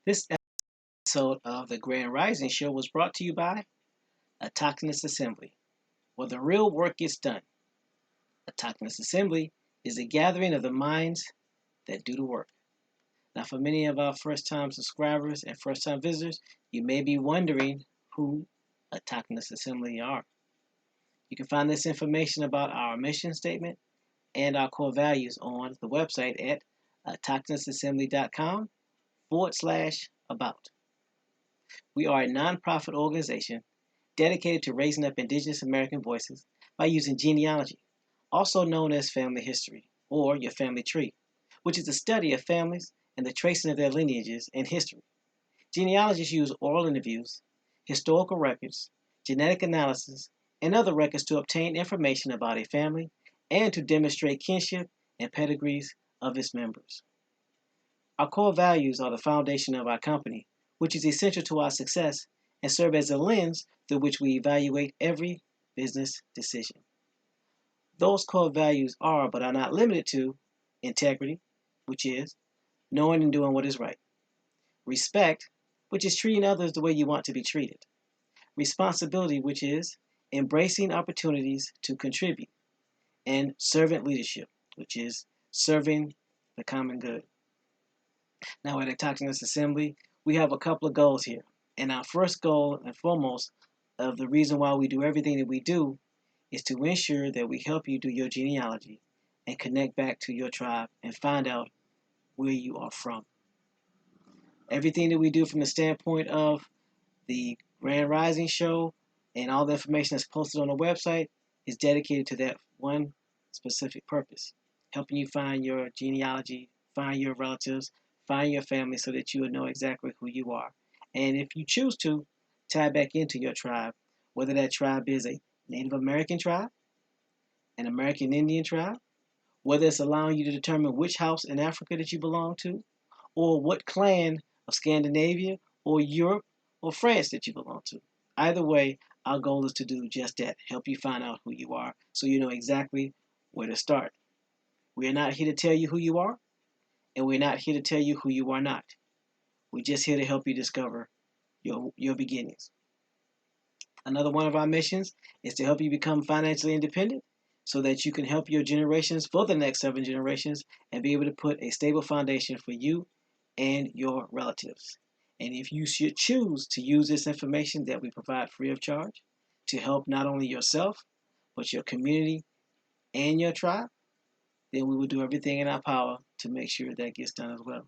This episode of the Grand Rising Show was brought to you by Autochthonous Assembly, where the real work gets done. Autochthonous Assembly is a gathering of the minds that do the work. Now, for many of our first-time subscribers and first-time visitors, you may be wondering who Autochthonous Assembly are. You can find this information about our mission statement and our core values on the website at autochthonousassembly.com/about. We are a nonprofit organization dedicated to raising up Indigenous American voices by using genealogy, also known as family history, or your family tree, which is the study of families and the tracing of their lineages and history. Genealogists use oral interviews, historical records, genetic analysis, and other records to obtain information about a family and to demonstrate kinship and pedigrees of its members. Our core values are the foundation of our company, which is essential to our success and serve as a lens through which we evaluate every business decision. Those core values are, but are not limited to, integrity, which is knowing and doing what is right; respect, which is treating others the way you want to be treated; responsibility, which is embracing opportunities to contribute; and servant leadership, which is serving the common good. Now, at Autochthonous Assembly, we have a couple of goals here. And our first goal and foremost of the reason why we do everything that we do is to ensure that we help you do your genealogy and connect back to your tribe and find out where you are from. Everything that we do from the standpoint of the Grand Rising Show and all the information that's posted on the website is dedicated to that one specific purpose, helping you find your genealogy, find your relatives, find your family so that you will know exactly who you are. And if you choose to, tie back into your tribe, whether that tribe is a Native American tribe, an American Indian tribe, whether it's allowing you to determine which house in Africa that you belong to, or what clan of Scandinavia or Europe or France that you belong to. Either way, our goal is to do just that, help you find out who you are so you know exactly where to start. We are not here to tell you who you are, and we're not here to tell you who you are not. We're just here to help you discover your beginnings. Another one of our missions is to help you become financially independent so that you can help your generations for the next 7 generations and be able to put a stable foundation for you and your relatives. And if you should choose to use this information that we provide free of charge to help not only yourself, but your community and your tribe, then we will do everything in our power to make sure that gets done as well.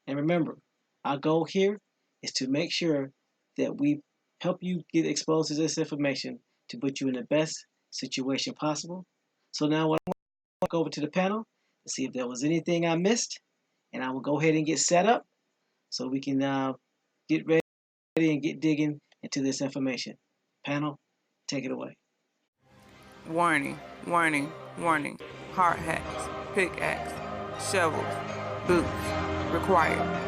And remember, our goal here is to make sure that we help you get exposed to this information to put you in the best situation possible. So now I'm going to go over to the panel to see if there was anything I missed, and I will go ahead and get set up so we can get ready and get digging into this information. Panel, take it away. Warning, warning, warning. Hard hats, pickaxe, shovels, boots required.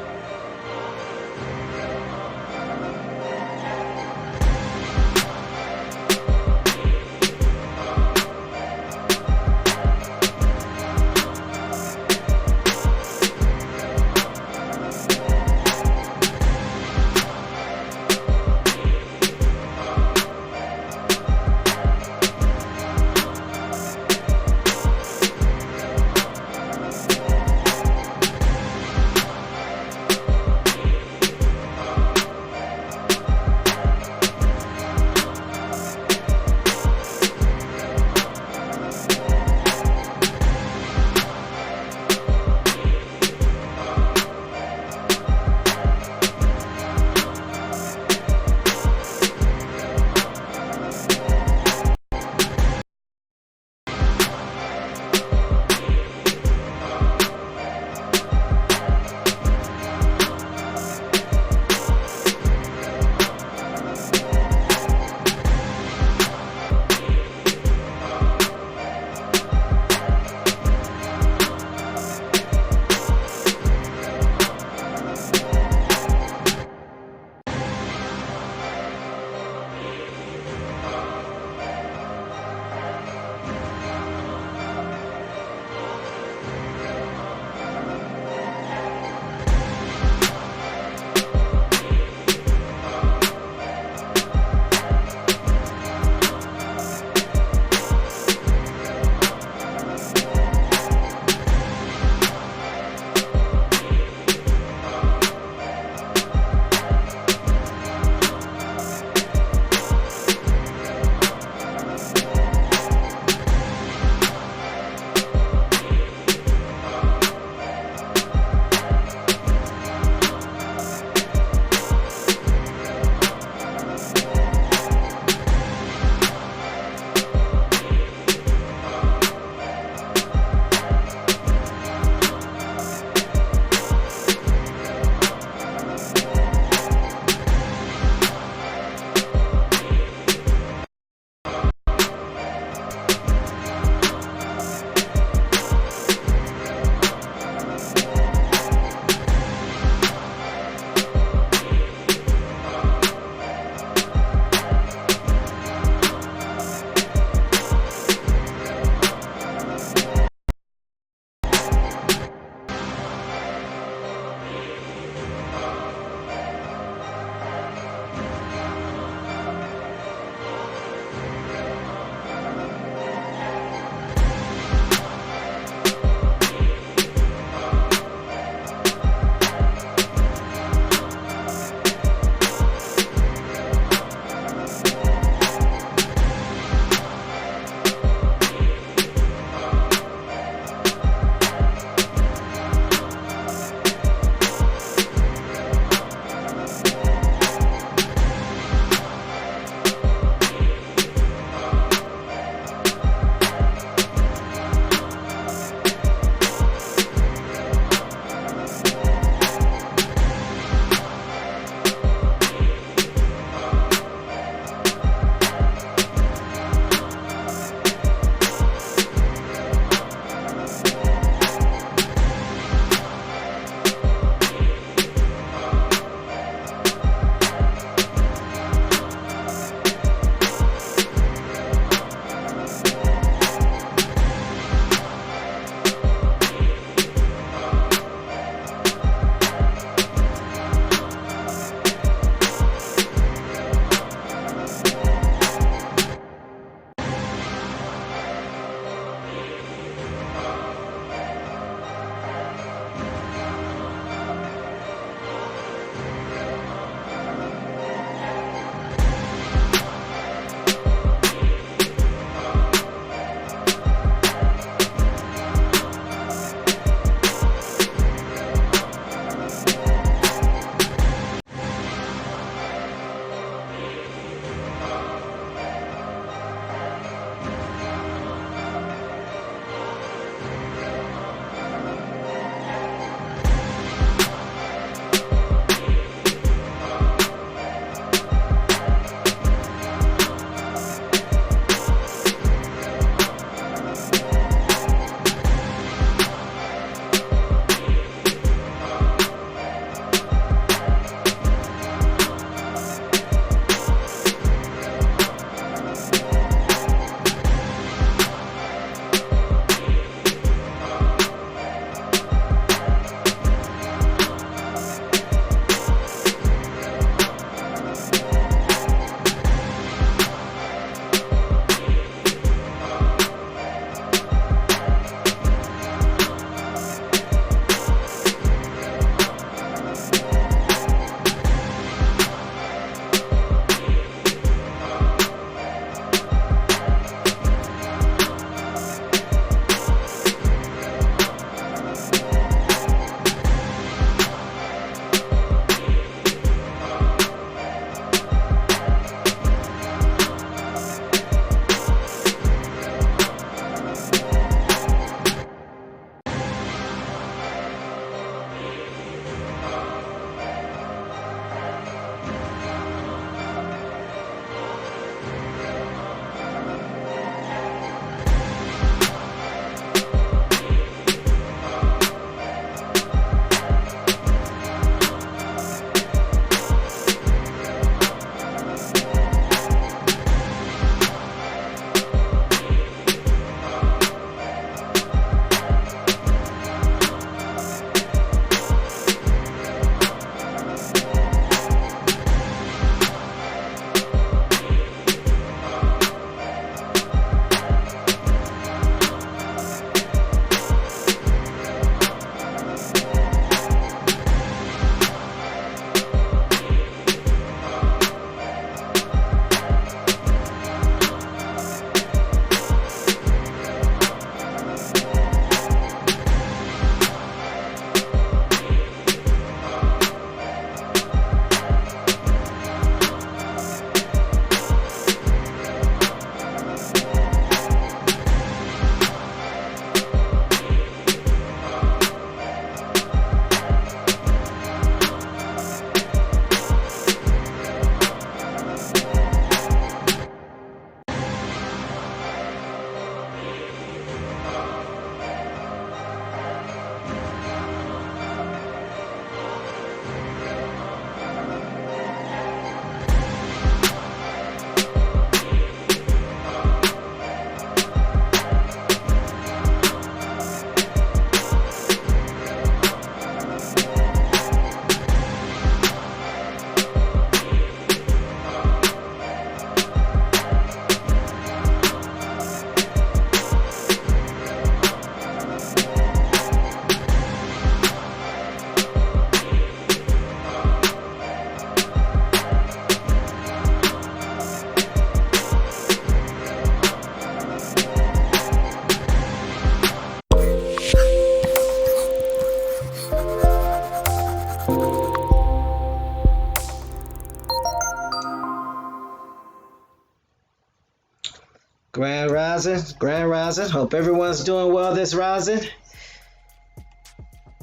Grand Rising, Grand Rising. Hope everyone's doing well this rising.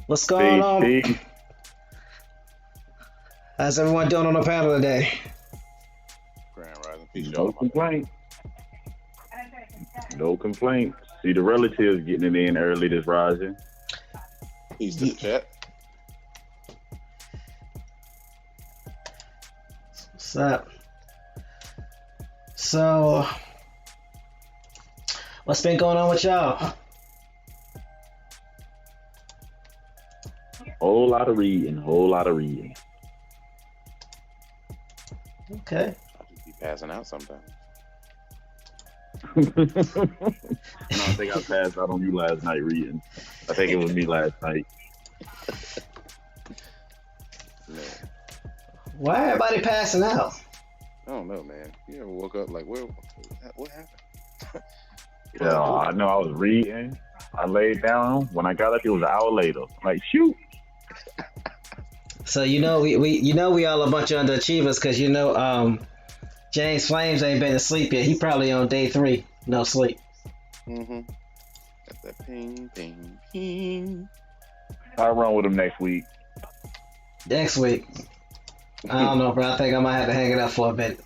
What's going Peace, on? peace. How's everyone doing on the panel today? Grand Rising. Peace, No y'all. complaints. No complaints. See the relatives getting it in early this rising. Peace to the chat. What's up? So, what's been going on with y'all? Whole lot of reading, whole lot of reading. Okay. I just be passing out sometimes. No, I think I passed out on you last night reading. I think it was me last night. Man, Why everybody passing out? I don't know, man. You ever woke up like, what happened? Yeah, I know I was reading. I laid down. When I got up, it was an hour later. Like, shoot. So we all a bunch of underachievers because James Flames ain't been asleep yet. He probably on day 3, no sleep. Mm-hmm. Got that ping, ping, ping. I'll run with him next week. Next week, I don't know, bro. I think I might have to hang it up for a bit,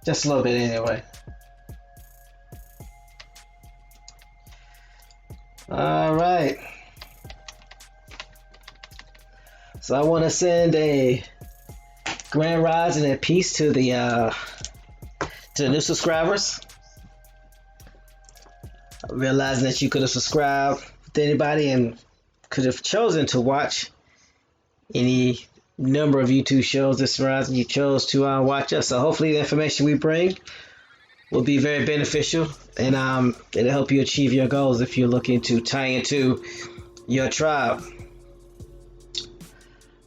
just a little bit anyway. All right. So I want to send a grand rising and peace to the new subscribers. Realizing that you could have subscribed to anybody and could have chosen to watch any number of YouTube shows this rising. You chose to watch us. So hopefully the information we bring will be very beneficial and it'll help you achieve your goals if you're looking to tie into your tribe.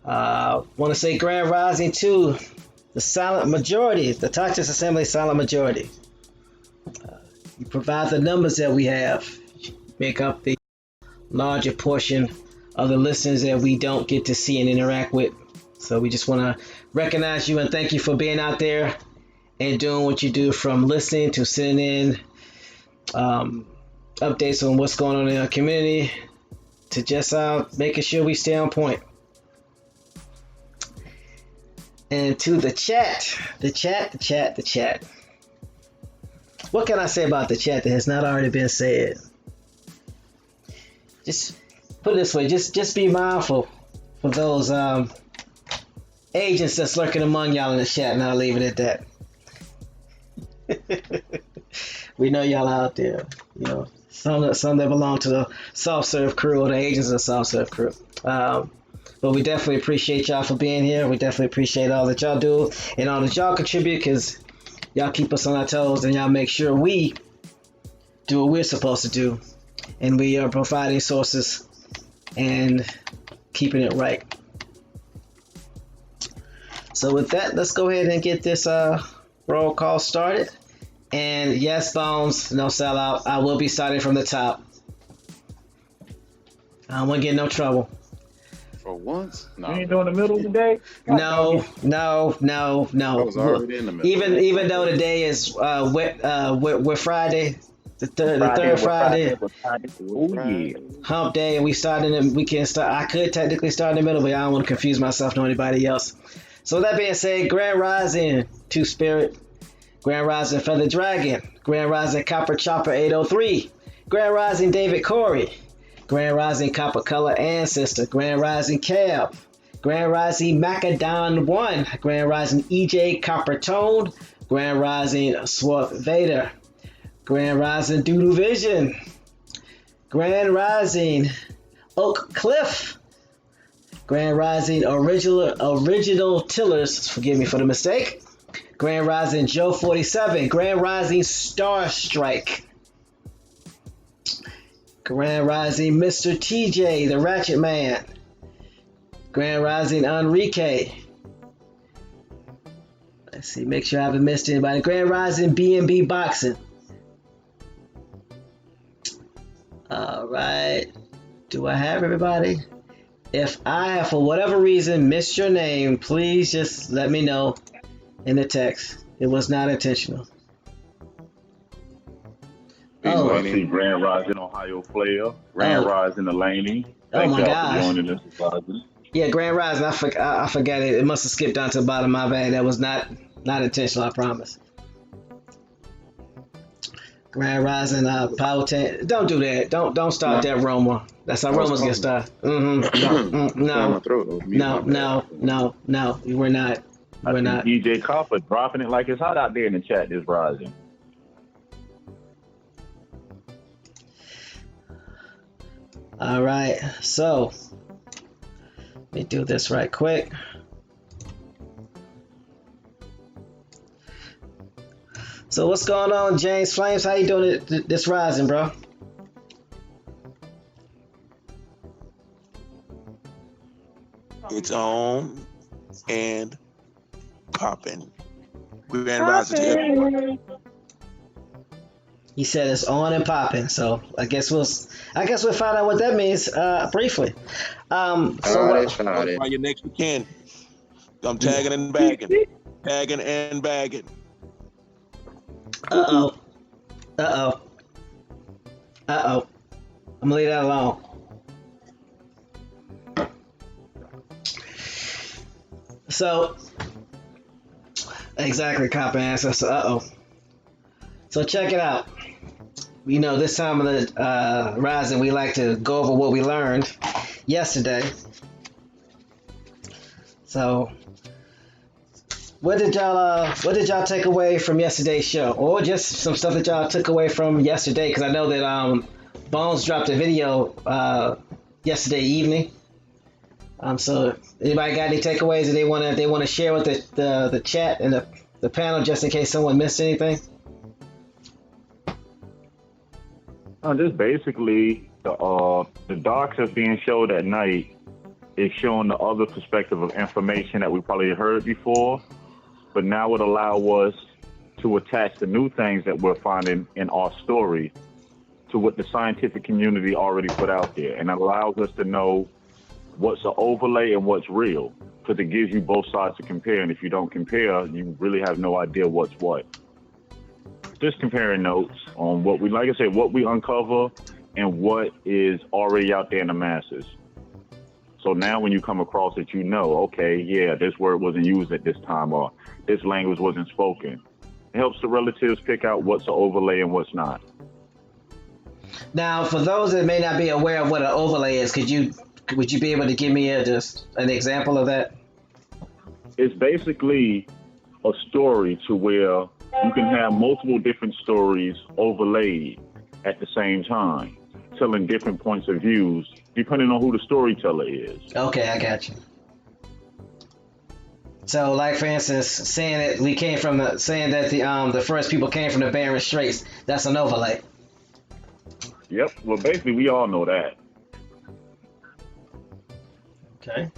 Want to say grand rising to the silent majority, the Texas Assembly silent majority. You provide the numbers that we have, make up the larger portion of the listeners that we don't get to see and interact with. So we just want to recognize you and thank you for being out there and doing what you do, from listening to sending in updates on what's going on in our community to just making sure we stay on point. And to the chat. What can I say about the chat that has not already been said? Just put it this way, just be mindful for those agents that's lurking among y'all in the chat, and I'll leave it at that. We know y'all out there, some that belong to the soft serve crew or the agents of the soft serve crew. But we definitely appreciate y'all for being here. We definitely appreciate all that y'all do and all that y'all contribute, because y'all keep us on our toes and y'all make sure we do what we're supposed to do. And we are providing sources and keeping it right. So with that, let's go ahead and get this roll call started. And yes, Bones, no sellout. I will be starting from the top. I don't want to get in no trouble. For once? No. You ain't doing the middle today? No. I was already in the middle. Even though today is we're Friday, the third Friday, Oh, yeah. hump day, and we can start. I could technically start in the middle, but I don't want to confuse myself nor anybody else. So with that being said, Grand Rising Two Spirit, Grand Rising Feather Dragon, Grand Rising Copper Chopper 803, Grand Rising David Corey, Grand Rising Copper Color Ancestor, Grand Rising Cab, Grand Rising Macadon 1, Grand Rising EJ Copper Tone, Grand Rising Swarth Vader, Grand Rising Doodoo Vision, Grand Rising Oak Cliff, Grand Rising Original Tillers, forgive me for the mistake, Grand Rising Joe 47, Grand Rising Star Strike, Grand Rising Mr. TJ, the Ratchet Man, Grand Rising Enrique. Let's see, make sure I haven't missed anybody. Grand Rising B&B Boxing. All right. Do I have everybody? If I have, for whatever reason, missed your name, please just let me know in the text. It was not intentional. Peace, Oh, I see Grand Rising Ohio player, Grand oh, Rising Delaney. oh Thank my y'all for gosh. joining us. Rising. Yeah, Grand Rising. I forgot it. It must have skipped down to the bottom. My bad. That was not intentional. I promise. Grand Rising, Power Ten. Don't do that. Don't start No, that rumor. That's how I was rumors get coughing. started. No, Clearing my no, throat. I was mute. My no, bad. no, no, no. We're not. I We're see not. DJ Copper dropping it like it's hot out there in the chat this rising. All right. So let me do this right quick. So what's going on, James Flames? How you doing this rising, bro? It's on and popping. Grand rising to everyone. He said it's on and popping. So I guess we'll find out what that means briefly. So what? Notify your next of kin. I'm tagging and bagging. Tagging and bagging. Uh-oh. Uh-oh. Uh-oh. I'm gonna leave that alone. So exactly, cop answer. So uh-oh. So check it out. You know, this time of the rising, we like to go over what we learned yesterday. So what did y'all take away from yesterday's show, or just some stuff that y'all took away from yesterday? Because I know that Bones dropped a video yesterday evening. So anybody got any takeaways that they want to share with the chat and the panel, just in case someone missed anything? Just basically the docs that's being showed at night is showing the other perspective of information that we probably heard before, but now it allows us to attach the new things that we're finding in our story to what the scientific community already put out there, and it allows us to know what's an overlay and what's real, because it gives you both sides to compare, and if you don't compare, you really have no idea what's what. Just comparing notes on what we, like I said, what we uncover and what is already out there in the masses. So now when you come across it, you know, okay, yeah, this word wasn't used at this time, or this language wasn't spoken. It helps the relatives pick out what's an overlay and what's not. Now, for those that may not be aware of what an overlay is, would you be able to give me just an example of that? It's basically a story to where you can have multiple different stories overlaid at the same time, telling different points of views, depending on who the storyteller is. Okay, I got you. So, like for instance, saying that the first people came from the Bering Straits, that's an overlay. Yep. Well, basically, we all know that. Okay.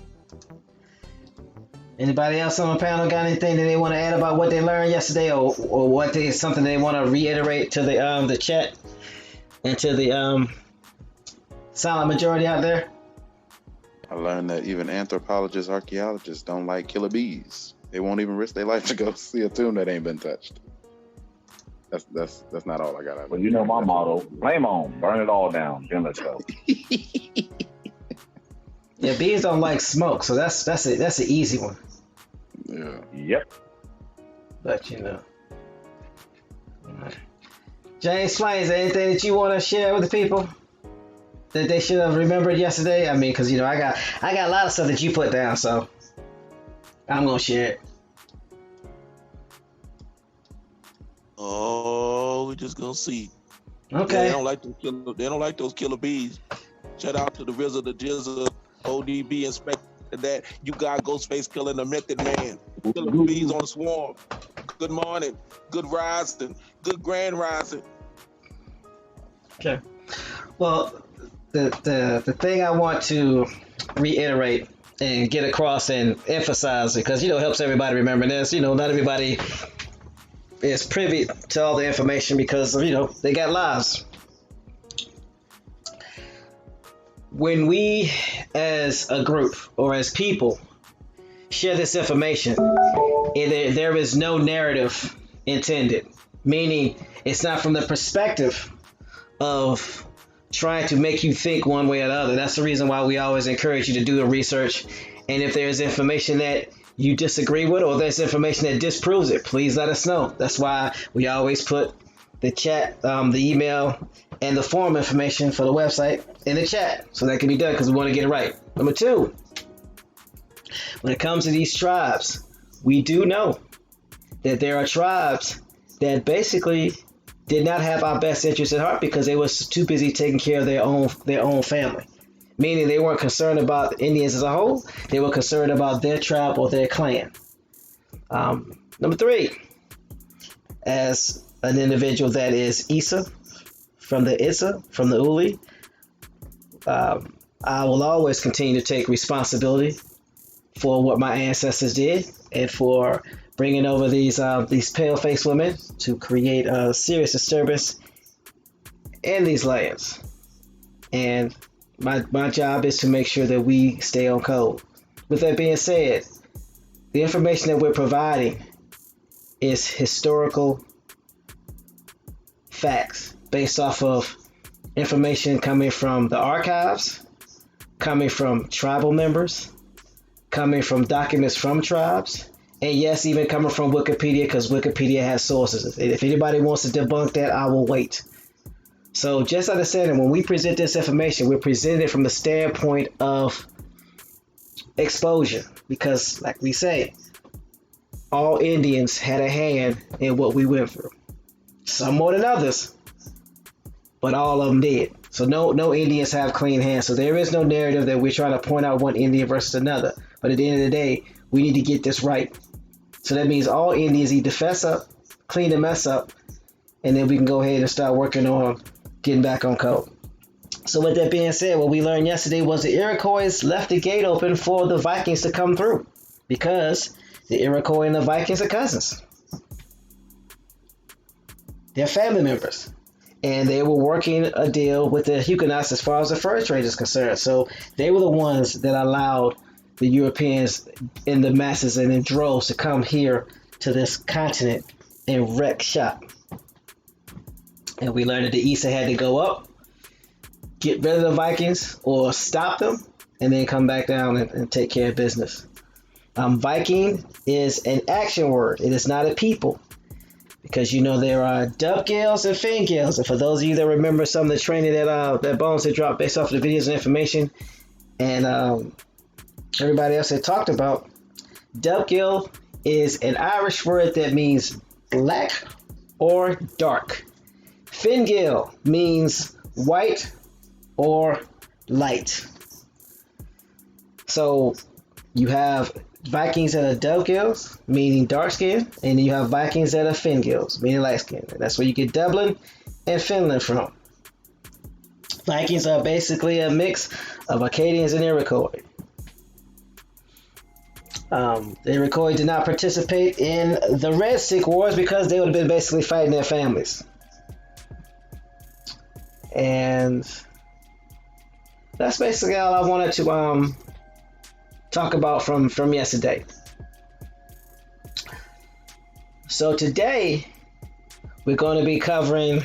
Anybody else on the panel got anything that they want to add about what they learned yesterday, or something they want to reiterate to the chat and to the silent majority out there? I learned that even anthropologists, archaeologists don't like killer bees. They won't even risk their life to go see a tomb that ain't been touched. That's not all I got out of it. Well, you know my motto: flame on, burn it all down, then let's go. Yeah, bees don't like smoke, so that's an easy one. Yeah. Yep. But you know. Right. James Flames, anything that you want to share with the people that they should have remembered yesterday? I mean, because you know I got a lot of stuff that you put down, so I'm gonna share it. Oh, we're just gonna see. Okay. Yeah, they don't like those killer bees. Shout out to the RZA, the Jizza, ODB inspector that you got Ghostface killing the Method Man. Killer bees on the swarm. Good morning. Good rising. Good grand rising. Okay. Well, the thing I want to reiterate and get across and emphasize, because it helps everybody remember this. Not everybody is privy to all the information because they got lives. when we as a group or as people share this information, there is no narrative intended, meaning it's not from the perspective of trying to make you think one way or the other. That's the reason why we always encourage you to do the research. And if there's information that you disagree with, or there's information that disproves it, please let us know. That's why we always put the chat, the email, and the form information for the website in the chat, so that can be done because we want to get it right. Number two, when it comes to these tribes, we do know that there are tribes that basically did not have our best interests at heart because they were too busy taking care of their own family. Meaning they weren't concerned about Indians as a whole. They were concerned about their tribe or their clan. Number three, as an individual that is Issa, from the Itzu, from the Ulli, I will always continue to take responsibility for what my ancestors did and for bringing over these pale-faced women to create a serious disturbance in these lands. And my job is to make sure that we stay on code. With that being said, the information that we're providing is historical facts based off of information coming from the archives, coming from tribal members, coming from documents from tribes, and yes, even coming from Wikipedia, because Wikipedia has sources. If anybody wants to debunk that, I will wait. So just understand that when we present this information, we're presenting it from the standpoint of exposure, because like we say, all Indians had a hand in what we went through. Some more than others, but all of them did. So no Indians have clean hands. So there is no narrative that we're trying to point out one Indian versus another. But at the end of the day, we need to get this right. So that means all Indians need to fess up, clean the mess up, and then we can go ahead and start working on getting back on code. So with that being said, what we learned yesterday was the Iroquois left the gate open for the Vikings to come through, because the Iroquois and the Vikings are cousins. They're family members. And they were working a deal with the Huguenots as far as the fur trade is concerned. So they were the ones that allowed the Europeans in the masses and in droves to come here to this continent and wreck shop. And we learned that the Issa had to go up, get rid of the Vikings or stop them, and then come back down and take care of business. Viking is an action word. It is not a people. Because there are dub gills and fin gills. And for those of you that remember some of the training that Bones had dropped based off of the videos and information, and everybody else had talked about, dub gill is an Irish word that means black or dark. Fin gill means white or light. So you have Vikings that are dub gills, meaning dark skin, and you have Vikings that are fin gills, meaning light skin. That's where you get Dublin and Finland from. Vikings are basically a mix of Acadians and Iroquois. The Iroquois did not participate in the Red Stick Wars because they would have been basically fighting their families. And that's basically all I wanted to talk about from yesterday. So today we're going to be covering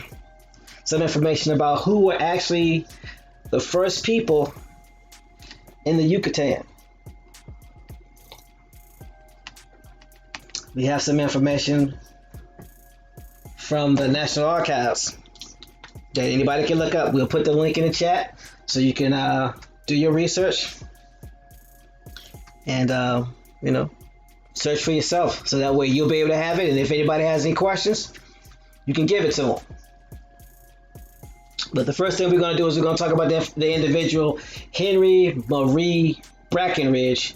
some information about who were actually the first people in the Yucatan. We have some information from the National Archives that anybody can look up. We'll put the link in the chat so you can do your research and search for yourself, so that way you'll be able to have it, and if anybody has any questions, you can give it to them. But the first thing we're going to do is we're going to talk about the individual Henry Marie Brackenridge,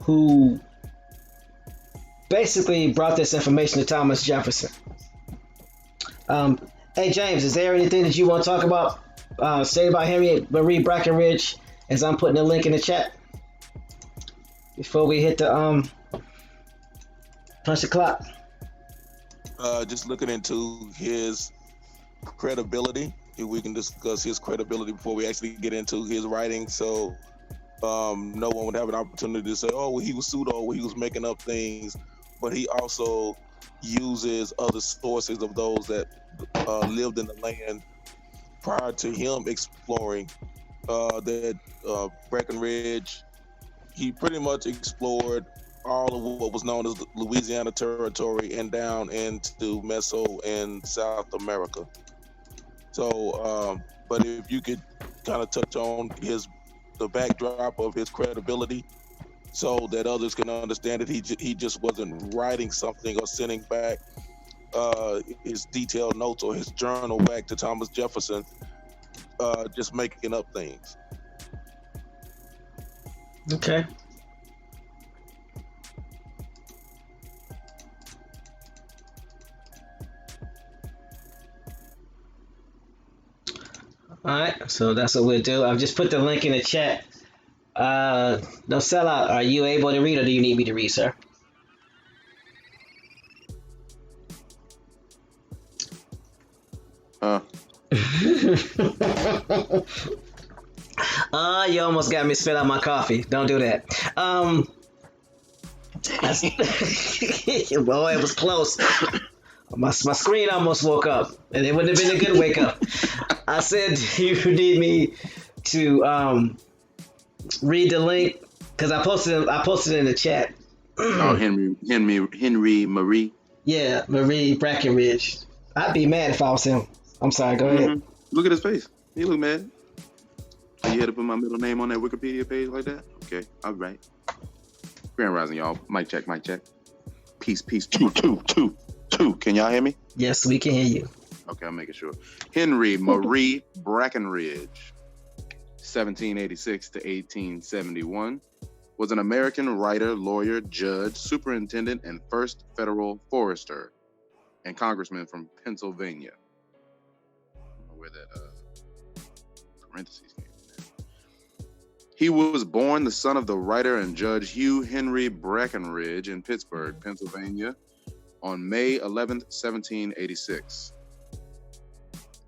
who basically brought this information to Thomas Jefferson. Hey James, is there anything that you want to talk about, say about Henry Marie Brackenridge, as I'm putting the link in the chat before we hit the punch the clock? Just looking into his credibility we can discuss his credibility before we actually get into his writing. So no one would have an opportunity to say, oh, well, he was pseudo, well, he was making up things. But he also uses other sources of those that lived in the land prior to him exploring. Brackenridge, he pretty much explored all of what was known as the Louisiana Territory and down into Meso and South America. So, but if you could kind of touch on the backdrop of his credibility, so that others can understand that he just wasn't writing something or sending back his detailed notes or his journal back to Thomas Jefferson, just making up things. Okay. All right, so that's what we'll do. I've just put the link in the chat. No sellout. Are you able to read, or do you need me to read, sir? You almost got me spit out my coffee. Don't do that. Boy, it was close. My screen almost woke up, and it wouldn't have been a good wake up. I said you need me to read the link because I posted it in the chat. Oh, Henry Marie. Yeah, Marie Brackenridge. I'd be mad if I was him. I'm sorry. Go ahead. Look at his face. He look mad. So you had to put my middle name on that Wikipedia page like that? Okay, all right. Grand Rising, y'all. Mic check, mic check. Peace. Two. Can y'all hear me? Yes, we can hear you. Okay, I'm making sure. Henry Marie Brackenridge, 1786 to 1871, was an American writer, lawyer, judge, superintendent, and first federal forester and congressman from Pennsylvania. I don't know where that parentheses came from. He was born the son of the writer and judge Hugh Henry Brackenridge in Pittsburgh, Pennsylvania, on May 11th, 1786.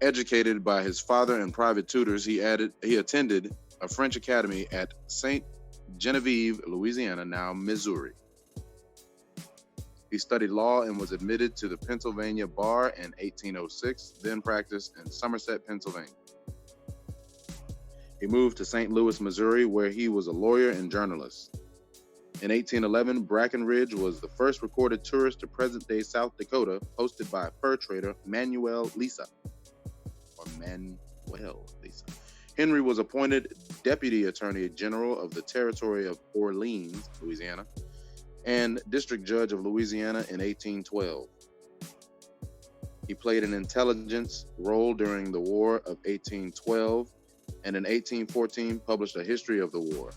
Educated by his father and private tutors, he attended a French academy at St. Genevieve, Louisiana, now Missouri. He studied law and was admitted to the Pennsylvania bar in 1806, then practiced in Somerset, Pennsylvania. He moved to St. Louis, Missouri, where he was a lawyer and journalist. In 1811, Brackenridge was the first recorded tourist to present-day South Dakota, hosted by fur trader Manuel Issa. Henry was appointed Deputy Attorney General of the Territory of Orleans, Louisiana, and District Judge of Louisiana in 1812. He played an intelligence role during the War of 1812, and in 1814 published a history of the war.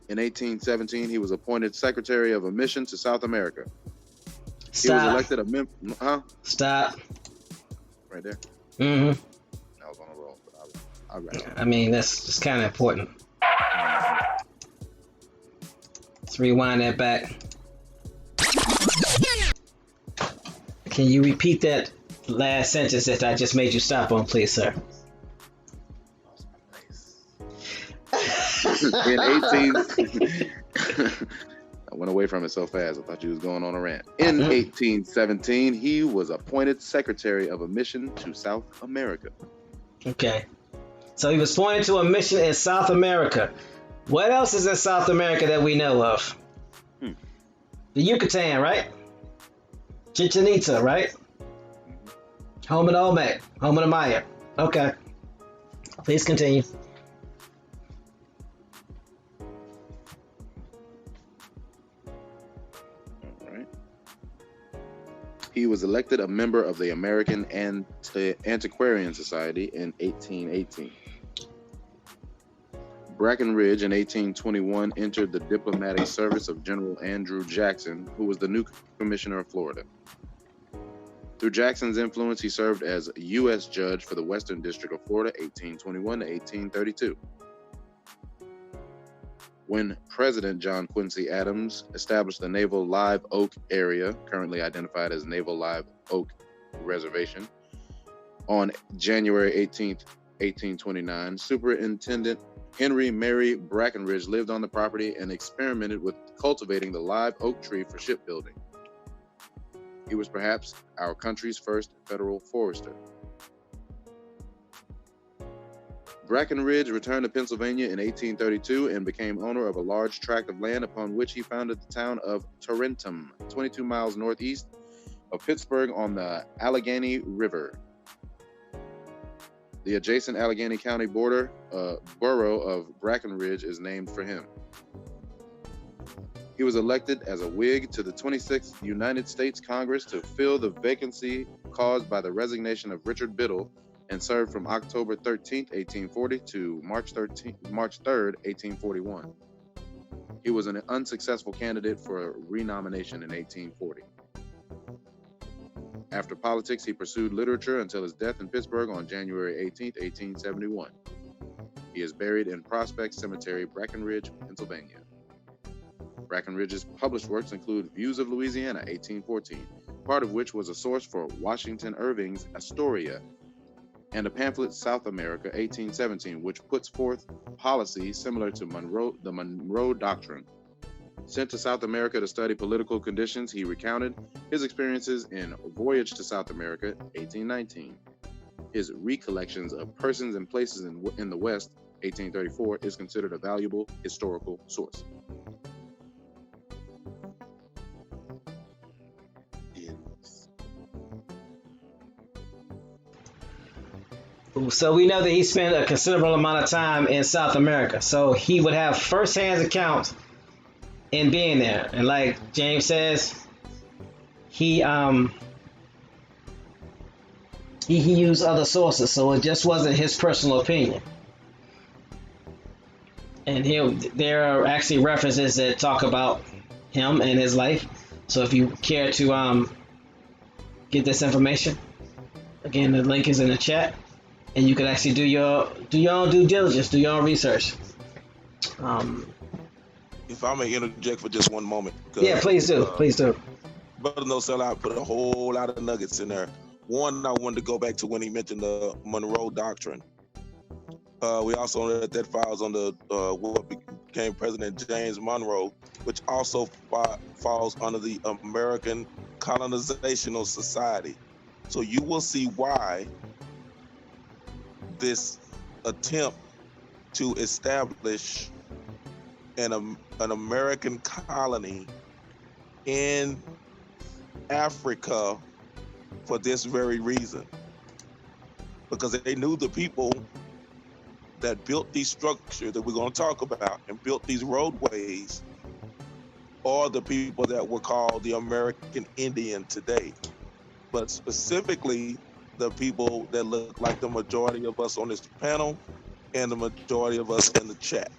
In 1817, he was appointed Secretary of a Mission to South America. He was elected a member. Stop. Right there. Mm-hmm. I was on a roll, but I'll wrap it. I mean, that's just kind of important. Let's rewind that back. Can you repeat that last sentence that I just made you stop on, please, sir? In 18... I went away from it so fast, I thought you was going on a rant. In 1817, he was appointed Secretary of a Mission to South America. Okay. So he was appointed to a mission in South America. What else is in South America that we know of? The Yucatan, right? Chichen Itza, right? Home of the Olmec. Home of the Maya. Okay. Please continue. He was elected a member of the American Antiquarian Society in 1818. Brackenridge in 1821 entered the diplomatic service of General Andrew Jackson, who was the new commissioner of Florida. Through Jackson's influence, he served as a U.S. judge for the Western District of Florida, 1821 to 1832. When President John Quincy Adams established the Naval Live Oak area, currently identified as Naval Live Oak Reservation, On January 18th, 1829, Superintendent Henry Mary Brackenridge lived on the property and experimented with cultivating the live oak tree for shipbuilding. He was perhaps our country's first federal forester. Brackenridge returned to Pennsylvania in 1832 and became owner of a large tract of land upon which he founded the town of Tarentum, 22 miles northeast of Pittsburgh on the Allegheny River. The adjacent Allegheny County borough of Brackenridge is named for him. He was elected as a Whig to the 26th United States Congress to fill the vacancy caused by the resignation of Richard Biddle, and served from October 13th, 1840 to March 3rd, 1841. He was an unsuccessful candidate for renomination in 1840. After politics, he pursued literature until his death in Pittsburgh on January 18th, 1871. He is buried in Prospect Cemetery, Brackenridge, Pennsylvania. Brackenridge's published works include Views of Louisiana, 1814, part of which was a source for Washington Irving's Astoria, and a pamphlet, South America, 1817, which puts forth policy similar to the Monroe Doctrine. Sent to South America to study political conditions, he recounted his experiences in Voyage to South America, 1819. His recollections of persons and places in the West, 1834, is considered a valuable historical source. So we know that he spent a considerable amount of time in South America. So he would have first-hand accounts in being there. And like James says, he used other sources, so it just wasn't his personal opinion. And there are actually references that talk about him and his life. So if you care to get this information, again, the link is in the chat. And you can actually do your own due diligence, do your own research. If I may interject for just one moment. Yeah, please do. Please do. Brother No Sellout put a whole lot of nuggets in there. One, I wanted to go back to when he mentioned the Monroe Doctrine. We also know that falls on the what became President James Monroe, which also falls under the American Colonizational Society. So you will see why this attempt to establish an American colony in Africa for this very reason. Because they knew the people that built these structures that we're going to talk about and built these roadways are the people that were called the American Indian today. But specifically, the people that look like the majority of us on this panel and the majority of us in the chat.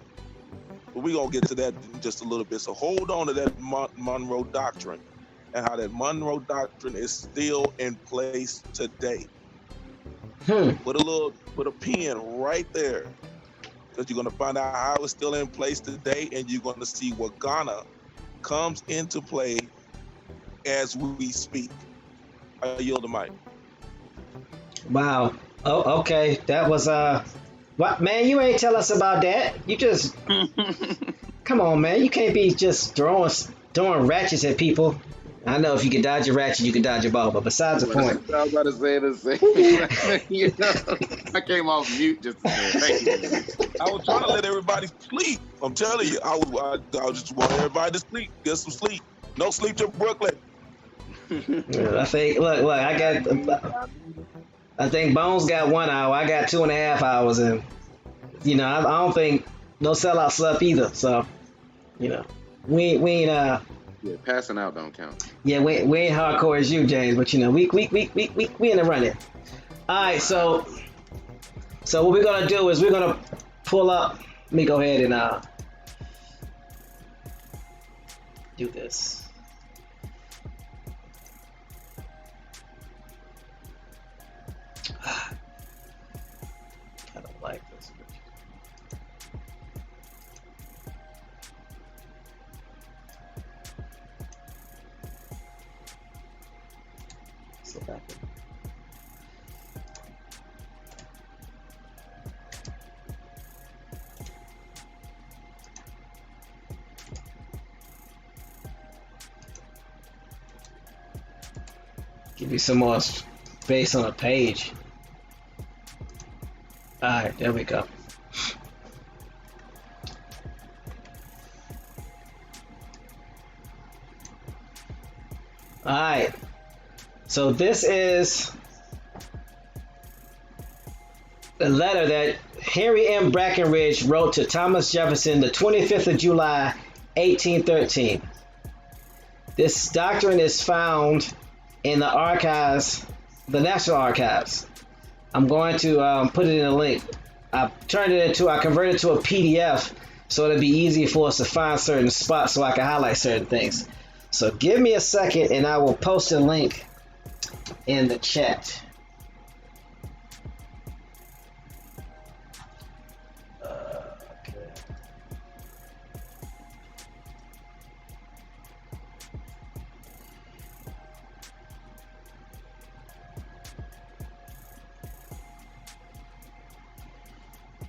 But we're going to get to that in just a little bit. So hold on to that Monroe Doctrine and how that Monroe Doctrine is still in place today. Put a pin right there, because you're going to find out how it's still in place today, and you're going to see what Ghana comes into play as we speak. I yield the mic. Wow. Oh, okay. That was what, man? You ain't tell us about that. You just come on, man. You can't be just throwing ratchets at people. I know if you can dodge a ratchet, you can dodge a ball. But besides the point, I was about to say the same. You know, I came off mute just to say thank you. I was trying to let everybody sleep. I'm telling you, I just want everybody to sleep. Get some sleep. No sleep to Brooklyn. I think. Look. I think Bones got 1 hour. I got 2.5 hours, and I don't think No Sellout slept either. So, we ain't Yeah, passing out don't count. Yeah, we ain't hardcore as you, James, but we in the running. All right, so what we're gonna do is we're gonna pull up. Let me go ahead and do this. I don't like this. So back in. Give me some more space on a page. All right, there we go. All right. So this is a letter that Henry M. Brackenridge wrote to Thomas Jefferson the 25th of July, 1813. This doctrine is found in the archives, the National Archives. I'm going to put it in a link. I converted it to a PDF so it'll be easy for us to find certain spots so I can highlight certain things. So give me a second and I will post a link in the chat.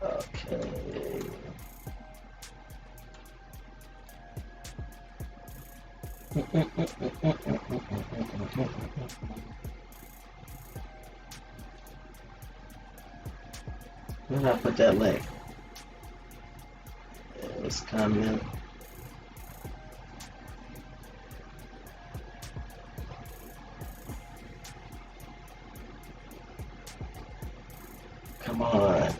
Okay. Where did I put that link? It's coming. Come on.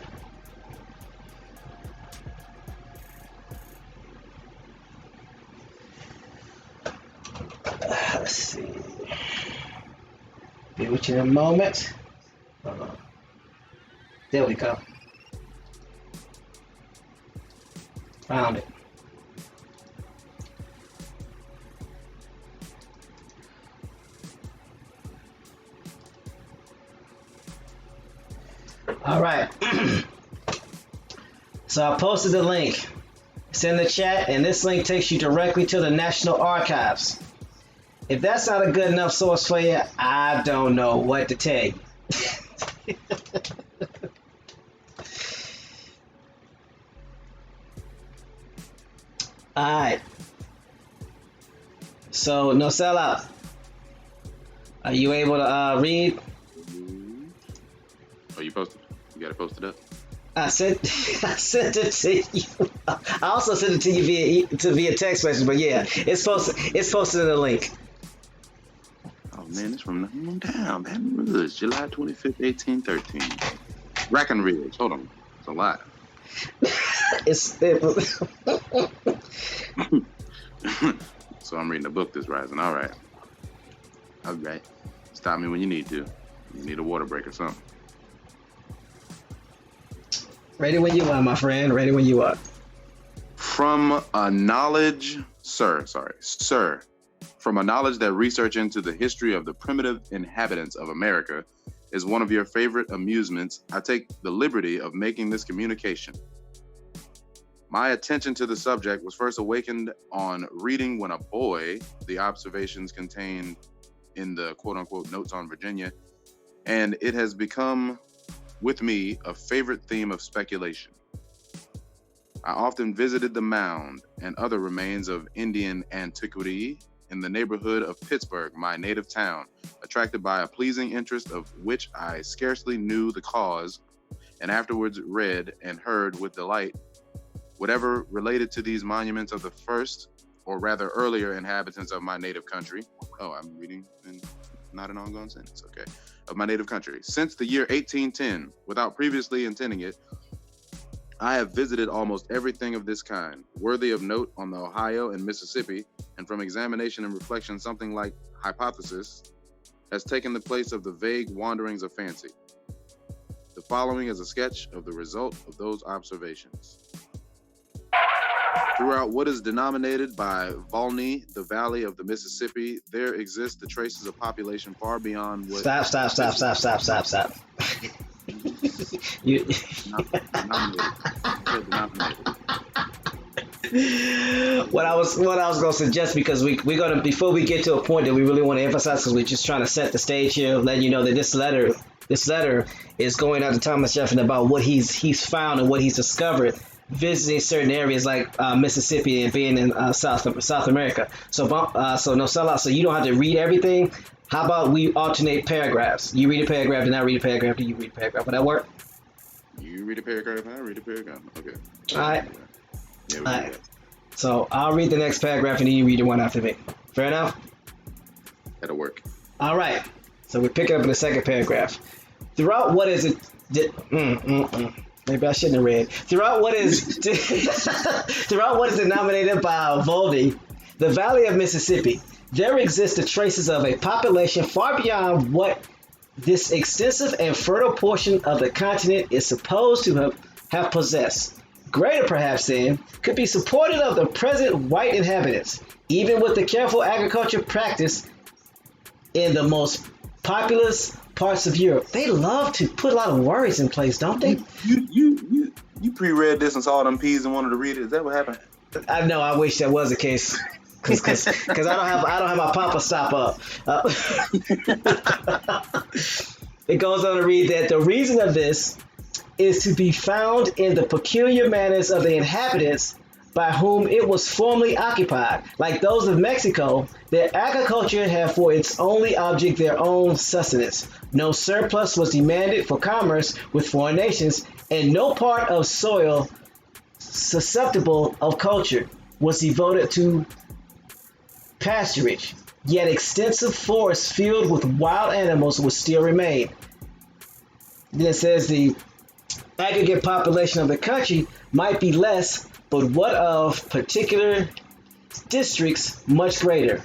Let's see. Be with you in a moment. Hold on. There we go. Found it. All right. So I posted the link. It's in the chat, and this link takes you directly to the National Archives. If that's not a good enough source for you, I don't know what to tell you. All right. So, no sellout. Are you able to read? Oh, you posted? You got it posted up? I sent it to you. I also sent it to you via text message, but yeah, it's posted in the link. Oh man, it's from the hometown, Baton Rouge, July 25th, 1813. Brackenridge. Hold on, it's a lot. So I'm reading a book this rising. All right. Stop me when you need to. You need a water break or something. Ready when you are, my friend. Ready when you are. From a knowledge that research into the history of the primitive inhabitants of America is one of your favorite amusements, I take the liberty of making this communication. My attention to the subject was first awakened on reading when a boy the observations contained in the quote-unquote Notes on Virginia, and it has become, with me, a favorite theme of speculation. I often visited the mound and other remains of Indian antiquity in the neighborhood of Pittsburgh, my native town, attracted by a pleasing interest of which I scarcely knew the cause, and afterwards read and heard with delight whatever related to these monuments of the first, or rather earlier inhabitants of my native country. Oh, I'm reading in not an ongoing sentence, okay. Of my native country. Since the year 1810, without previously intending it, I have visited almost everything of this kind, worthy of note on the Ohio and Mississippi, and from examination and reflection, something like hypothesis has taken the place of the vague wanderings of fancy. The following is a sketch of the result of those observations. Throughout what is denominated by Volney, the valley of the Mississippi, there exist the traces of population far beyond what... Stop. You... What I was going to suggest, because we're going to, before we get to a point that we really want to emphasize, because we're just trying to set the stage here, letting you know that this letter is going out to Thomas Jefferson about what he's found and what he's discovered visiting certain areas like Mississippi and being in South America. So no sellout. So you don't have to read everything. How about we alternate paragraphs? You read a paragraph, and I read a paragraph, and you read a paragraph. Would that work? You read a paragraph, and I read a paragraph. Okay. All right. Yeah, we All do right. that. So I'll read the next paragraph, and then you read the one after me. Fair enough? That'll work. All right. So we're picking up in the second paragraph. Throughout what is it? Maybe I shouldn't have read. Throughout what is denominated by Volney, the Valley of Mississippi, there exist the traces of a population far beyond what this extensive and fertile portion of the continent is supposed to have possessed. Greater, perhaps, then, could be supported of the present white inhabitants, even with the careful agriculture practiced in the most populous parts of Europe. They love to put a lot of words in place, don't they? You pre-read this and saw them P's and wanted to read it. Is that what happened? I know. I wish that was the case, because I don't have my Papa stop up. It goes on to read that the reason of this is to be found in the peculiar manners of the inhabitants by whom it was formerly occupied. Like those of Mexico, their agriculture had for its only object their own sustenance. No surplus was demanded for commerce with foreign nations, and no part of soil susceptible of culture was devoted to pasturage. Yet extensive forests filled with wild animals would still remain. Then it says the aggregate population of the country might be less, but what of particular districts much greater.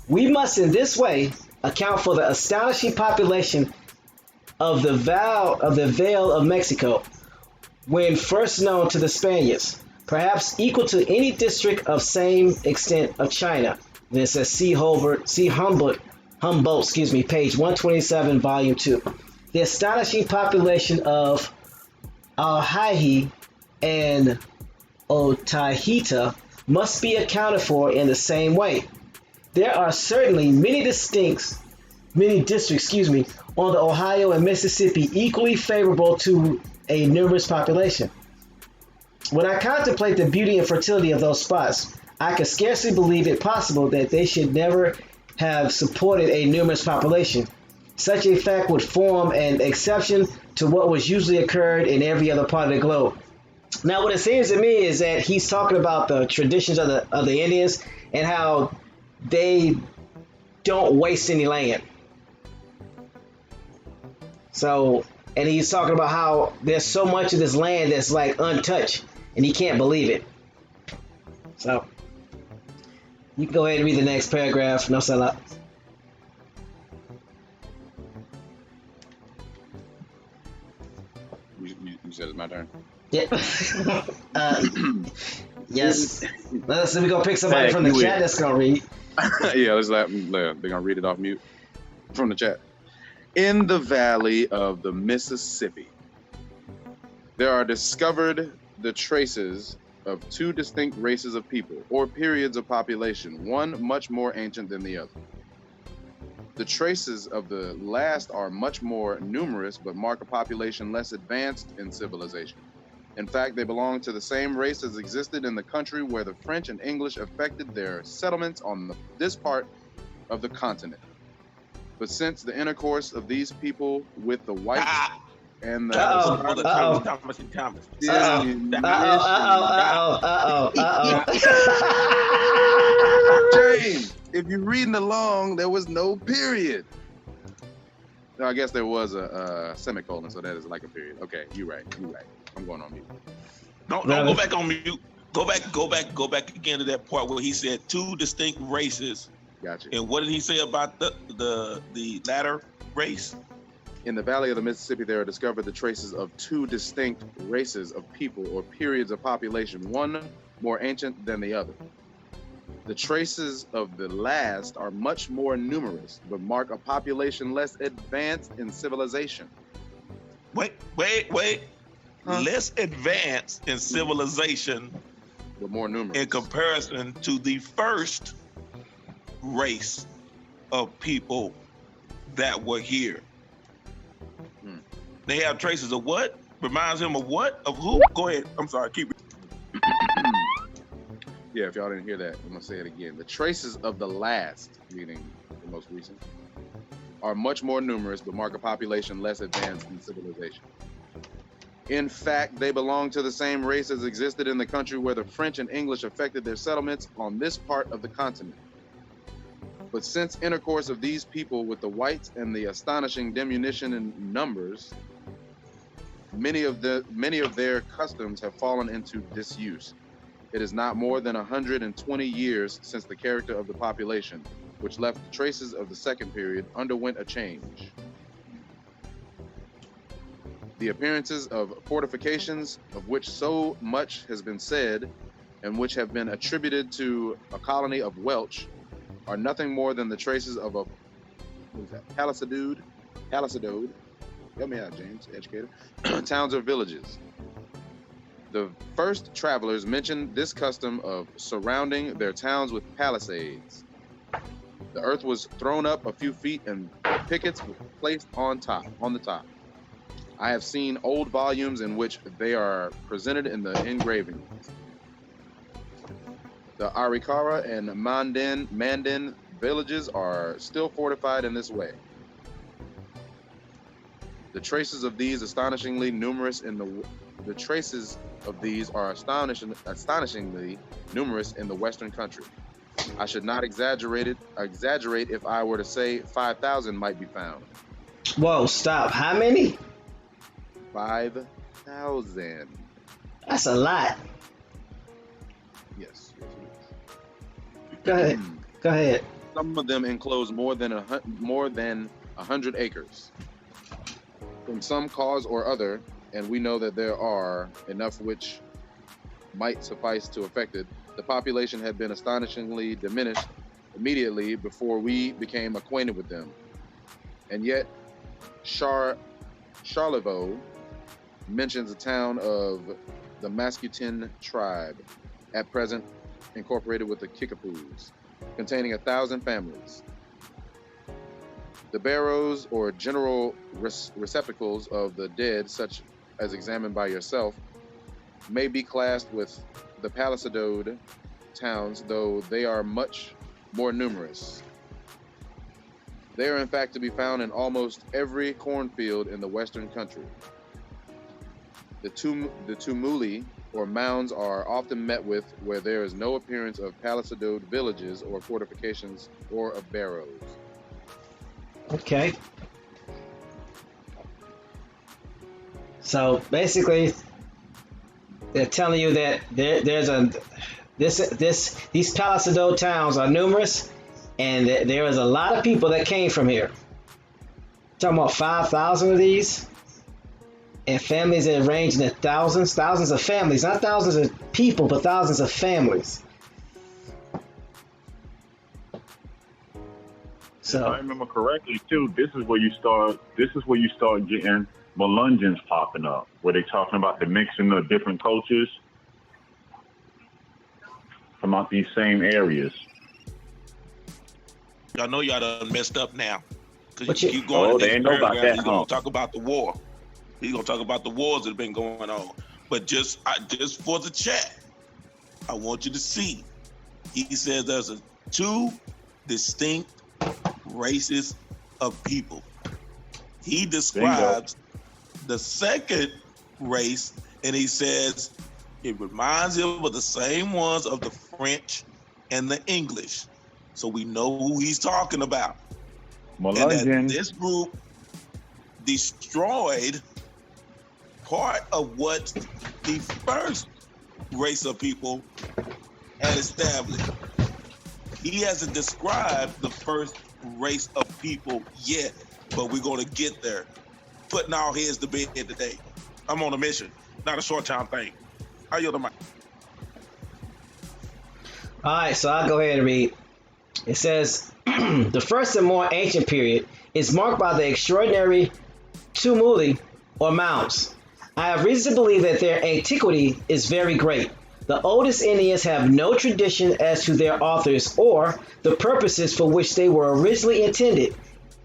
We must in this way account for the astonishing population of the Vale of Mexico when first known to the Spaniards, perhaps equal to any district of same extent of China. Then it says see Humboldt, page 127, volume 2. The astonishing population of Alhaji and Otahita must be accounted for in the same way. There are certainly many districts, on the Ohio and Mississippi equally favorable to a numerous population. When I contemplate the beauty and fertility of those spots, I can scarcely believe it possible that they should never have supported a numerous population. Such a fact would form an exception to what was usually occurred in every other part of the globe. Now, what it seems to me is that he's talking about the traditions of the Indians and how they don't waste any land. So, and he's talking about how there's so much of this land that's like untouched, and he can't believe it. So, you can go ahead and read the next paragraph. No sell up. You said it's my turn. Yeah. Yes. Let me go pick somebody from the chat that's gonna read. Yeah, they're gonna read it off mute from the chat. In the valley of the Mississippi, there are discovered the traces of two distinct races of people, or periods of population, one much more ancient than the other. The traces of the last are much more numerous, but mark a population less advanced in civilization. In fact, they belong to the same race as existed in the country where the French and English effected their settlements on this part of the continent. But since the intercourse of these people with the whites and the James, if you're reading along, there was no period. No, I guess there was a semicolon, so that is like a period. Okay, you're right. I'm going on mute. Don't go back on mute. Go back again to that part where he said two distinct races. Gotcha. And what did he say about the latter race? In the valley of the Mississippi, there are discovered the traces of two distinct races of people or periods of population, one more ancient than the other. The traces of the last are much more numerous, but mark a population less advanced in civilization. Wait. Huh? Less advanced in civilization, but more numerous in comparison to the first race of people that were here. They have traces of what? Reminds him of what? Of who? Go ahead. I'm sorry. Keep it. Yeah, if y'all didn't hear that, I'm gonna say it again. The traces of the last, meaning the most recent, are much more numerous, but mark a population less advanced in civilization. In fact, they belong to the same race as existed in the country where the French and English affected their settlements on this part of the continent. But since intercourse of these people with the whites and the astonishing diminution in numbers, many of their customs have fallen into disuse. It is not more than 120 years since the character of the population, which left the traces of the second period, underwent a change. The appearances of fortifications, of which so much has been said, and which have been attributed to a colony of Welsh, are nothing more than the traces of a palisadode. Help me out, James, educator. Towns or villages. The first travelers mentioned this custom of surrounding their towns with palisades. The earth was thrown up a few feet and pickets were placed on the top. I have seen old volumes in which they are presented in the engravings. The Arikara and Mandan villages are still fortified in this way. The traces of these are astonishingly numerous in the Western country. I should not exaggerate if I were to say 5,000 might be found. Whoa, stop. How many? 5,000. That's a lot. Yes. Go ahead. Go ahead. Some of them enclose more than 100 acres. From some cause or other, and we know that there are enough which might suffice to affect it, the population had been astonishingly diminished immediately before we became acquainted with them. And yet, Charlevoix mentions a town of the Mascutin tribe, at present incorporated with the Kickapoos, containing 1,000 families. The barrows or general receptacles of the dead, such as examined by yourself, may be classed with the palisadode towns, though they are much more numerous. They are in fact to be found in almost every cornfield in the Western country. The tumuli or mounds are often met with where there is no appearance of palisadode villages or fortifications or of barrows. Okay. So basically, they're telling you that these palisadode towns are numerous, and there is a lot of people that came from here. Talking about 5,000 of these, and families that range in the thousands of families, not thousands of people, but thousands of families. So, if I remember correctly too, this is where you start getting Melungeons popping up, where they're talking about the mixing of different cultures from out these same areas. Y'all know y'all done messed up now. Because you keep going. They ain't know about that. He's going to talk about the war. He's going to talk about the wars that have been going on. But just for the chat, I want you to see. He says there's two distinct races of people. He describes the second race, and he says it reminds him of the same ones of the French and the English. So we know who he's talking about. And that this group destroyed part of what the first race of people had established. He hasn't described the first race of people yet, but we're going to get there. Putting our heads to bed today. I'm on a mission, not a short-term thing. I yield the mic. all right, so I'll go ahead and read. It says, the first and more ancient period is marked by the extraordinary tumuli or mounds. I have reason to believe that their antiquity is very great. The oldest Indians have no tradition as to their authors or the purposes for which they were originally intended,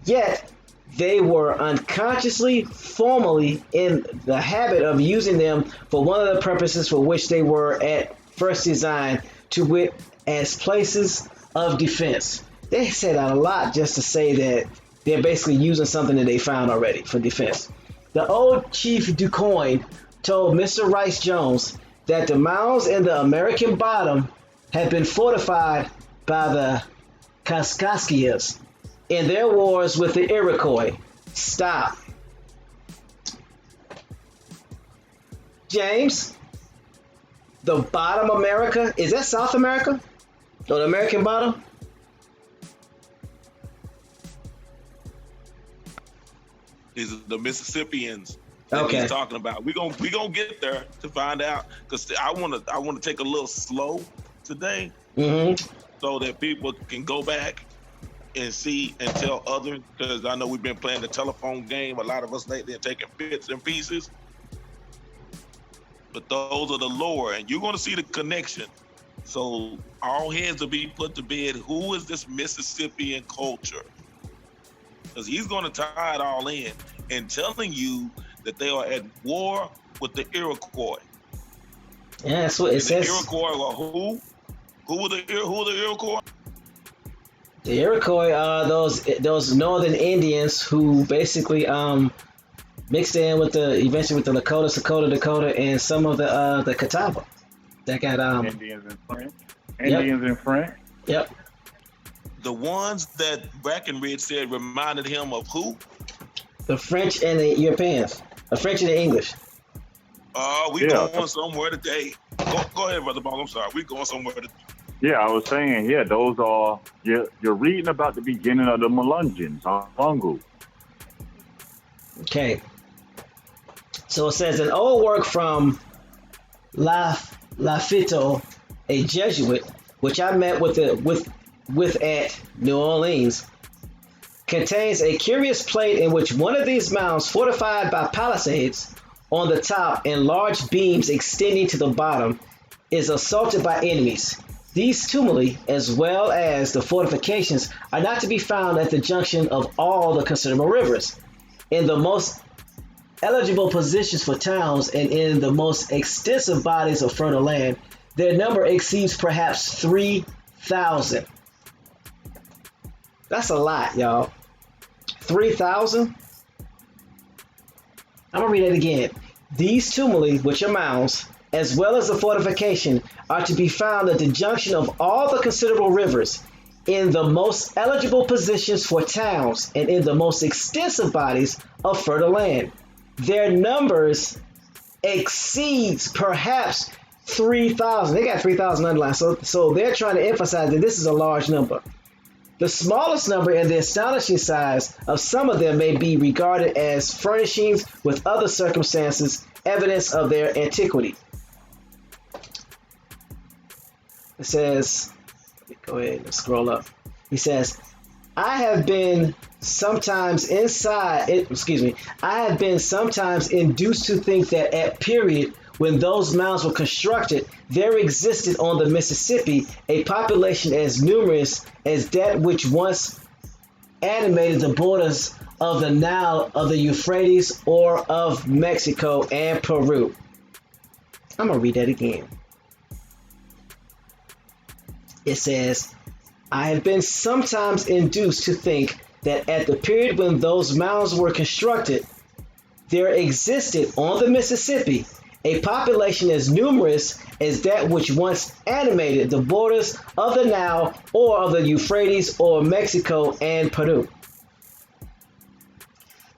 yet they were unconsciously, formally in the habit of using them for one of the purposes for which they were at first designed, to wit, as places of defense. They said that a lot just to say that they're basically using something that they found already for defense. The old Chief DuQuoin told Mr. Rice Jones that the mounds in the American bottom had been fortified by the Kaskaskias in their wars with the Iroquois. Stop. James, the bottom America, is that South America? Or the American bottom? These are the Mississippians Okay. he's talking about. We gonna get there to find out, because I wanna take a little slow today, so that people can go back and see and tell others, because I know we've been playing the telephone game, a lot of us lately, and taking bits and pieces. But those are the lore, and you're going to see the connection. So all heads will be put to bed. Who is this Mississippian culture? Because he's going to tie it all in and telling you that they are at war with the Iroquois. Yeah, that's what it says. The Iroquois are who? Who are the Iroquois? The Iroquois are those northern Indians who basically mixed in with eventually with the Lakota, and some of the Catawba. That got Indians and French. Indians and French. Yep. The ones that Brackenridge said reminded him of who? The French and the Europeans. The French and the English. We going somewhere today. Go ahead, Brother Ball. I'm sorry. We going somewhere today. Yeah, I was saying, those are, you're reading about the beginning of the Melungeons, Hungu. Okay. So it says an old work from Lafito, a Jesuit, which I met with at New Orleans, contains a curious plate in which one of these mounds, fortified by palisades on the top and large beams extending to the bottom, is assaulted by enemies. These tumuli, as well as the fortifications, are not to be found at the junction of all the considerable rivers. In the most eligible positions for towns and in the most extensive bodies of fertile land, their number exceeds perhaps 3,000. That's a lot, y'all. 3,000? I'm going to read it again. These tumuli, which are mounds, as well as the fortification, are to be found at the junction of all the considerable rivers, in the most eligible positions for towns, and in the most extensive bodies of fertile land. Their numbers exceeds perhaps 3,000. They got 3,000 underlined, so they're trying to emphasize that this is a large number. The smallest number and the astonishing size of some of them may be regarded as furnishings with other circumstances, evidence of their antiquity. It says, go ahead and scroll up. He says, I have been sometimes induced to think that at period when those mounds were constructed, there existed on the Mississippi a population as numerous as that which once animated the borders of the Nile, of the Euphrates, or of Mexico and Peru. I'm going to read that again. It says, I have been sometimes induced to think that at the period when those mounds were constructed, there existed on the Mississippi a population as numerous as that which once animated the borders of the Nile or of the Euphrates or Mexico and Peru.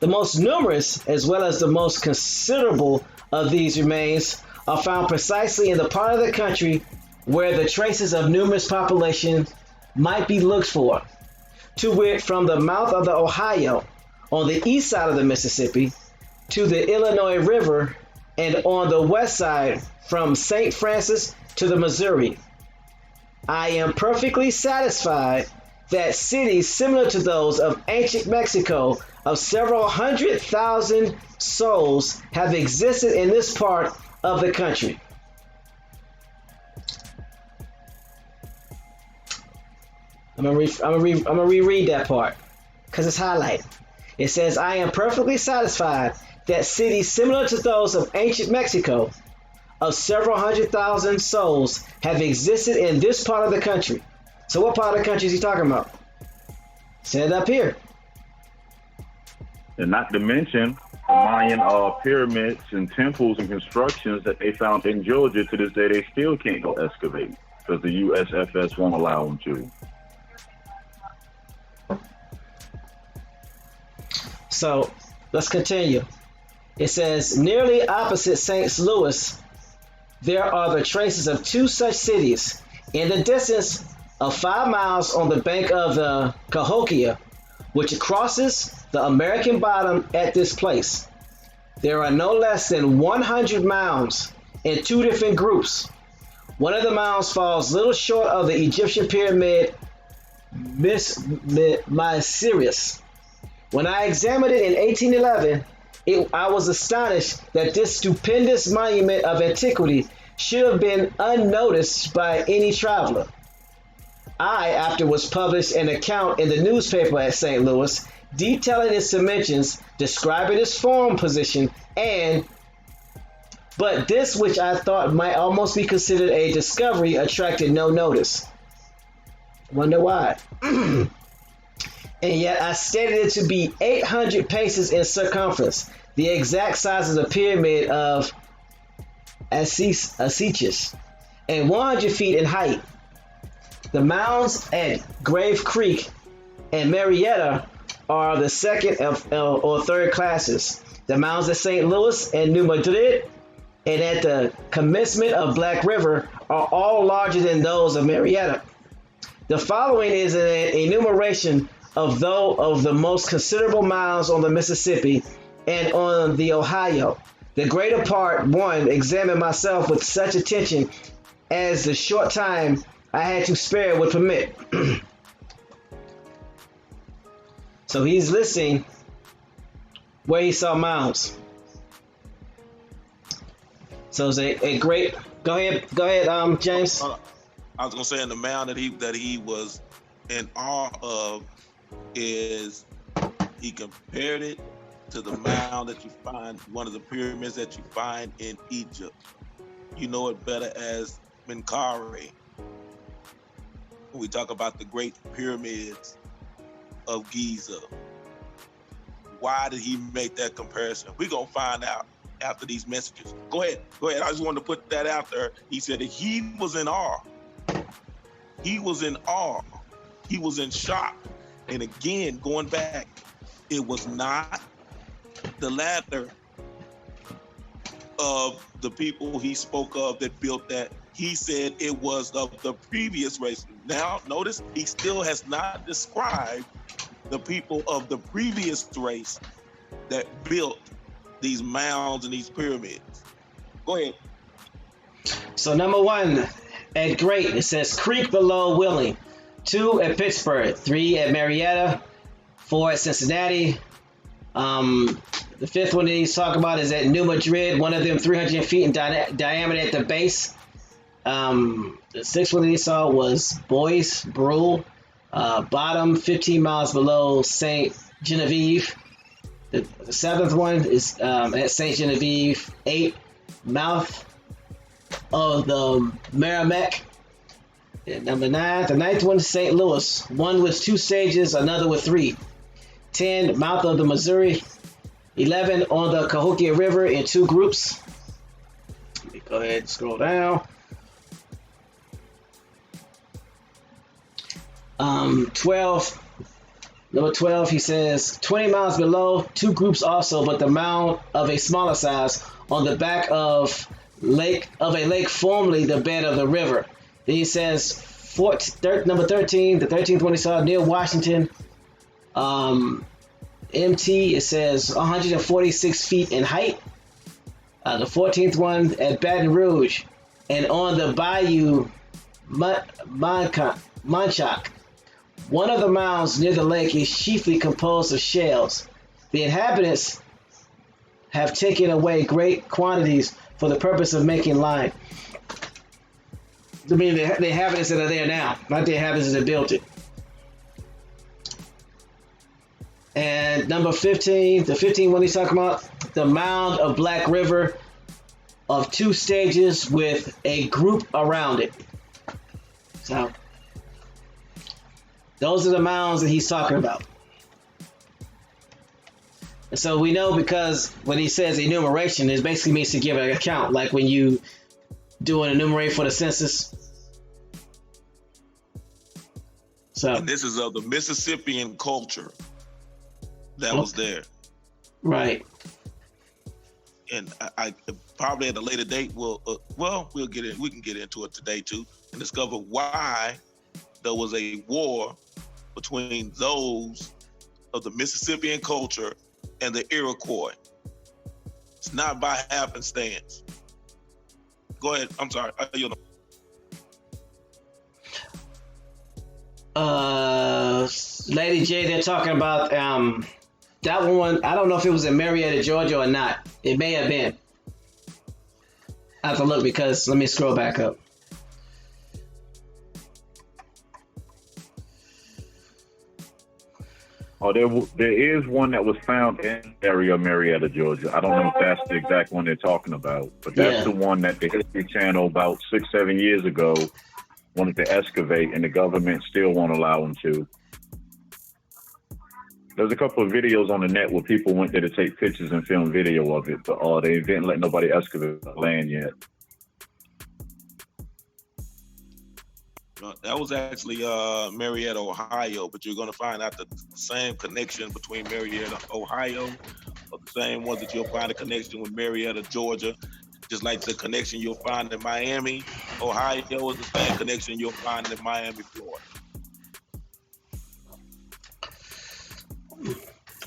The most numerous as well as the most considerable of these remains are found precisely in the part of the country where the traces of numerous population might be looked for, to wit, from the mouth of the Ohio on the east side of the Mississippi to the Illinois River, and on the west side from St. Francis to the Missouri. I am perfectly satisfied that cities similar to those of ancient Mexico of several 100,000 souls have existed in this part of the country. I'm gonna reread that part because it's highlighted. It says, I am perfectly satisfied that cities similar to those of ancient Mexico of several 100,000 souls have existed in this part of the country. So what part of the country is he talking about? Said it up here. And not to mention the Mayan pyramids and temples and constructions that they found in Georgia. To this day, they still can't go excavate because the USFS won't allow them to. So let's continue. It says, nearly opposite St. Louis, there are the traces of two such cities. In the distance of 5 miles on the bank of the Cahokia, which crosses the American bottom at this place, there are no less than 100 mounds in two different groups. One of the mounds falls little short of the Egyptian pyramid Mycerius. When I examined it in 1811, I was astonished that this stupendous monument of antiquity should have been unnoticed by any traveler. I afterwards published an account in the newspaper at St. Louis detailing its dimensions, describing its form, position, but this, which I thought might almost be considered a discovery, attracted no notice. Wonder why? And yet I stated it to be 800 paces in circumference, the exact size of the pyramid of Assychus, and 100 feet in height. The mounds at Grave Creek and Marietta are the second or third classes. The mounds at St. Louis and New Madrid and at the commencement of Black River are all larger than those of Marietta. The following is an enumeration of the most considerable mounds on the Mississippi and on the Ohio. The greater part, one, examined myself with such attention as the short time I had to spare would permit. So he's listing where he saw mounds. So it's a great. Go ahead, James. I was gonna say, in the mound that he was in awe of is he compared it to the mound that you find, one of the pyramids that you find in Egypt. You know it better as Menkaure. When we talk about the great pyramids of Giza. Why did he make that comparison? We're gonna find out after these messages. Go ahead. I just wanted to put that out there. He said that he was in awe. He was in awe. He was in shock. And again, going back, it was not the latter of the people he spoke of that built that. He said it was of the previous race. Now, notice he still has not described the people of the previous race that built these mounds and these pyramids. Go ahead. So number one, at Great, it says Creek below Wheeling. 2 at Pittsburgh. 3 at Marietta. 4 at Cincinnati. The fifth one that he's talking about is at New Madrid. One of them 300 feet in diameter at the base. The sixth one that he saw was Boyce Brule, bottom 15 miles below St. Genevieve. The seventh one is at St. Genevieve, 8 mouth of the Merrimack. And number 9, the ninth one is St. Louis, one with 2 stages, another with 3. 10, mouth of the Missouri. 11 on the Cahokia River in 2 groups. Let me go ahead and scroll down. 12, number 12, he says 20 miles below, 2 groups also, but the mound of a smaller size on the back of a lake formerly the bed of the river. Then he says number 13, the 13th one he saw near Washington, MT, it says 146 feet in height. The 14th one at Baton Rouge, and on the Bayou Manchac. One of the mounds near the lake is chiefly composed of shells. The inhabitants have taken away great quantities for the purpose of making lime. I mean, the inhabitants that are there now, not the inhabitants that built it. And number 15, the 15th one he's talking about, the mound of Black River of 2 stages with a group around it. So those are the mounds that he's talking about. So we know because when he says enumeration, it basically means to give an account, like when you do an enumerate for the census. So And this is of the Mississippian culture that was there. Right. And I probably at a later date we'll get in. We can get into it today too and discover why there was a war between those of the Mississippian culture and the Iroquois. It's not by happenstance. Go ahead. I'm sorry. Lady J, they're talking about that one. I don't know if it was in Marietta, Georgia, or not. It may have been. I have to look because let me scroll back up. Oh, there is one that was found in the area of Marietta, Georgia. I don't know if that's the exact one they're talking about, but that's the one that the History Channel about 6-7 years ago wanted to excavate, and the government still won't allow them to. There's a couple of videos on the net where people went there to take pictures and film video of it, but they didn't let nobody excavate the land yet. That was actually Marietta, Ohio, but you're going to find out the same connection between Marietta, Ohio, or the same ones that you'll find a connection with Marietta, Georgia, just like the connection you'll find in Miami, Ohio is the same connection you'll find in Miami, Florida.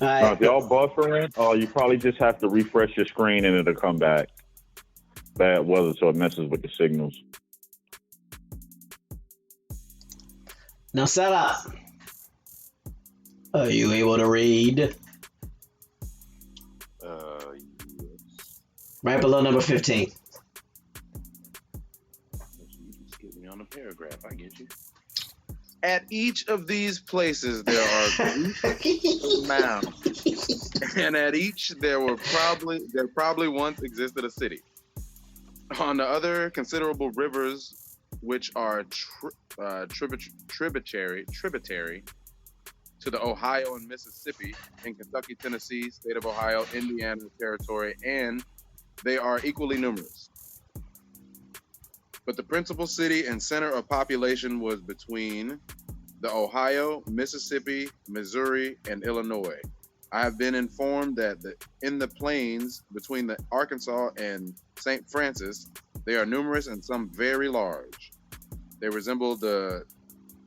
If y'all buffering, you probably just have to refresh your screen and it'll come back. Bad weather, so it messes with the signals. Now set up. Are you able to read? Yes. Right below number 15. You just get me on a paragraph. I get you. At each of these places, there are groups of mounds, and at each there probably once existed a city. On the other considerable rivers, which are tributary to the Ohio and Mississippi in Kentucky, Tennessee, state of Ohio, Indiana territory, and they are equally numerous. But the principal city and center of population was between the Ohio, Mississippi, Missouri, and Illinois. I have been informed that in the plains between the Arkansas and St. Francis, they are numerous and some very large. They resemble the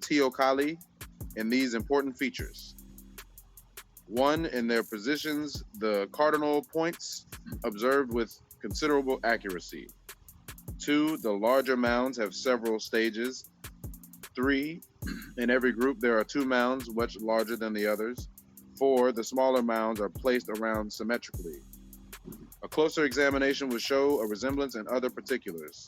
teocalli in these important features. 1, in their positions, the cardinal points observed with considerable accuracy. 2, the larger mounds have several stages. 3, in every group there are 2 mounds much larger than the others. 4, the smaller mounds are placed around symmetrically. A closer examination will show a resemblance in other particulars.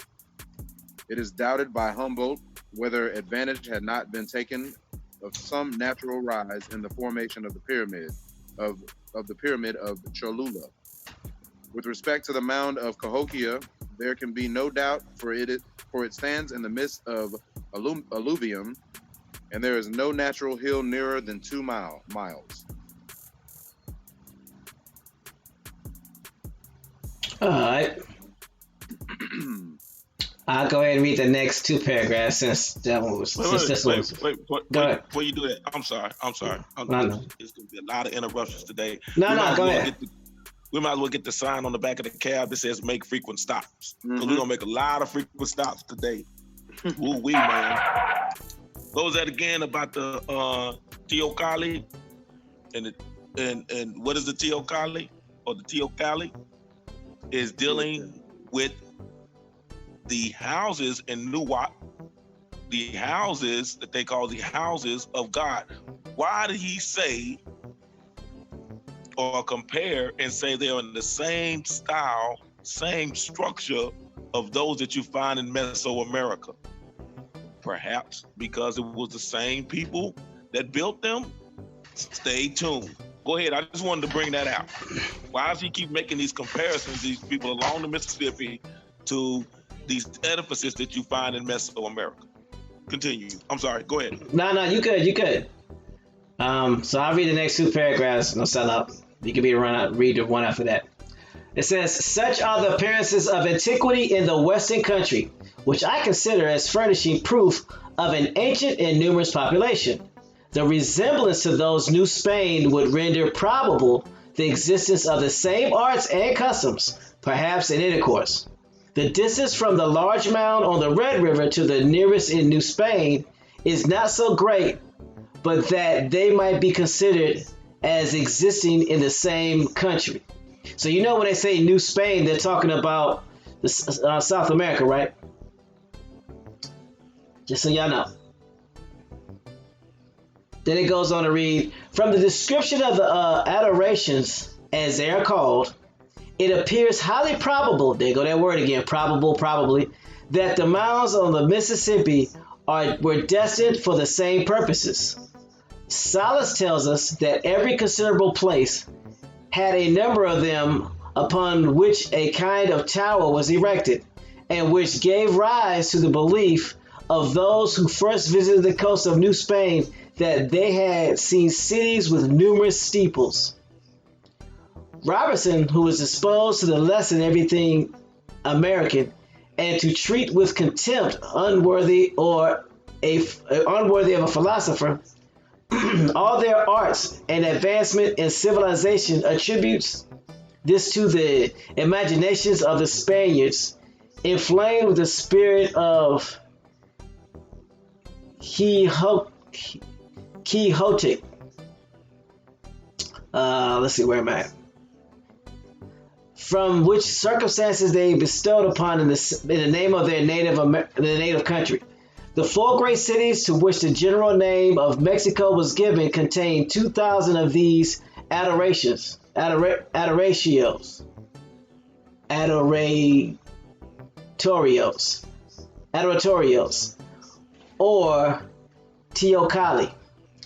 It is doubted by Humboldt whether advantage had not been taken of some natural rise in the formation of the pyramid of Cholula. With respect to the mound of Cahokia, there can be no doubt, for it stands in the midst of alluvium, and there is no natural hill nearer than 2 miles. All right. I'll go ahead and read the next 2 paragraphs since that one was. Wait, go ahead. Before you do that, I'm sorry. No. It's going to be a lot of interruptions today. No, go ahead. We might as well get the sign on the back of the cab that says make frequent stops. Because we're going to make a lot of frequent stops today. Ooh, man. What was that again about the teocalli? And what is the teocalli? Or the teocalli? Is dealing with the houses in Nuwaup, the houses that they call the houses of God. Why did he say or compare and say they're in the same style, same structure of those that you find in Mesoamerica? Perhaps because it was the same people that built them? Stay tuned. Go ahead, I just wanted to bring that out. Why does he keep making these comparisons, these people along the Mississippi, to these edifices that you find in Mesoamerica? Continue. I'm sorry, go ahead. No, you good. So I'll read the next 2 paragraphs and I'll set up. You can read the one after that. It says, such are the appearances of antiquity in the Western country, which I consider as furnishing proof of an ancient and numerous population. The resemblance to those New Spain would render probable the existence of the same arts and customs, perhaps in intercourse. The distance from the large mound on the Red River to the nearest in New Spain is not so great, but that they might be considered as existing in the same country. So you know when they say New Spain, they're talking about the, South America, right? Just so y'all know. Then it goes on to read, from the description of the adorations, as they are called, it appears highly probable, there go that word again, probable, probably, that the mounds on the Mississippi were destined for the same purposes. Solace tells us that every considerable place had a number of them upon which a kind of tower was erected, and which gave rise to the belief of those who first visited the coast of New Spain that they had seen cities with numerous steeples. Robertson, who was disposed to the lesson everything American, and to treat with contempt unworthy of a philosopher, all their arts and advancement in civilization, attributes this to the imaginations of the Spaniards, inflamed with the spirit of Quixotic. Let's see, where am I? From which circumstances they bestowed upon in the name of their native country. The four great cities to which the general name of Mexico was given contained 2,000 of these adoratorios, or teocalli.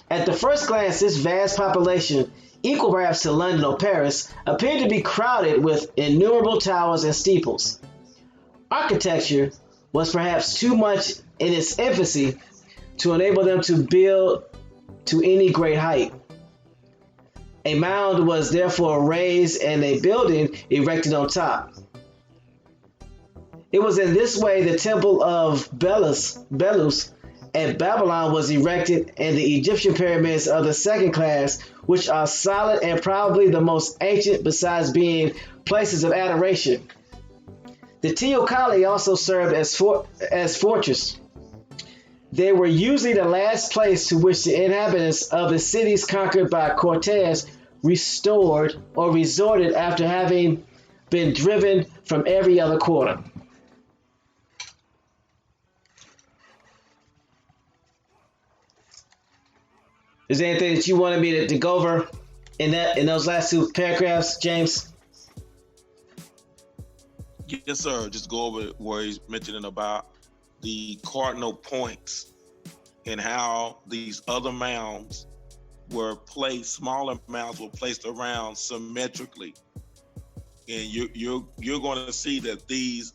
At the first glance, this vast population, equal perhaps to London or Paris, appeared to be crowded with innumerable towers and steeples. Architecture was perhaps too much in its infancy to enable them to build to any great height. A mound was therefore raised and a building erected on top. It was in this way the temple of Belus at Babylon was erected, and the Egyptian pyramids of the second class, which are solid and probably the most ancient besides being places of adoration. The teocalli also served as fortress. They were usually the last place to which the inhabitants of the cities conquered by Cortez restored or resorted after having been driven from every other quarter. Is there anything that you wanted me to go over in those last two paragraphs, James? Yes, sir. Just go over where he's mentioning about the cardinal points and how these other mounds were placed, smaller mounds were placed around symmetrically. And you're going to see that these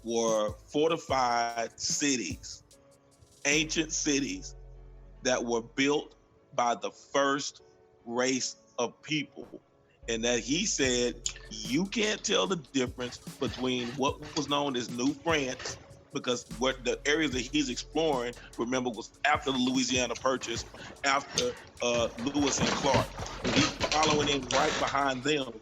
were fortified cities, ancient cities that were built by the first race of people. And that he said, you can't tell the difference between what was known as New France, because what the areas that he's exploring, remember, was after the Louisiana Purchase, after Lewis and Clark. He's following in right behind them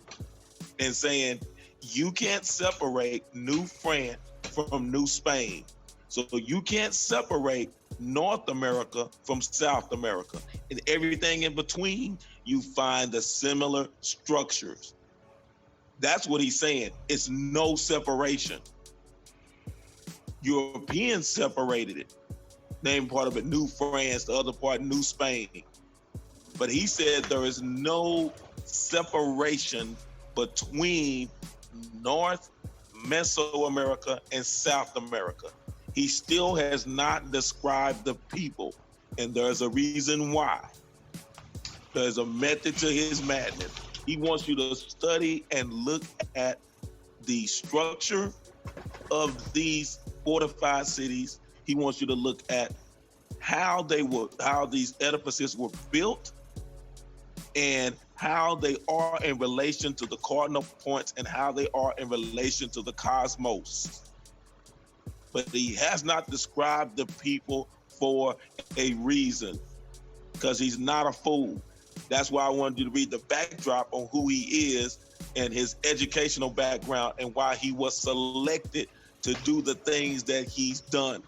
and saying, you can't separate New France from New Spain. So you can't separate North America from South America. And everything in between, you find the similar structures. That's what he's saying. It's no separation. Europeans separated it. Name part of it New France, the other part New Spain. But he said there is no separation between North Mesoamerica and South America. He still has not described the people, and there's a reason why. There's a method to his madness. He wants you to study and look at the structure of these fortified cities. He wants you to look at how these edifices were built and how they are in relation to the cardinal points and how they are in relation to the cosmos. But he has not described the people for a reason, because he's not a fool. That's why I wanted you to read the backdrop on who he is and his educational background and why he was selected to do the things that he's done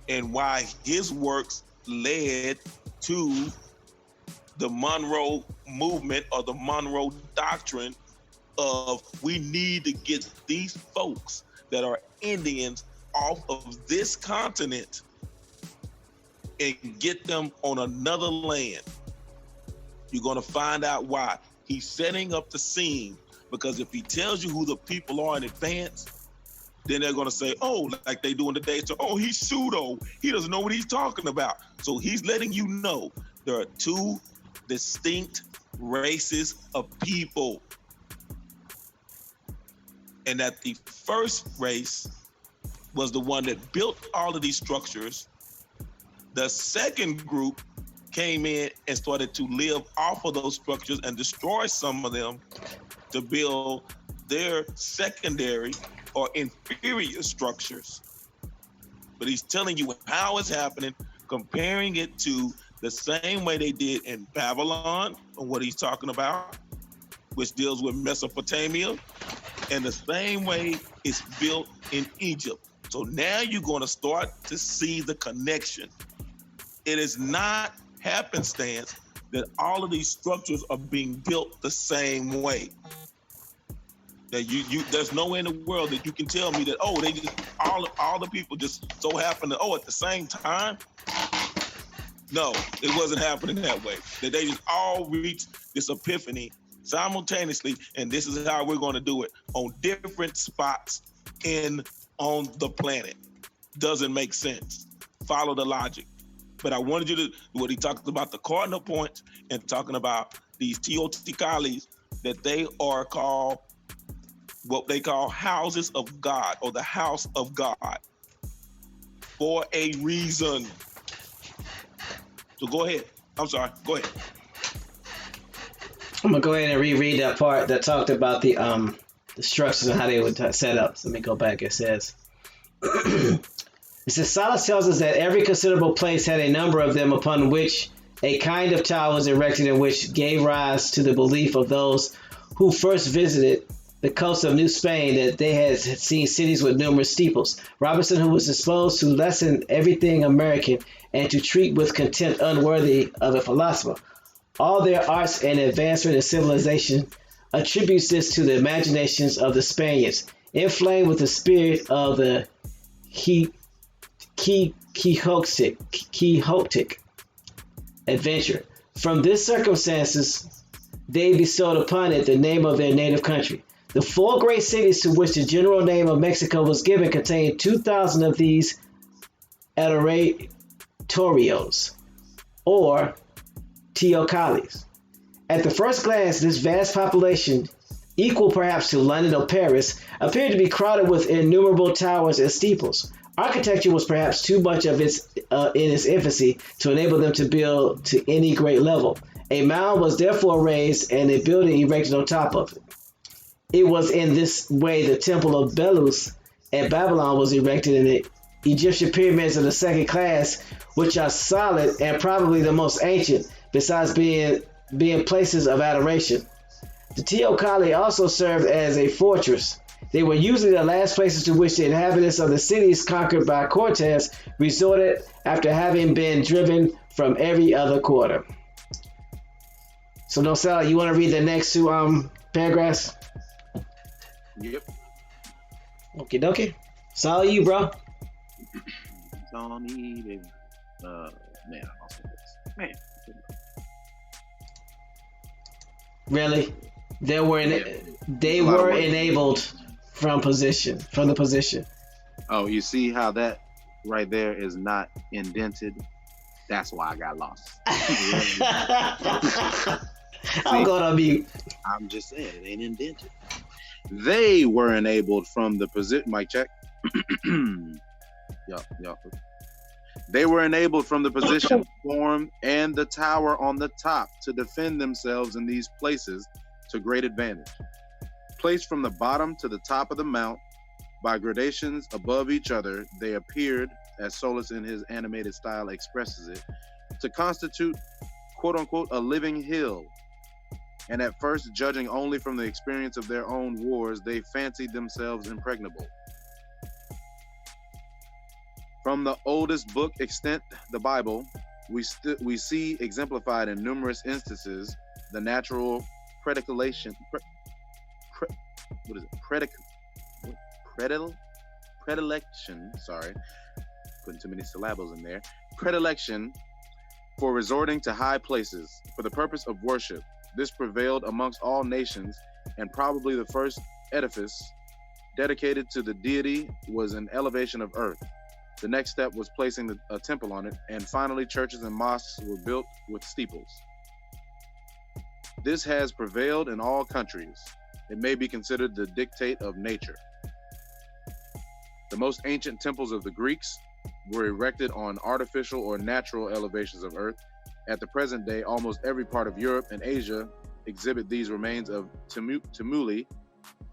and why his works led to the Monroe movement or the Monroe doctrine of we need to get these folks that are Indians off of this continent and get them on another land. You're going to find out why. He's setting up the scene, because if he tells you who the people are in advance, then they're going to say, oh, like they do in the day, so, oh, he's pseudo. He doesn't know what he's talking about. So he's letting you know there are two distinct races of people. And that the first race was the one that built all of these structures. The second group came in and started to live off of those structures and destroy some of them to build their secondary or inferior structures. But he's telling you how it's happening, comparing it to the same way they did in Babylon, or what he's talking about, which deals with Mesopotamia, and the same way it's built in Egypt. So now you're going to start to see the connection. It is not happenstance that all of these structures are being built the same way. That you there's no way in the world that you can tell me that, oh, they just all the people just so happen to, oh, at the same time. No, it wasn't happening that way. That they just all reached this epiphany simultaneously, and this is how we're going to do it on different spots on the planet. Doesn't make sense. Follow the logic. But I wanted you to, what he talked about the cardinal points and talking about these Teotihuacalis, that they are called what they call houses of God, or the house of God, for a reason. So go ahead. I'm sorry. Go ahead. I'm gonna go ahead and reread that part that talked about the structures and how they would set up. So let me go back. It says, it says, Solace tells us that every considerable place had a number of them upon which a kind of tower was erected, and which gave rise to the belief of those who first visited the coast of New Spain that they had seen cities with numerous steeples. Robinson, who was disposed to lessen everything American and to treat with contempt unworthy of a philosopher all their arts and advancement in civilization, attributes this to the imaginations of the Spaniards, inflamed with the spirit of the Quixotic adventure. From this circumstances, they bestowed upon it the name of their native country. The four great cities to which the general name of Mexico was given contained 2,000 of these adoratorios, or teocallis. At the first glance, this vast population, equal perhaps to London or Paris, appeared to be crowded with innumerable towers and steeples. Architecture was perhaps too much of its in its infancy to enable them to build to any great level. A mound was therefore raised and a building erected on top of it. It was in this way the temple of Belus at Babylon was erected, and the Egyptian pyramids of the second class, which are solid and probably the most ancient, besides being places of adoration. The Teocalli also served as a fortress. They were usually the last places to which the inhabitants of the cities conquered by Cortez resorted after having been driven from every other quarter. So, Nosella, you want to read the next two paragraphs? Yep. Okie dokie. It's all you, bro. It's on me, baby. Man, I lost this. Man. Really? They were enabled from the position. Oh, you see how that right there is not indented? That's why I got lost. I'm going on mute. I'm just saying, it ain't indented. They were enabled from the position. Mic check. Yup. They were enabled from the position, form, and the tower on the top to defend themselves in these places to great advantage. Placed from the bottom to the top of the mount by gradations above each other, they appeared, as Solus in his animated style expresses it, to constitute, quote unquote, a living hill. And at first, judging only from the experience of their own wars, they fancied themselves impregnable. From the oldest book extant, the Bible, we see exemplified in numerous instances the natural predilection, sorry, putting too many syllables in there, predilection for resorting to high places for the purpose of worship. This prevailed amongst all nations, and probably the first edifice dedicated to the deity was an elevation of earth. The next step was placing a temple on it, and finally churches and mosques were built with steeples. This has prevailed in all countries. It may be considered the dictate of nature. The most ancient temples of the Greeks were erected on artificial or natural elevations of earth. At the present day, almost every part of Europe and Asia exhibit these remains of tumuli,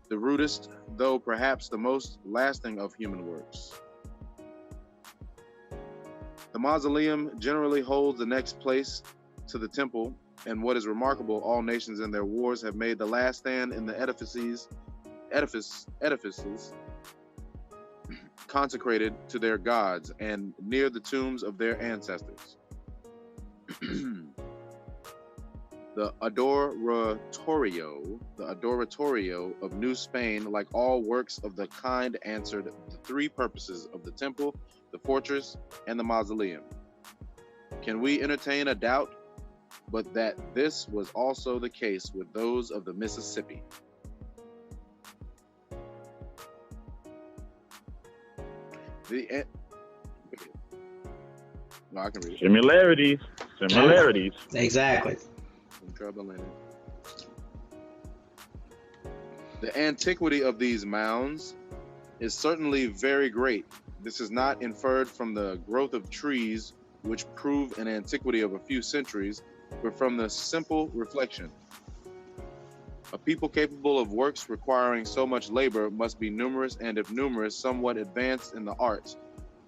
the rudest, though perhaps the most lasting of human works. The mausoleum generally holds the next place to the temple, and what is remarkable, all nations in their wars have made the last stand in the edifices consecrated to their gods and near the tombs of their ancestors. The adoratorio of New Spain, like all works of the kind, answered the three purposes of the temple, the fortress, and the mausoleum. Can we entertain a doubt but that this was also the case with those of the Mississippi? No, I can read it. Similarities. Exactly. The antiquity of these mounds is certainly very great. This is not inferred from the growth of trees, which prove an antiquity of a few centuries, but from the simple reflection. A people capable of works requiring so much labor must be numerous, and if numerous, somewhat advanced in the arts.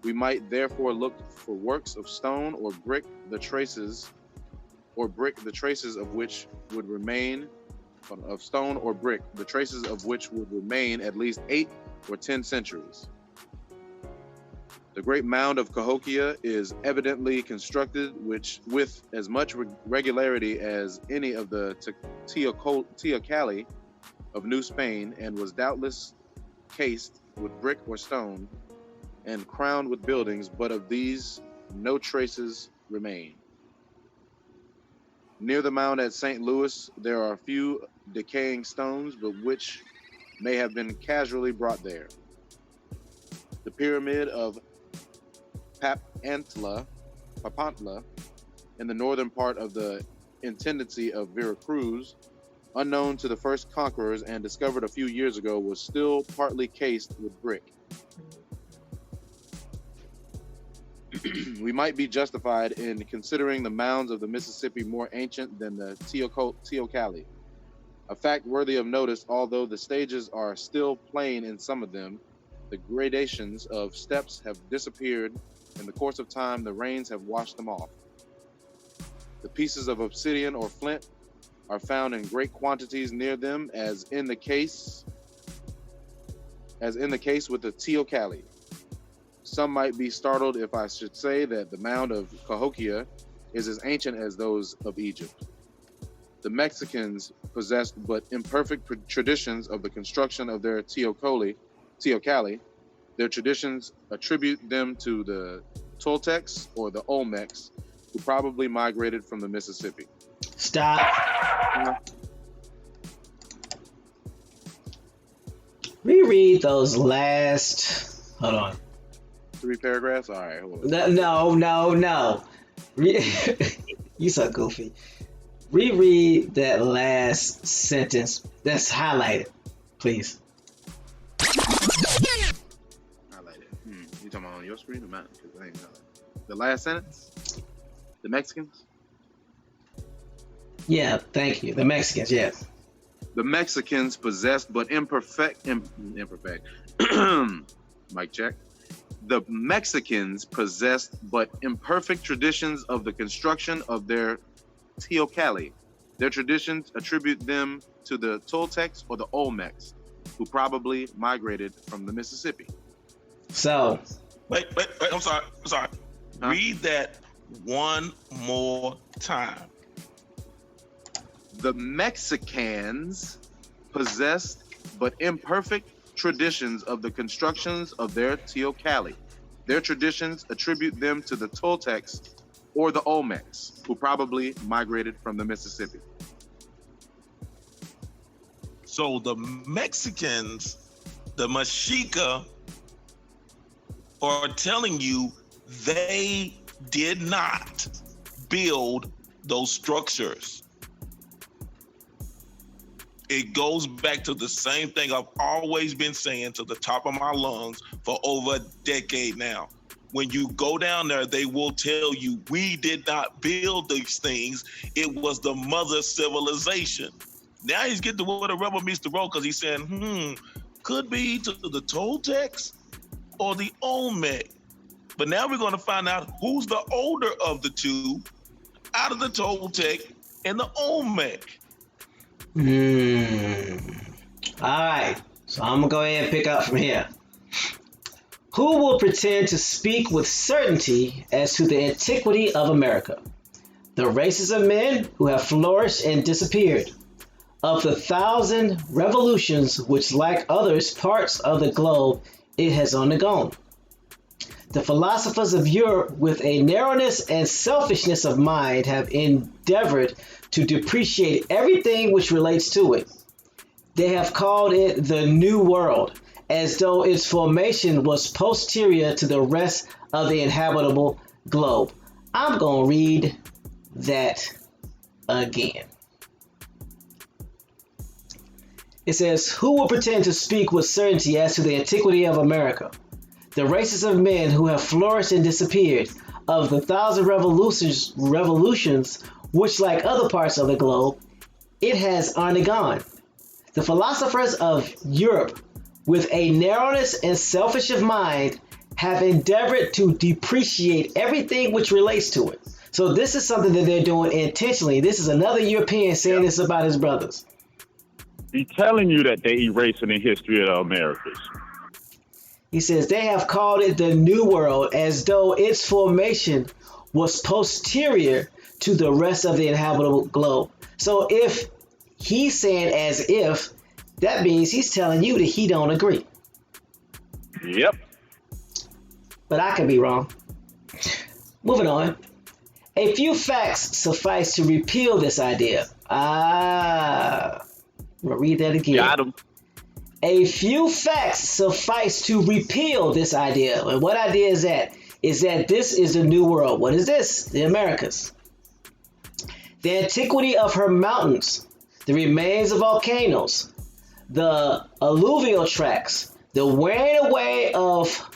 We might therefore look for works of stone or brick, the traces of which would remain at least 8 or 10 centuries. The great mound of Cahokia is evidently constructed with as much regularity as any of the teocalli of New Spain, and was doubtless cased with brick or stone and crowned with buildings, but of these no traces remain. Near the mound at St. Louis, there are a few decaying stones, but which may have been casually brought there. The pyramid of Papantla in the northern part of the intendancy of Veracruz, unknown to the first conquerors and discovered a few years ago, was still partly cased with brick. We might be justified in considering the mounds of the Mississippi more ancient than the teocalli. A fact worthy of notice, although the stages are still plain in some of them, the gradations of steps have disappeared. In the course of time, the rains have washed them off. The pieces of obsidian or flint are found in great quantities near them, as in the case with the teocalli. Some might be startled if I should say that the mound of Cahokia is as ancient as those of Egypt. The Mexicans possessed but imperfect traditions of the construction of their teocalli. Their traditions attribute them to the Toltecs or the Olmecs, who probably migrated from the Mississippi. Stop. Reread those last. Hold on. 3 paragraphs? All right, hold on. No. You so goofy. Reread that last sentence that's highlighted, please. Highlighted. You talking about on your screen or mine? Because I ain't highlighted. The last sentence. The Mexicans. Yeah, thank you. The Mexicans, yes. The Mexicans possessed but imperfect. Mic check. The Mexicans possessed but imperfect traditions of the construction of their teocalli. Their traditions attribute them to the Toltecs or the Olmecs, who probably migrated from the Mississippi. So, Wait, I'm sorry. Huh? Read that one more time. The Mexicans possessed but imperfect traditions of the constructions of their teocalli. Their traditions attribute them to the Toltecs or the Olmecs, who probably migrated from the Mississippi. So the Mexicans, the Mexica, are telling you they did not build those structures. It goes back to the same thing I've always been saying to the top of my lungs for over a decade now. When you go down there, they will tell you, we did not build these things. It was the mother civilization. Now he's getting to where the rubber meets the road because he's saying, could be to the Toltecs or the Olmec. But now we're going to find out who's the older of the two out of the Toltec and the Olmec. All right, so I'm gonna go ahead and pick up from here. Who will pretend to speak with certainty as to the antiquity of America? The races of men who have flourished and disappeared, of the 1,000 revolutions which, like others parts of the globe, it has undergone. The philosophers of Europe, with a narrowness and selfishness of mind, have endeavored to depreciate everything which relates to it. They have called it the New World, as though its formation was posterior to the rest of the inhabitable globe. I'm going to read that again. It says, who will pretend to speak with certainty as to the antiquity of America? The races of men who have flourished and disappeared, of the 1,000 revolutions which, like other parts of the globe, it has undergone. The philosophers of Europe, with a narrowness and selfish of mind, have endeavored to depreciate everything which relates to it. So this is something that they're doing intentionally. This is another European saying this about his brothers. He's telling you that they erasing the history of the Americas. He says they have called it the New World, as though its formation was posterior to the rest of the inhabitable globe. So if he's saying as if, that means he's telling you that he don't agree. Yep. But I could be wrong. Moving on. A few facts suffice to repeal this idea. I'm going to read that again. Got him. A few facts suffice to repeal this idea. And what idea is that? Is that this is the New World. What is this? The Americas. The antiquity of her mountains, the remains of volcanoes, the alluvial tracts, the wearing away of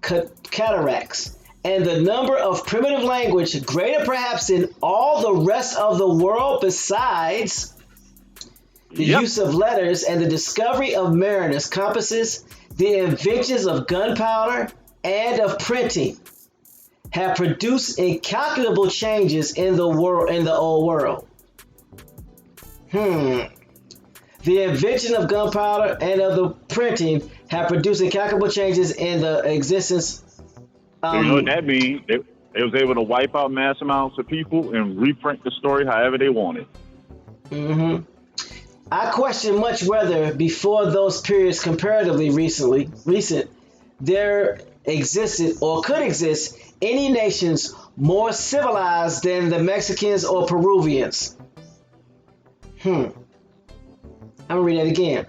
cataracts, and the number of primitive language greater perhaps than all the rest of the world, besides the use of letters and the discovery of mariners' compasses, the inventions of gunpowder and of printing, have produced incalculable changes in the world, in the old world. The invention of gunpowder and of the printing have produced incalculable changes in the existence. You know what that means? They was able to wipe out mass amounts of people and reprint the story however they wanted. I question much whether before those periods comparatively recent, there existed or could exist any nations more civilized than the Mexicans or Peruvians. I'm gonna read that again.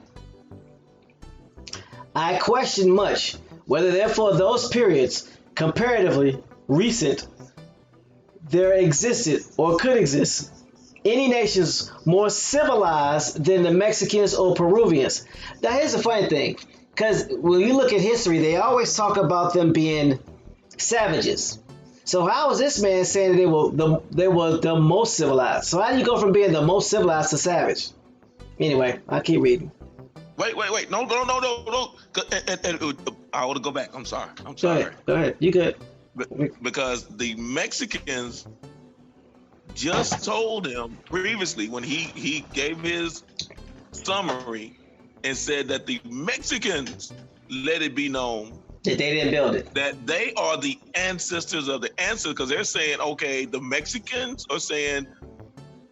I question much whether therefore those periods comparatively recent there existed or could exist any nations more civilized than the Mexicans or Peruvians. Now here's the funny thing, because when you look at history, they always talk about them being savages. So how is this man saying that they were the most civilized? So how do you go from being the most civilized to savage? Anyway, I'll keep reading. Wait. No. I want to go back. I'm sorry. Go ahead. You good. Because the Mexicans just told him previously when he gave his summary and said that the Mexicans let it be known that they didn't build it. That they are the ancestors of the ancestors, because they're saying, okay, the Mexicans are saying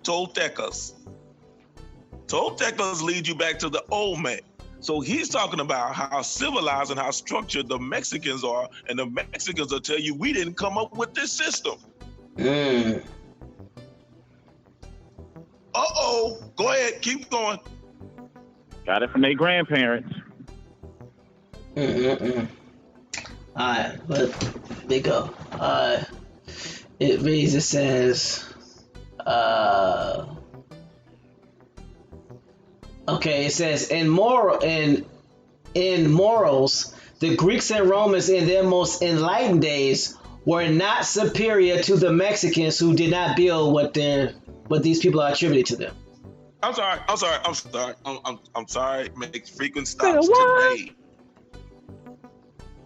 Toltecas. Toltecas lead you back to the Olmec. So he's talking about how civilized and how structured the Mexicans are, and the Mexicans will tell you, we didn't come up with this system. Uh-oh. Go ahead. Keep going. Got it from their grandparents. Alright, but they go. It reads, it says, okay, it says, in morals, the Greeks and Romans in their most enlightened days were not superior to the Mexicans who did not build what these people are attributed to them. I'm sorry. Make frequent stops today.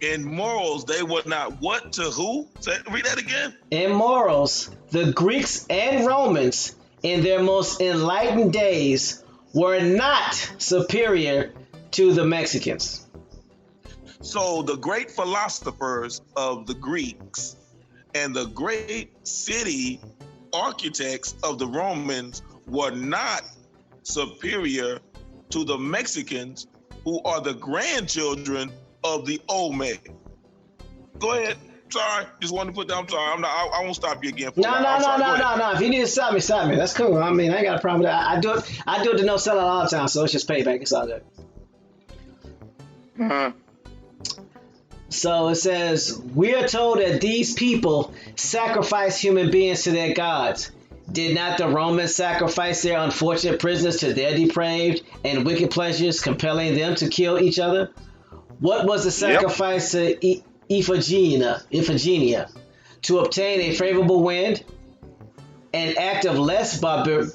In morals, they were not what to who? Read that again. In morals, the Greeks and Romans in their most enlightened days were not superior to the Mexicans. So the great philosophers of the Greeks and the great city architects of the Romans were not superior to the Mexicans, who are the grandchildren of the Olmec. Go ahead. Sorry, just wanted to put that. I'm sorry. I won't stop you again. No. If you need to stop me. That's cool. I mean, I ain't got a problem with that. I do it to no selling all the time, so it's just payback. It's all good. So it says, we are told that these people sacrifice human beings to their gods. Did not the Romans sacrifice their unfortunate prisoners to their depraved and wicked pleasures, compelling them to kill each other? What was the sacrifice to Iphigenia? To obtain a favorable wind? An act of less barbarity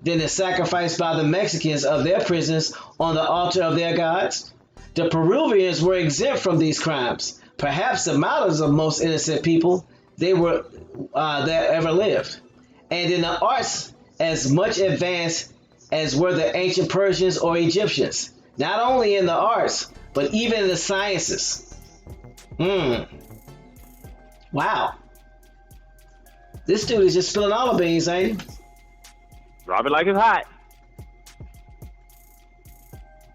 than the sacrifice by the Mexicans of their prisoners on the altar of their gods? The Peruvians were exempt from these crimes, perhaps the mildest of most innocent people that ever lived, and in the arts as much advanced as were the ancient Persians or Egyptians. Not only in the arts, but even in the sciences. Wow. This dude is just spilling all the beans, ain't he? Drop it like it's hot.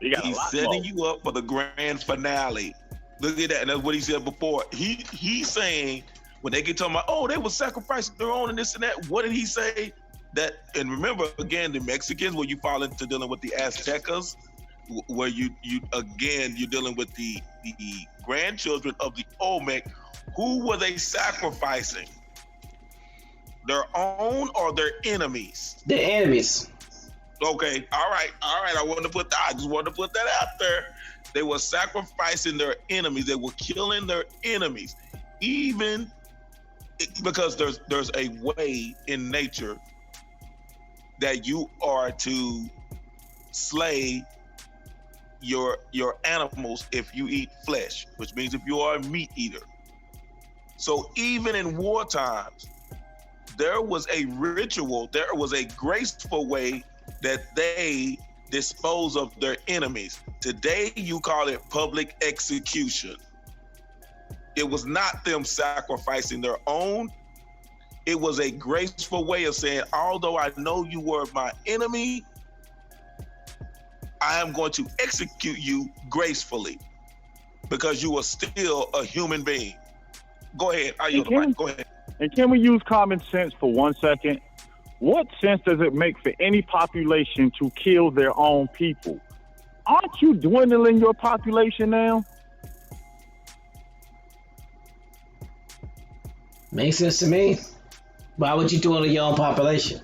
He's setting you up for the grand finale. Look at that, and that's what he said before. He's saying, when they get talking about, oh, they were sacrificing their own and this and that, what did he say? That, and remember, again, the Mexicans, where you fall into dealing with the Aztecas, where you're dealing with the grandchildren of the Olmec. Who were they sacrificing? Their own or their enemies? Their enemies. Okay, all right. I just wanted to put that out there. They were sacrificing their enemies. They were killing their enemies, even because there's a way in nature that you are to slay your animals if you eat flesh, which means if you are a meat eater. So even in war times, there was a ritual, there was a graceful way that they dispose of their enemies. Today, you call it public execution. It was not them sacrificing their own. It was a graceful way of saying, although I know you were my enemy, I am going to execute you gracefully because you are still a human being. Go ahead. Go ahead. And can we use common sense for 1 second? What sense does it make for any population to kill their own people? Aren't you dwindling your population now? Makes sense to me. Why would you do it to your own population?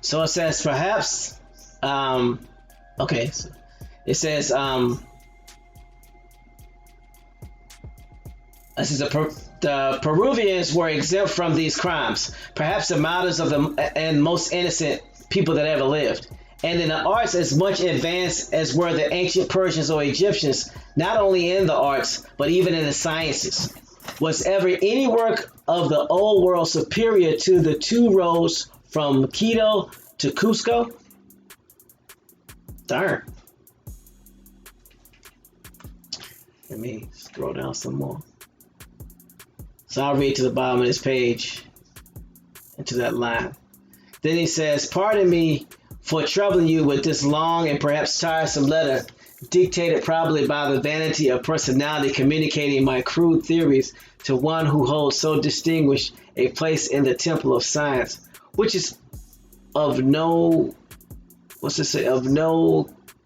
So it says perhaps, okay. So It says, the Peruvians were exempt from these crimes, perhaps the mildest of them and most innocent people that ever lived. And in the arts, as much advanced as were the ancient Persians or Egyptians, not only in the arts, but even in the sciences. Was ever any work of the old world superior to the two roads from Quito to Cusco? Darn. Let me scroll down some more. So I'll read to the bottom of this page and to that line. Then he says, pardon me for troubling you with this long and perhaps tiresome letter, dictated probably by the vanity of personality, communicating my crude theories to one who holds so distinguished a place in the temple of science, which is of no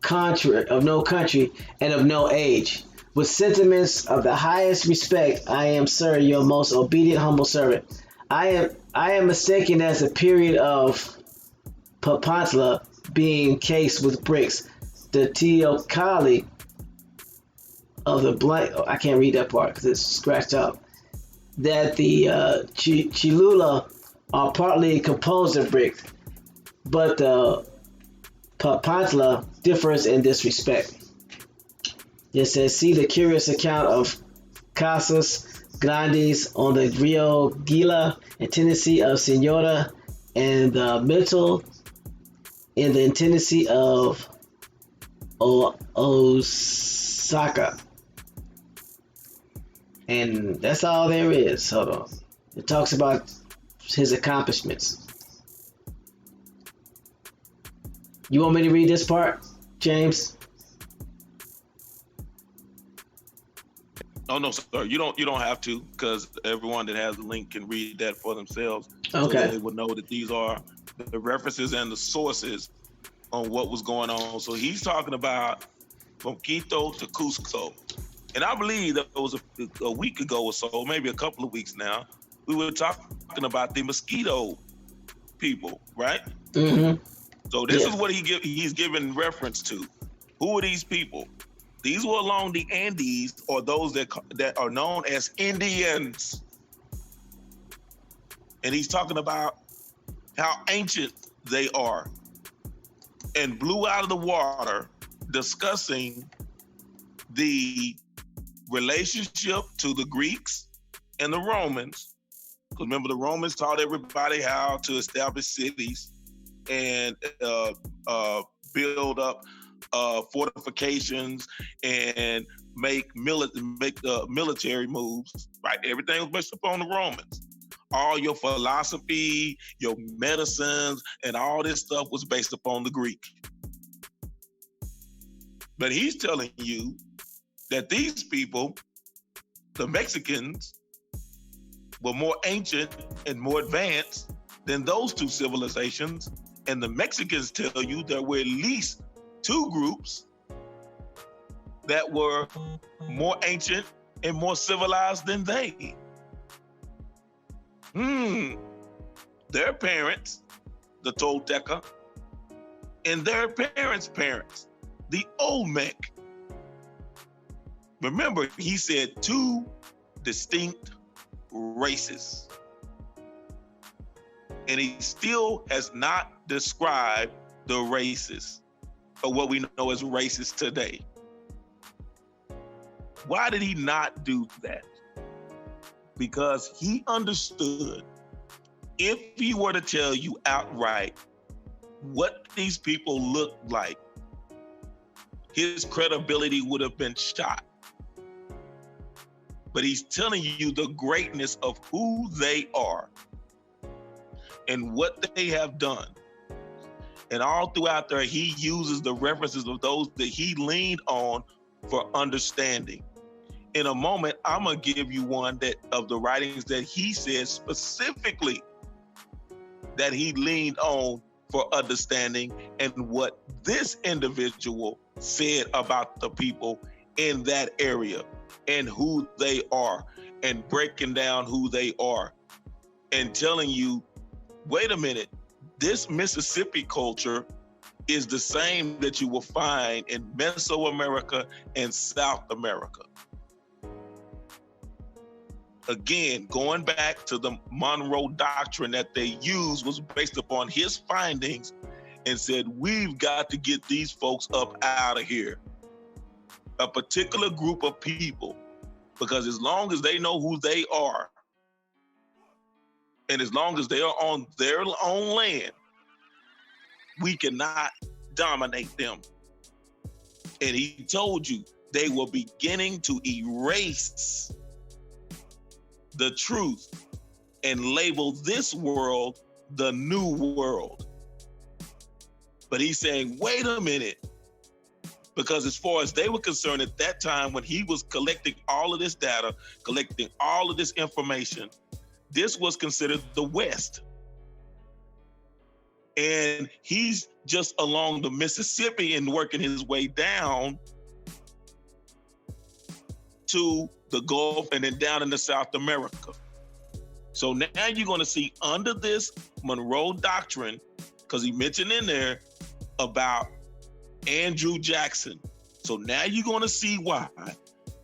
country and of no age. With sentiments of the highest respect, I am, sir, your most obedient, humble servant. I am mistaken as the period of Papantla being cased with bricks. The Teocalli of the blank, I can't read that part because it's scratched out. That the Cholula are partly composed of brick, but the Papantla differs in this respect. It says, see the curious account of Casas Grandes on the Rio Gila and Tennessee of Senora and the Mental in the Tennessee of Osaka. And that's all there is. Hold on. It talks about his accomplishments. You want me to read this part, James? Oh no, sir. You don't have to, because everyone that has the link can read that for themselves. Okay. So they would know that these are the references and the sources on what was going on. So he's talking about from Quito to Cusco. And I believe that it was a week ago or so, maybe a couple of weeks now, we were talking about the mosquito people, right? Mm-hmm. So this is what he's giving reference to. Who are these people? These were along the Andes, or those that are known as Indians. And he's talking about how ancient they are, and blew out of the water discussing the relationship to the Greeks and the Romans. Because remember, the Romans taught everybody how to establish cities and build up fortifications and make military moves, right? Everything was based upon the Romans. All your philosophy, your medicines, and all this stuff was based upon the Greek. But he's telling you that these people, the Mexicans, were more ancient and more advanced than those two civilizations. And the Mexicans tell you there were at least two groups that were more ancient and more civilized than they. Their parents, the Tolteca, and their parents' parents, the Olmec. Remember, he said two distinct races. And he still has not described the races, or what we know as races today. Why did he not do that? Because he understood if he were to tell you outright what these people looked like, his credibility would have been shot. But he's telling you the greatness of who they are and what they have done. And all throughout there, he uses the references of those that he leaned on for understanding. In a moment, I'm gonna give you one of the writings that he says specifically that he leaned on for understanding, and what this individual said about the people in that area and who they are, and breaking down who they are and telling you, wait a minute, this Mississippi culture is the same that you will find in Mesoamerica and South America. Again, going back to the Monroe Doctrine that they used was based upon his findings and said, we've got to get these folks up out of here. A particular group of people, because as long as they know who they are, and as long as they are on their own land, we cannot dominate them. And he told you they were beginning to erase the truth and label this world the new world. But he's saying, wait a minute, because as far as they were concerned at that time, when he was collecting all of this data, collecting all of this information, this was considered the West. And he's just along the Mississippi and working his way down to the Gulf and then down into South America. So now you're going to see under this Monroe Doctrine, because he mentioned in there about Andrew Jackson. So now you're going to see why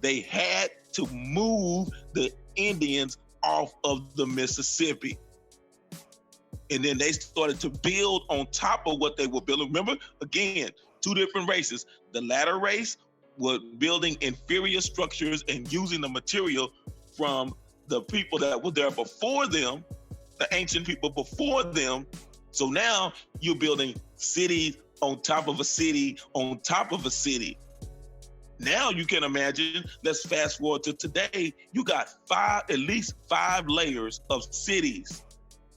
they had to move the Indians off of the Mississippi. And then they started to build on top of what they were building. Remember, again, two different races. The latter race were building inferior structures and using the material from the people that were there before them, the ancient people before them. So now you're building cities on top of a city on top of a city. Now you can imagine, let's fast forward to today, you got at least five layers of cities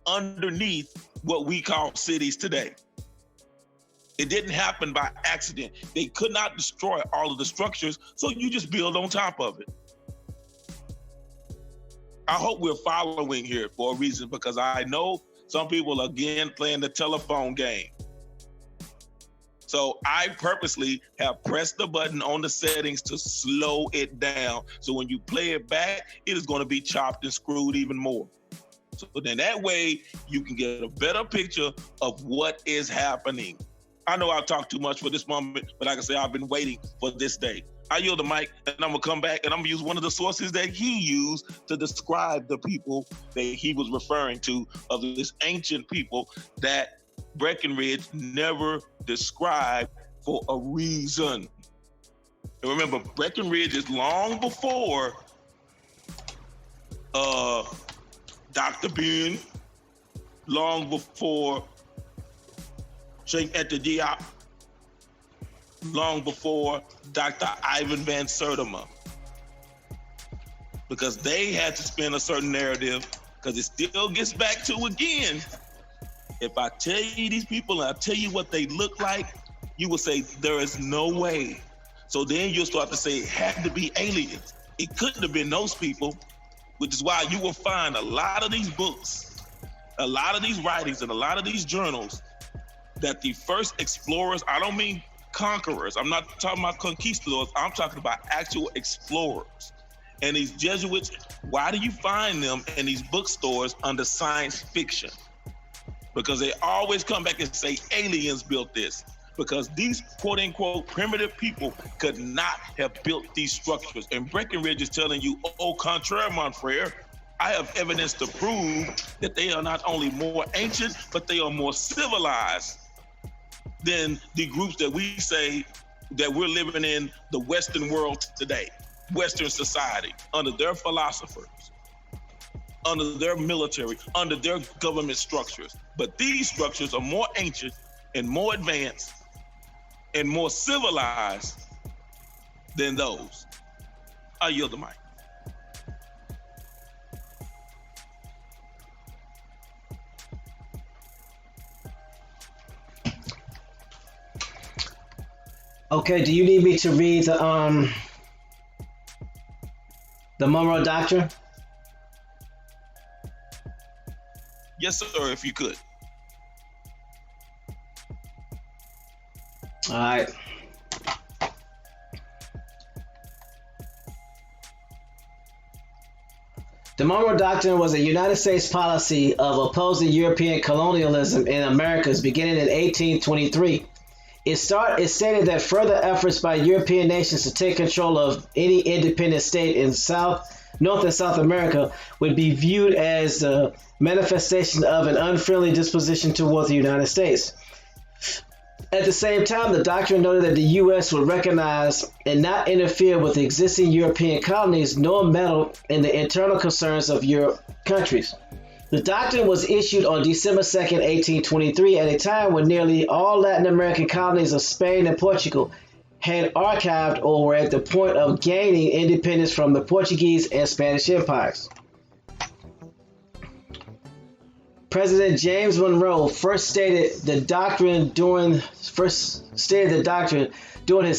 underneath what we call cities today. It didn't happen by accident. They could not destroy all of the structures, so you just build on top of it. I hope we're following here for a reason, because I know some people, again, playing the telephone game. So I purposely have pressed the button on the settings to slow it down. So when you play it back, it is going to be chopped and screwed even more. So then that way you can get a better picture of what is happening. I know I've talked too much for this moment, but like I say, I've been waiting for this day. I yield the mic, and I'm gonna come back and I'm gonna use one of the sources that he used to describe the people that he was referring to, of this ancient people that Brackenridge never described for a reason. And remember, Brackenridge is long before Dr. Ben, long before Sheikh Anta Diop, long before Dr. Ivan Van Sertima, because they had to spin a certain narrative, because it still gets back to, again, if I tell you these people and I tell you what they look like, you will say, there is no way. So then you'll start to say it had to be aliens. It couldn't have been those people, which is why you will find a lot of these books, a lot of these writings, and a lot of these journals that the first explorers, I don't mean conquerors, I'm not talking about conquistadors, I'm talking about actual explorers. And these Jesuits, why do you find them in these bookstores under science fiction? Because they always come back and say aliens built this. Because these quote unquote primitive people could not have built these structures. And Brackenridge is telling you, au contraire, mon frere, I have evidence to prove that they are not only more ancient, but they are more civilized than the groups that we say that we're living in the Western world today, Western society, under their philosophers, under their military, under their government structures. But these structures are more ancient and more advanced and more civilized than those. I yield the mic. Okay, do you need me to read the Monroe Doctrine? Yes, sir, if you could. All right. The Monroe Doctrine was a United States policy of opposing European colonialism in Americas beginning in 1823. It stated that further efforts by European nations to take control of any independent state in North and South America would be viewed as the manifestation of an unfriendly disposition towards the United States. At the same time, the doctrine noted that the U.S. would recognize and not interfere with existing European colonies nor meddle in the internal concerns of Europe countries. The doctrine was issued on December 2nd, 1823, at a time when nearly all Latin American colonies of Spain and Portugal had archived or were at the point of gaining independence from the Portuguese and Spanish empires. President James Monroe first stated the doctrine during his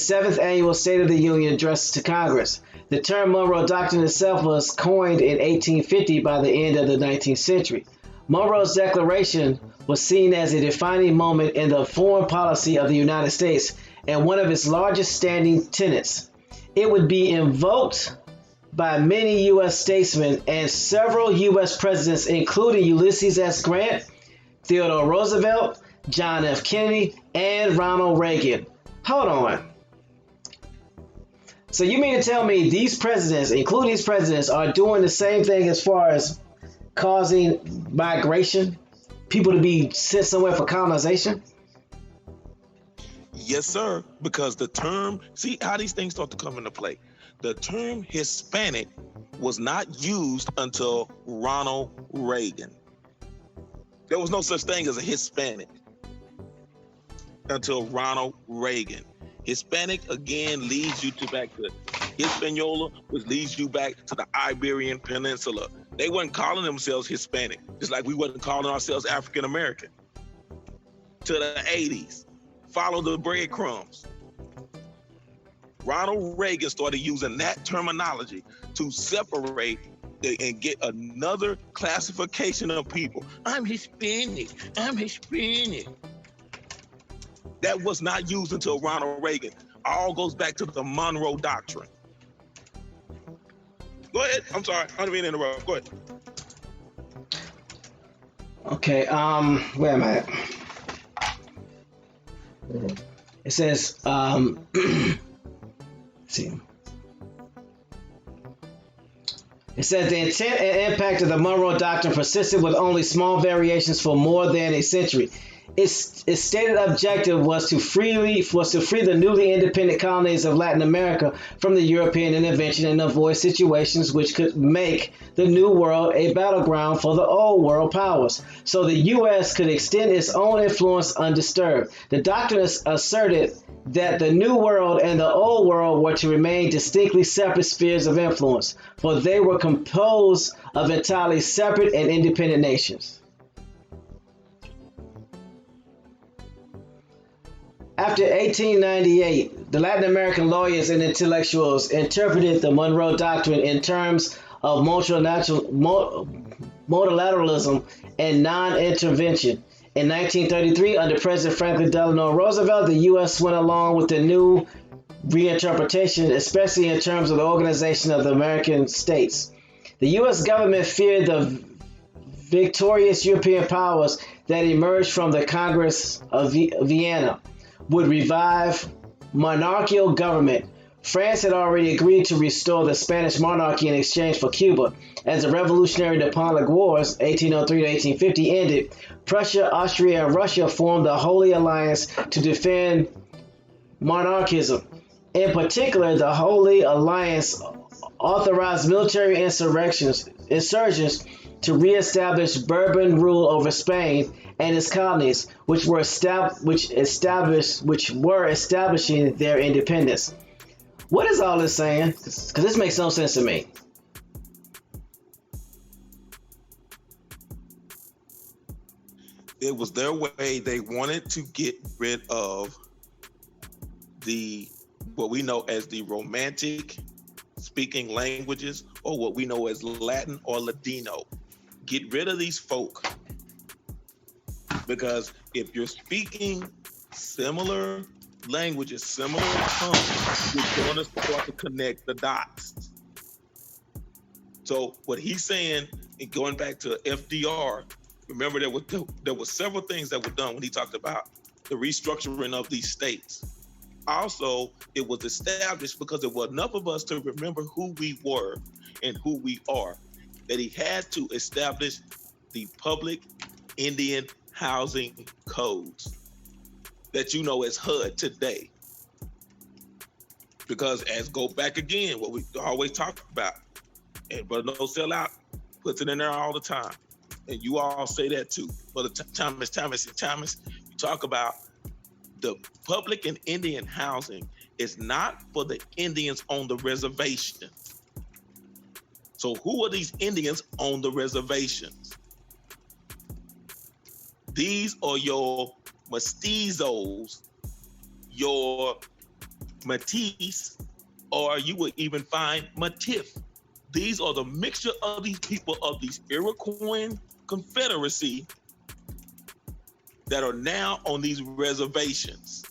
7th annual State of the Union address to Congress. The term Monroe Doctrine itself was coined in 1850 by the end of the 19th century. Monroe's declaration was seen as a defining moment in the foreign policy of the United States and one of its largest standing tenets. It would be invoked by many U.S. statesmen and several U.S. presidents, including Ulysses S. Grant, Theodore Roosevelt, John F. Kennedy, and Ronald Reagan. Hold on. So you mean to tell me these presidents, including these presidents, are doing the same thing as far as causing migration? People to be sent somewhere for colonization? Yes, sir. Because the term, see how these things start to come into play. The term Hispanic was not used until Ronald Reagan. There was no such thing as a Hispanic until Ronald Reagan. Hispanic again leads you back to Hispaniola, which leads you back to the Iberian Peninsula. They weren't calling themselves Hispanic, just like we wasn't calling ourselves African American. To the 80s, follow the breadcrumbs. Ronald Reagan started using that terminology to separate and get another classification of people. I'm Hispanic. I'm Hispanic. That was not used until Ronald Reagan. All goes back to the Monroe Doctrine. Go ahead. I'm sorry. I didn't mean to interrupt. Go ahead. Okay. Where am I at? It says, see. It says the intent and impact of the Monroe Doctrine persisted with only small variations for more than a century. Its stated objective was to free the newly independent colonies of Latin America from the European intervention and avoid situations which could make the New World a battleground for the Old World powers, so the U.S. could extend its own influence undisturbed. The doctrine asserted that the New World and the Old World were to remain distinctly separate spheres of influence, for they were composed of entirely separate and independent nations. After 1898, the Latin American lawyers and intellectuals interpreted the Monroe Doctrine in terms of multilateralism and non-intervention. In 1933, under President Franklin Delano Roosevelt, the U.S. went along with the new reinterpretation, especially in terms of the organization of the American states. The U.S. government feared the victorious European powers that emerged from the Congress of Vienna would revive monarchical government. France had already agreed to restore the Spanish monarchy in exchange for Cuba. As the Revolutionary Napoleonic Wars, 1803 to 1850, ended, Prussia, Austria, and Russia formed the Holy Alliance to defend monarchism. In particular, the Holy Alliance authorized military insurgents to reestablish Bourbon rule over Spain and its colonies, which were establishing their independence. What is all this saying? Because this makes no sense to me. It was their way. They wanted to get rid of what we know as the Romantic speaking languages, or what we know as Latin or Ladino. Get rid of these folk. Because if you're speaking similar languages, similar tongues, you're going to start to connect the dots. So what he's saying, and going back to FDR, remember there were several things that were done when he talked about the restructuring of these states. Also, it was established because there were enough of us to remember who we were and who we are, that he had to establish the public Indian housing codes that you know as HUD today. Because as go back again, what we always talk about, and Brother No Sellout puts it in there all the time. And you all say that too. Brother Thomas, you talk about the public and Indian housing is not for the Indians on the reservation. So who are these Indians on the reservations? These are your mestizos, your Matisse, or you would even find Matif. These are the mixture of these people of these Iroquois Confederacy that are now on these reservations.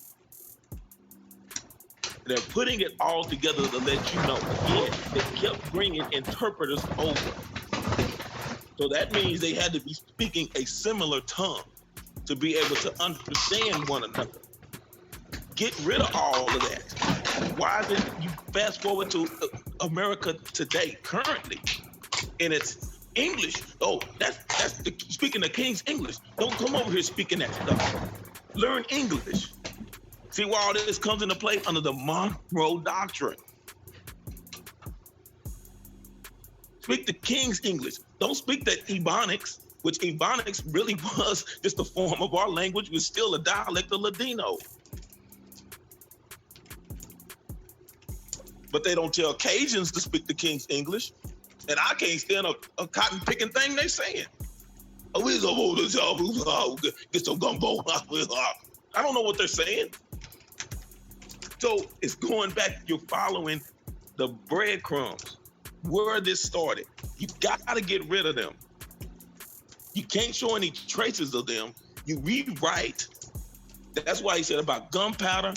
They're putting it all together to let you know. Again, they kept bringing interpreters over. So that means they had to be speaking a similar tongue to be able to understand one another. Get rid of all of that. Why is it you fast forward to America today, currently, and it's English? Oh, that's speaking the King's English. Don't come over here speaking that stuff. Learn English. See why all this comes into play under the Monroe Doctrine. Speak the King's English. Don't speak that Ebonics, which Ebonics really was just a form of our language, was still a dialect of Ladino. But they don't tell Cajuns to speak the King's English. And I can't stand a cotton picking thing they saying. Oh, we go hold this up, get some gumbo. I don't know what they're saying. So it's going back, you're following the breadcrumbs, where this started. You gotta get rid of them. You can't show any traces of them. You rewrite. That's why he said about gunpowder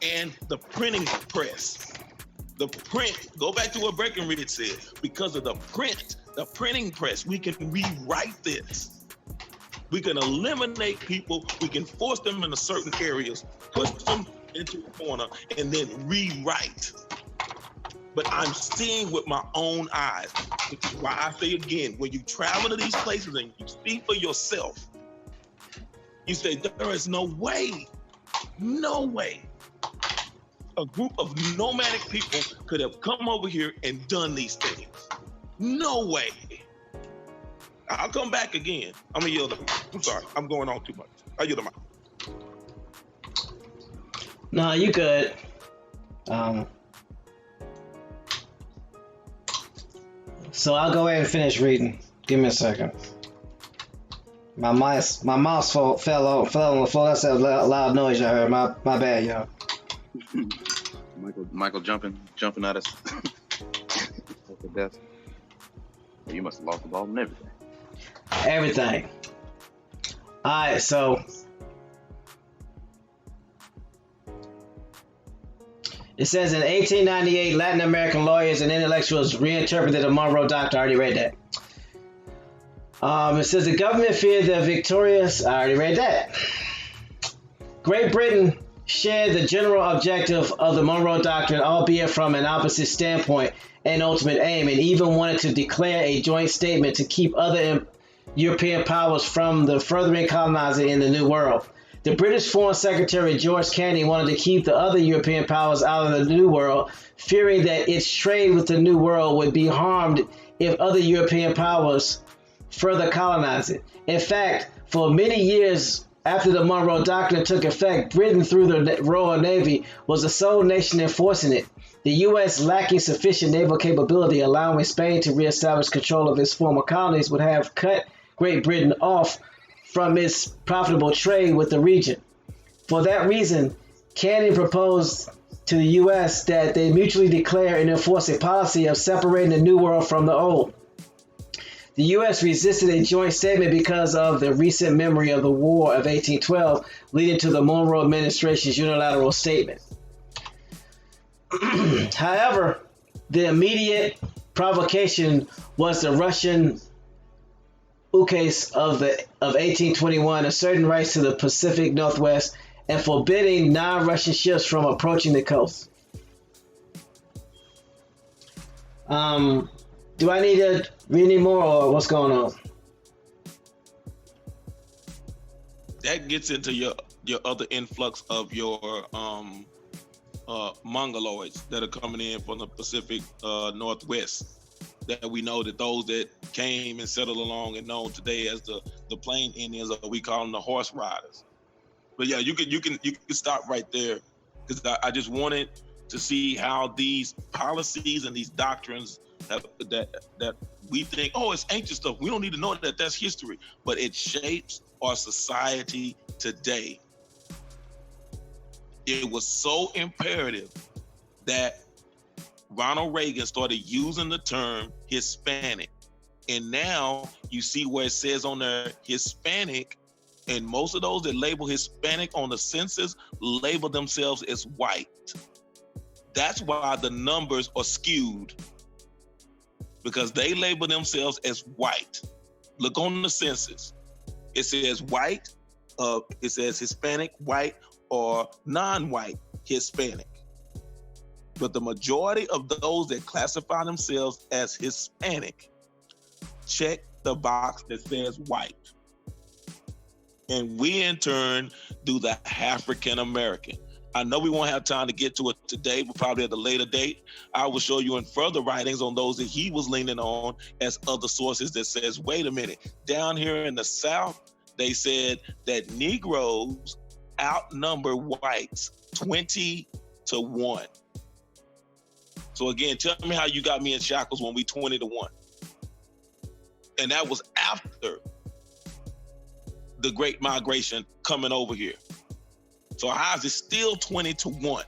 and the printing press. The print, go back to what Brackenridge said, because of the printing press, we can rewrite this. We can eliminate people, we can force them into certain areas, push them into a corner, and then rewrite. But I'm seeing with my own eyes, which is why I say again, when you travel to these places and you see for yourself, you say, there is no way a group of nomadic people could have come over here and done these things. No way. I'll come back again. I'm gonna yield the mic. I'm sorry, I'm going on too much. I yield the mic. No, you good. So I'll go ahead and finish reading. Give me a second. My mouse fell on the floor. That's a loud noise I heard. My bad, y'all. Michael jumping at us at the desk. You must have lost the ball and everything. Everything. All right, so it says in 1898, Latin American lawyers and intellectuals reinterpreted the Monroe Doctrine. I already read that. It says the government feared the victorious. I already read that. Great Britain shared the general objective of the Monroe Doctrine, albeit from an opposite standpoint and ultimate aim, and even wanted to declare a joint statement to keep other European powers from the furthering colonizing in the New World. The British Foreign Secretary George Canning wanted to keep the other European powers out of the New World, fearing that its trade with the New World would be harmed if other European powers further colonized it. In fact, for many years after the Monroe Doctrine took effect, Britain, through the Royal Navy, was the sole nation enforcing it. The U.S., lacking sufficient naval capability, allowing Spain to reestablish control of its former colonies, would have cut Great Britain off from its profitable trade with the region. For that reason, Canning proposed to the U.S. that they mutually declare and enforce a policy of separating the New World from the Old. The U.S. resisted a joint statement because of the recent memory of the War of 1812, leading to the Monroe administration's unilateral statement. However, the immediate provocation was the Russian ukase of 1821, asserting rights to the Pacific Northwest and forbidding non-Russian ships from approaching the coast. Do I need to read any more, or what's going on? That gets into your other influx of your Mongoloids that are coming in from the Pacific Northwest. That we know that those that came and settled along and known today as the Plain Indians, or we call them the horse riders. But yeah, you can stop right there, because I just wanted to see how these policies and these doctrines that we think, oh, it's ancient stuff. We don't need to know that that's history, but it shapes our society today. It was so imperative that Ronald Reagan started using the term Hispanic. And now you see where it says on there Hispanic, and most of those that label Hispanic on the census label themselves as white. That's why the numbers are skewed, because they label themselves as white. Look on the census. It says white, it says Hispanic, white, or non-white Hispanic. But the majority of those that classify themselves as Hispanic check the box that says white. And we in turn do the African American. I know we won't have time to get to it today, but probably at a later date. I will show you in further writings on those that he was leaning on as other sources that says, wait a minute, down here in the South, they said that Negroes outnumber whites 20-1. So again, tell me how you got me in shackles when we 20-1. And that was after the Great Migration coming over here. So how is it still 20-1?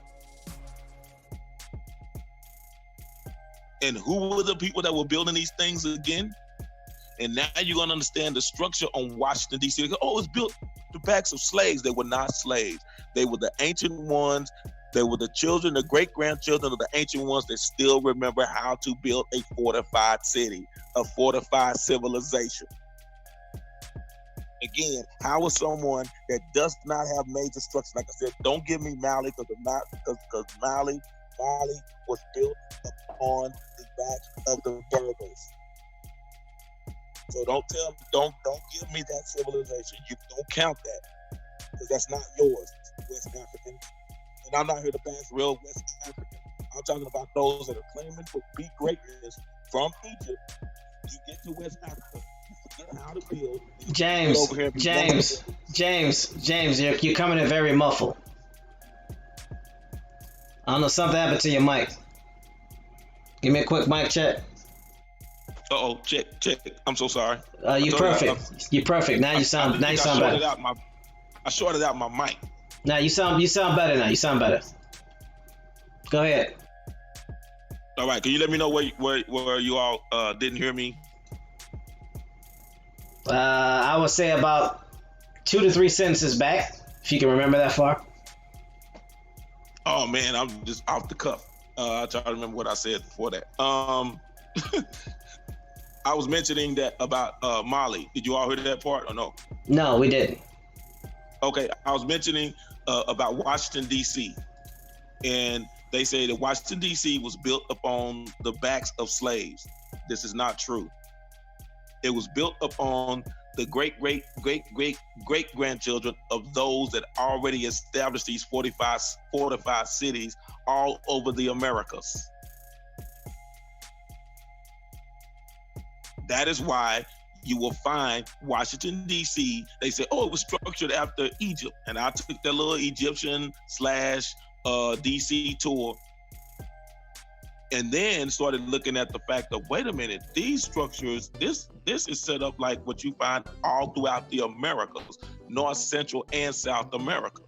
And who were the people that were building these things again? And now you're gonna understand the structure on Washington, D.C. Oh, it's built the backs of slaves. They were not slaves. They were the ancient ones. They were the children, the great-grandchildren of the ancient ones that still remember how to build a fortified city, a fortified civilization. Again, how is someone that does not have major structure? Like I said, don't give me Mali, because Mali was built upon the back of the Berbers. So don't give me that civilization. You don't count that, because that's not yours, West African. And I'm not here to bash real West African. I'm talking about those that are claiming to be greatness from Egypt. You get to West Africa, you forget how to build. James, you're coming in very muffled. I don't know, something happened to your mic. Give me a quick mic check. Uh-oh, check. I'm so sorry. You're perfect. You're perfect. Now you sound better. I shorted out my mic. Now you sound better now. You sound better. Go ahead. All right, can you let me know where you all didn't hear me? I would say about 2 to 3 sentences back, if you can remember that far. Oh man, I'm just off the cuff. I try to remember what I said before that. I was mentioning that about Mali. Did you all hear that part or no? No, we didn't. Okay, I was mentioning about Washington, D.C. And they say that Washington, D.C. was built upon the backs of slaves. This is not true. It was built upon the great-great-great-great-grandchildren of those that already established these fortified cities all over the Americas. That is why you will find Washington, D.C., they say, oh, it was structured after Egypt. And I took that little Egyptian / D.C. tour and then started looking at the fact of, wait a minute, these structures, this is set up like what you find all throughout the Americas, North, Central, and South America.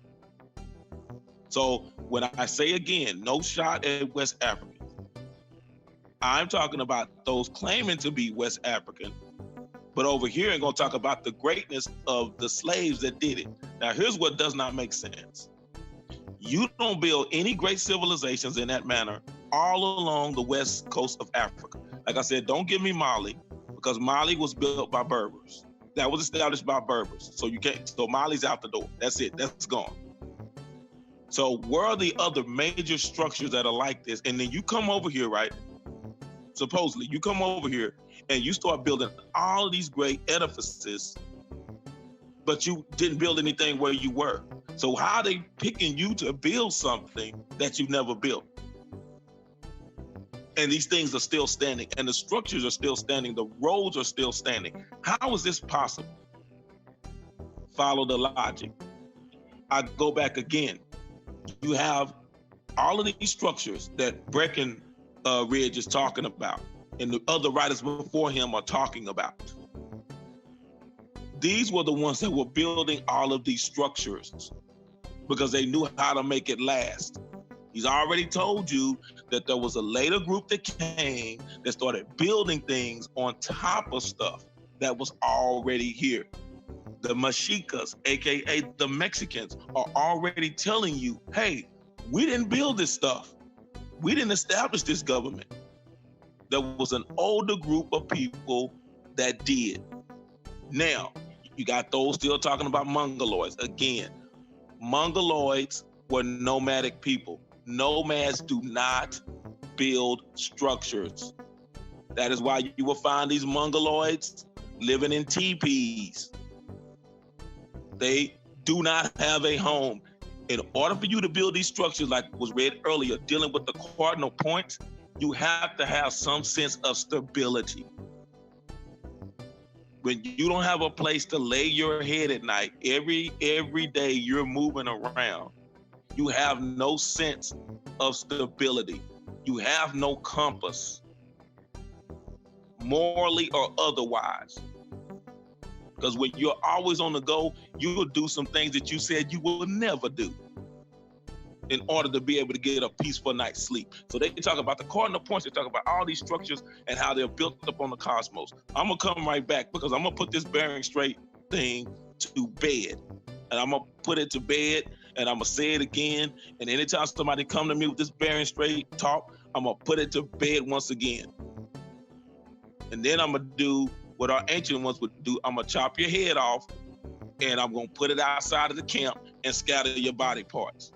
So when I say again, no shot at West African, I'm talking about those claiming to be West African, but over here I'm gonna talk about the greatness of the slaves that did it. Now here's what does not make sense. You don't build any great civilizations in that manner all along the west coast of Africa. Like I said, don't give me Mali, because Mali was built by Berbers. That was established by Berbers. So you can't, so Mali's out the door. That's it, that's gone. So where are the other major structures that are like this? And then you come over here, right? Supposedly, you come over here and you start building all of these great edifices, but you didn't build anything where you were. So how are they picking you to build something that you never built? And these things are still standing, and the structures are still standing, the roads are still standing. How is this possible? Follow the logic. I go back again. You have all of these structures that Brackenridge is talking about, and the other writers before him are talking about. These were the ones that were building all of these structures because they knew how to make it last. He's already told you that there was a later group that came that started building things on top of stuff that was already here. The Mexicas, AKA the Mexicans, are already telling you, hey, we didn't build this stuff. We didn't establish this government. There was an older group of people that did. Now, you got those still talking about Mongoloids. Again, Mongoloids were nomadic people. Nomads do not build structures. That is why you will find these Mongoloids living in teepees. They do not have a home. In order for you to build these structures, like was read earlier, dealing with the cardinal points, you have to have some sense of stability. When you don't have a place to lay your head at night, every day you're moving around, you have no sense of stability. You have no compass, morally or otherwise. Because when you're always on the go, you will do some things that you said you will never do in order to be able to get a peaceful night's sleep. So they talk about the cardinal points, they talk about all these structures and how they're built up on the cosmos. I'm gonna come right back because I'm gonna put this bearing straight thing to bed. And I'm gonna put it to bed and I'm gonna say it again. And anytime somebody come to me with this bearing straight talk, I'm gonna put it to bed once again. And then I'm gonna do what our ancient ones would do. I'm gonna chop your head off and I'm gonna put it outside of the camp and scatter your body parts.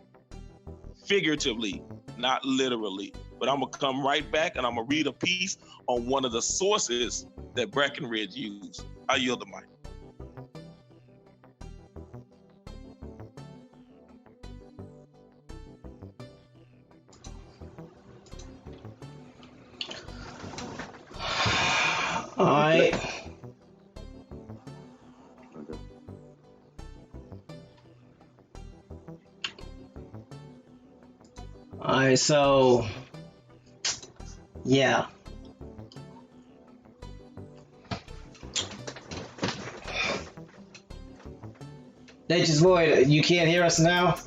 Figuratively, not literally. But I'm gonna come right back and I'm gonna read a piece on one of the sources that Brackenridge used. I yield the mic. All right. All right, so yeah. Nature's Void, you can't hear us now?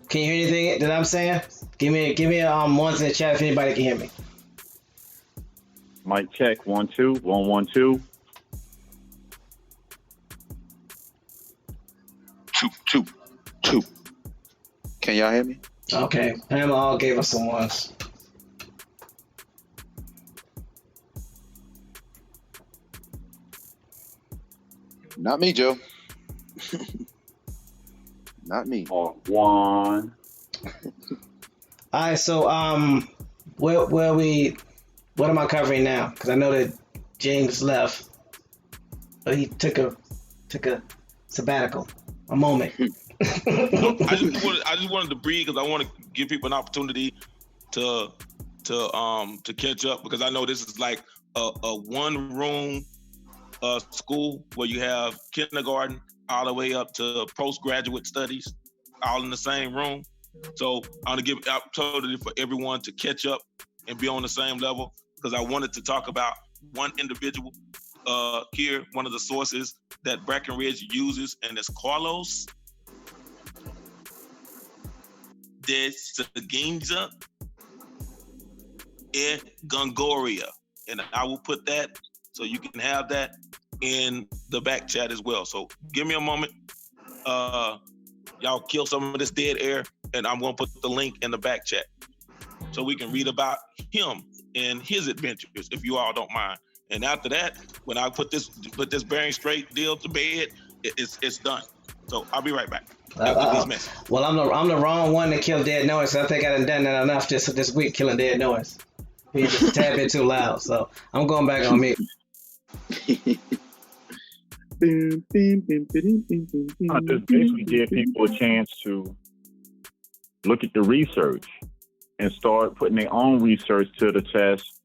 Can you hear anything that I'm saying? Give me ones in the chat if anybody can hear me. Mic check, 1 2 1 1 2. 2 2 2. Can y'all hear me? Okay, Pamela all gave us some ones. Not me, Joe. Not me. One. All right, so what am I covering now? Because I know that James left, but he took a sabbatical, a moment. I just wanted to breathe because I want to give people an opportunity to catch up, because I know this is like a one room school where you have kindergarten all the way up to postgraduate studies all in the same room. So I want to give an opportunity for everyone to catch up and be on the same level, because I wanted to talk about one individual here, one of the sources that Brackenridge uses, and it's Carlos de Seguinza e Gongoria. And I will put that so you can have that in the back chat as well. So give me a moment. Y'all kill some of this dead air, and I'm gonna put the link in the back chat so we can read about him and his adventures, if you all don't mind. And after that, when I put this bearing straight deal to bed, it's done. So I'll be right back Uh, after uh, these messages. well, I'm the wrong one to kill dead noise. I think I done that enough just this week killing dead noise. He's just a tad bit too loud, so I'm going back on mute. I just basically give people a chance to look at the research and start putting their own research to the test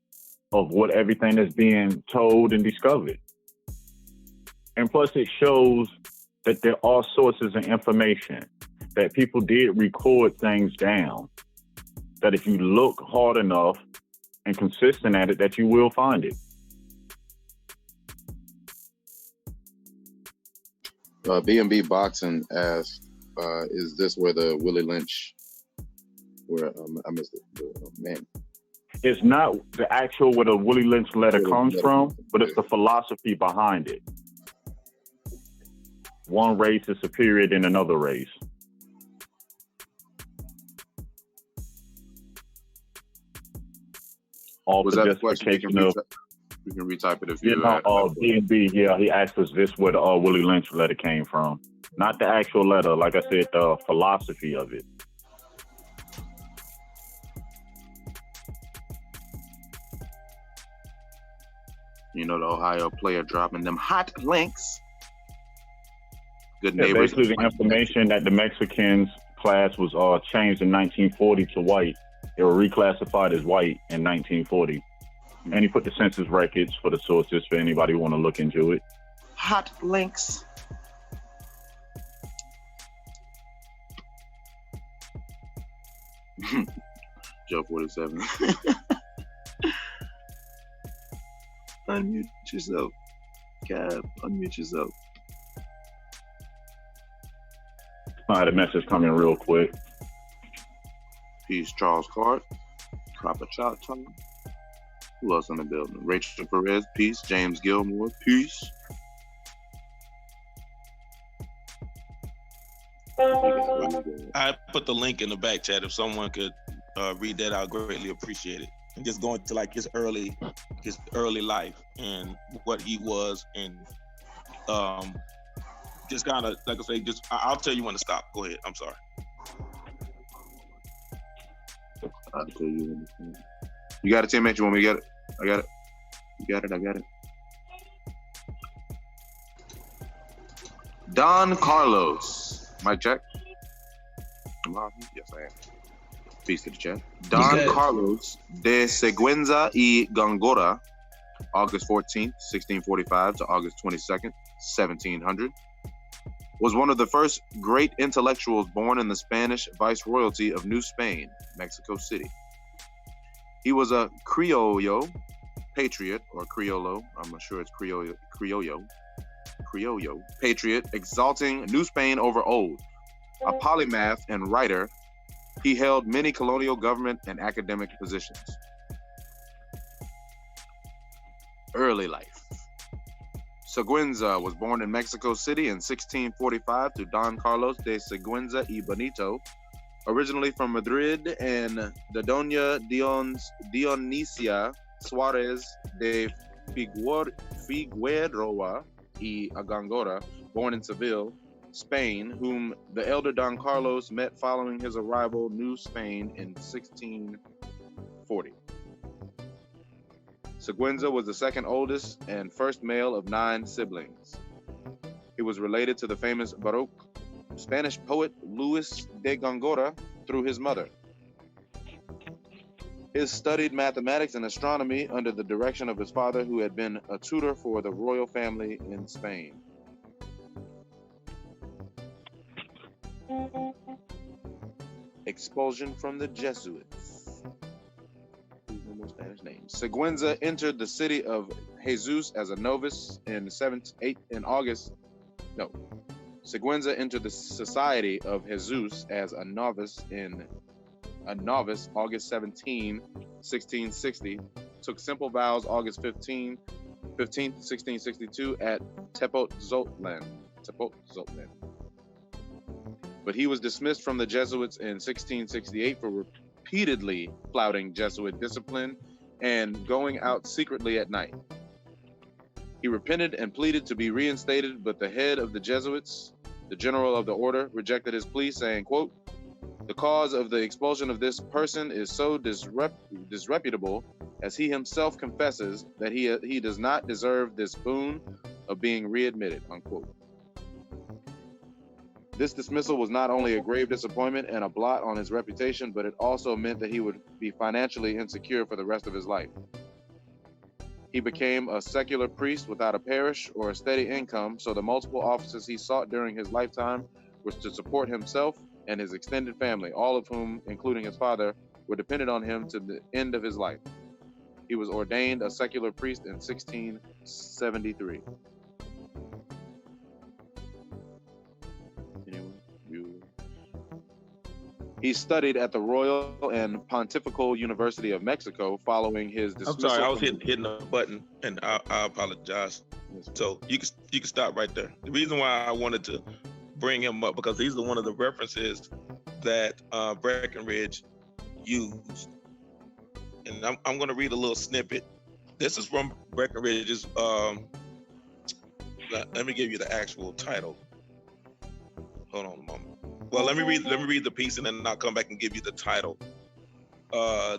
of what everything that's being told and discovered. And plus it shows that there are sources of information, that people did record things down, that if you look hard enough and consistent at it, that you will find it. B&B Boxing asked, is this where the Willie Lynch, where I missed the man? It's not the actual where the Willie Lynch letter comes from, but it's the philosophy behind it. One race is superior than another race. All Was for that the question? justification of, You can retype it if you you know, B&B, yeah, he asked us this where the Willie Lynch letter came from. Not the actual letter, like I said, the philosophy of it. You know, the Ohio player dropping them hot links. Good Yeah, neighbors. basically the information that the Mexicans class was changed in 1940 to white. They were reclassified as white in 1940. And he put the census records for the sources for anybody who want to look into it. Hot links. Joe 47. Unmute yourself. Gab, unmute yourself. I had a message coming real quick. Peace, Charles Card. Proper shot time. Who else in the building? Rachel Perez, peace. James Gilmore, peace. I put the link in the back chat. If someone could read that, I'd greatly appreciate it. And just going to like his early life and what he was, and just kind of like I say, just I'll tell you when to stop. Go ahead. I'm sorry. I'll tell you. You got it, teammate. You want me to get it? I got it. You got it. I got it. Don Carlos. Mic check. Am I on? Yes, I am. Peace to the chat. Don Carlos de Seguenza y Góngora, August 14th, 1645 to August 22nd, 1700, was one of the first great intellectuals born in the Spanish Viceroyalty of New Spain, Mexico City. He was a criollo, patriot, or criollo, I'm not sure it's criollo, patriot, exalting New Spain over old. A polymath and writer, he held many colonial government and academic positions. Early life. Seguenza was born in Mexico City in 1645 to Don Carlos de Seguenza y Benito, originally from Madrid, and the Doña Dionisia Suárez de Figueroa y Góngora, born in Seville, Spain, whom the elder Don Carlos met following his arrival New Spain in 1640. Seguenza was the second oldest and first male of 9 siblings. He was related to the famous Baroque Spanish poet Luis de Góngora through his mother. He studied mathematics and astronomy under the direction of his father, who had been a tutor for the royal family in Spain. Expulsion from the Jesuits. Spanish names. Seguenza entered the city of Jesus as a novice Seguenza entered the Society of Jesus as a novice August 17, 1660. Took simple vows August 15, 1662 at Tepoztlan. But he was dismissed from the Jesuits in 1668 for repeatedly flouting Jesuit discipline and going out secretly at night. He repented and pleaded to be reinstated, but the head of the Jesuits, The general of the order rejected his plea, saying, quote, "The cause of the expulsion of this person is so disreputable, as he himself confesses, that he does not deserve this boon of being readmitted," unquote. This dismissal was not only a grave disappointment and a blot on his reputation, but it also meant that he would be financially insecure for the rest of his life. He became a secular priest without a parish or a steady income, so the multiple offices he sought during his lifetime was to support himself and his extended family, all of whom, including his father, were dependent on him to the end of his life. He was ordained a secular priest in 1673. He studied at the Royal and Pontifical University of Mexico following his dismissal. I'm sorry, I was hitting a button, and I apologize. So you can stop right there. The reason why I wanted to bring him up, because these are one of the references that Brackenridge used. And I'm going to read a little snippet. This is from Brackenridge's, let me give you the actual title. Hold on a moment. Well, let me read the piece, and then I'll come back and give you the title.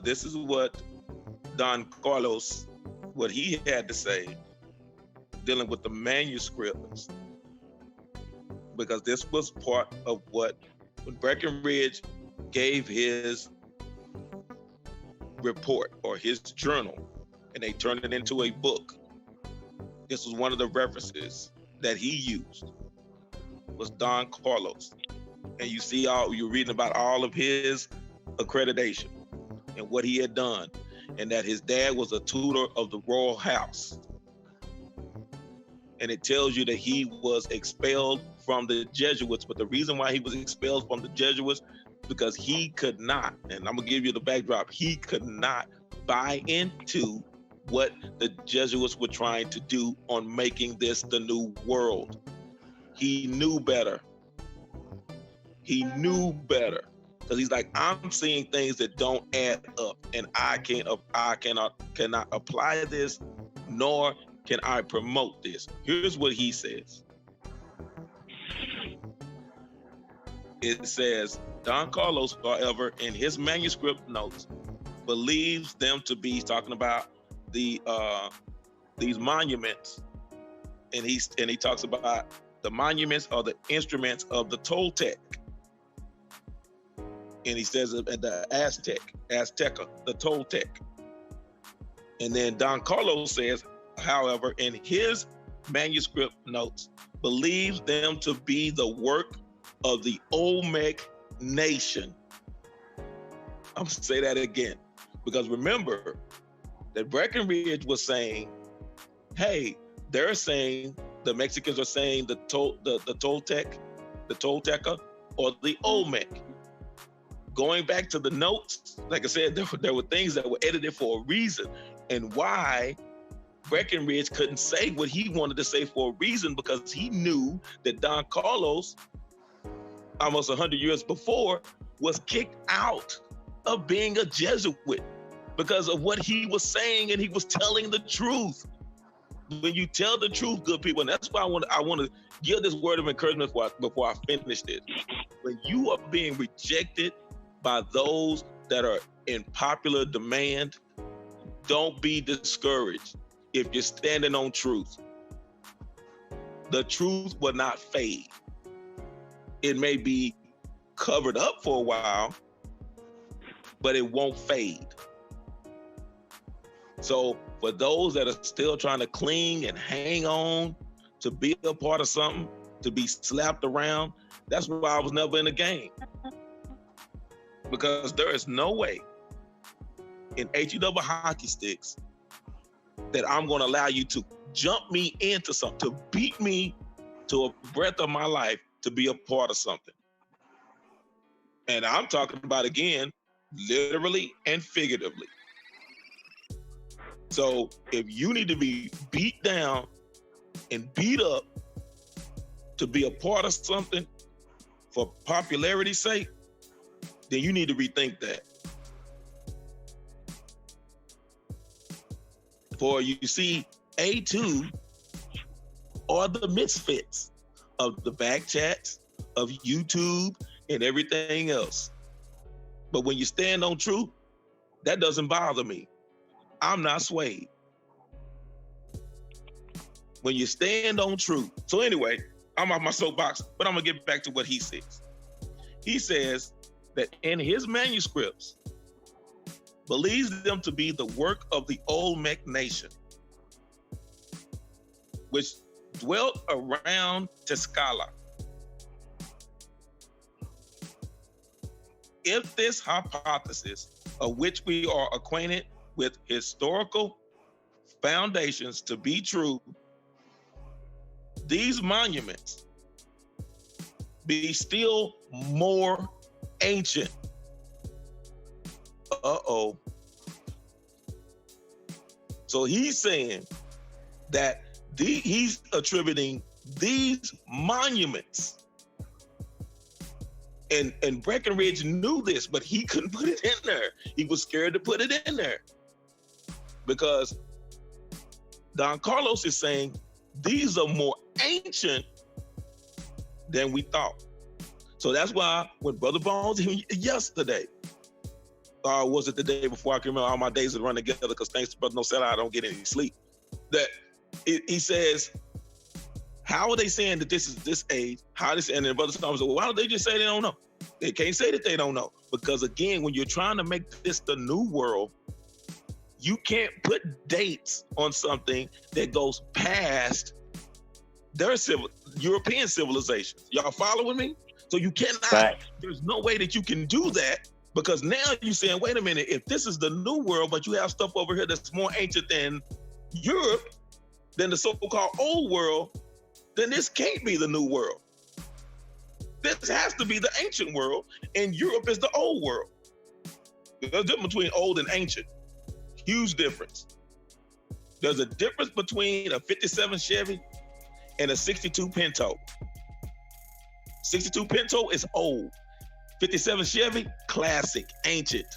This is what Don Carlos, what he had to say, dealing with the manuscripts, because this was part of when Brackenridge gave his report or his journal, and they turned it into a book. This was one of the references that he used, was Don Carlos. And you're reading about all of his accreditation and what he had done, and that his dad was a tutor of the royal house. And it tells you that he was expelled from the Jesuits, but the reason why he was expelled from the Jesuits, because he could not, and I'm gonna give you the backdrop, he could not buy into what the Jesuits were trying to do on making this the new world. He knew better. He knew better, because he's like, I'm seeing things that don't add up, and I cannot apply this, nor can I promote this. Here's what he says. It says, Don Carlos, however, in his manuscript notes, believes them to be talking about these monuments, and he talks about the monuments are the instruments of the Toltec. And he says at the Azteca, the Toltec. And then Don Carlos says, however, in his manuscript notes, believes them to be the work of the Olmec nation. I'm gonna say that again, because remember that Brackenridge was saying, hey, they're saying, the Mexicans are saying the Toltec, the Tolteca, or the Olmec. Going back to the notes, like I said, there were things that were edited for a reason, and why Brackenridge couldn't say what he wanted to say for a reason, because he knew that Don Carlos, almost 100 years before, was kicked out of being a Jesuit because of what he was saying, and he was telling the truth. When you tell the truth, good people, and that's why I want to give this word of encouragement before I finish this. When you are being rejected by those that are in popular demand, don't be discouraged if you're standing on truth. The truth will not fade. It may be covered up for a while, but it won't fade. So for those that are still trying to cling and hang on to be a part of something, to be slapped around, that's why I was never in the game. Because there is no way in HE double hockey sticks that I'm going to allow you to jump me into something, to beat me to a breath of my life, to be a part of something. And I'm talking about, again, literally and figuratively. So if you need to be beat down and beat up to be a part of something for popularity's sake, then you need to rethink that. For you see, A2 are the misfits, of the back chats, of YouTube, and everything else. But when you stand on truth, that doesn't bother me. I'm not swayed. When you stand on truth. So anyway, I'm off my soapbox, but I'm gonna get back to what he says. He says that in his manuscripts, believes them to be the work of the Olmec nation, which dwelt around Tlaxcala. If this hypothesis, of which we are acquainted with historical foundations to be true, these monuments be still more ancient. Uh-oh. So he's saying that he's attributing these monuments, and Brackenridge knew this, but he couldn't put it in there. He was scared to put it in there because Don Carlos is saying these are more ancient than we thought. So that's why when Brother Bones, yesterday, was it the day before? I can remember, all my days are running together because thanks to Brother No Sell, I don't get any sleep. That he says, how are they saying that this is this age? How they saying? And Brother Storm said, well, why don't they just say they don't know? They can't say that they don't know because again, when you're trying to make this the new world, you can't put dates on something that goes past their European civilizations. Y'all following me? So you cannot, Right. There's no way that you can do that because now you're saying, wait a minute, if this is the new world, but you have stuff over here that's more ancient than Europe, than the so-called old world, then this can't be the new world. This has to be the ancient world, and Europe is the old world. There's a difference between old and ancient. Huge difference. There's a difference between a 57 Chevy and a 62 Pinto. 62 Pinto is old. 57 Chevy, classic, ancient.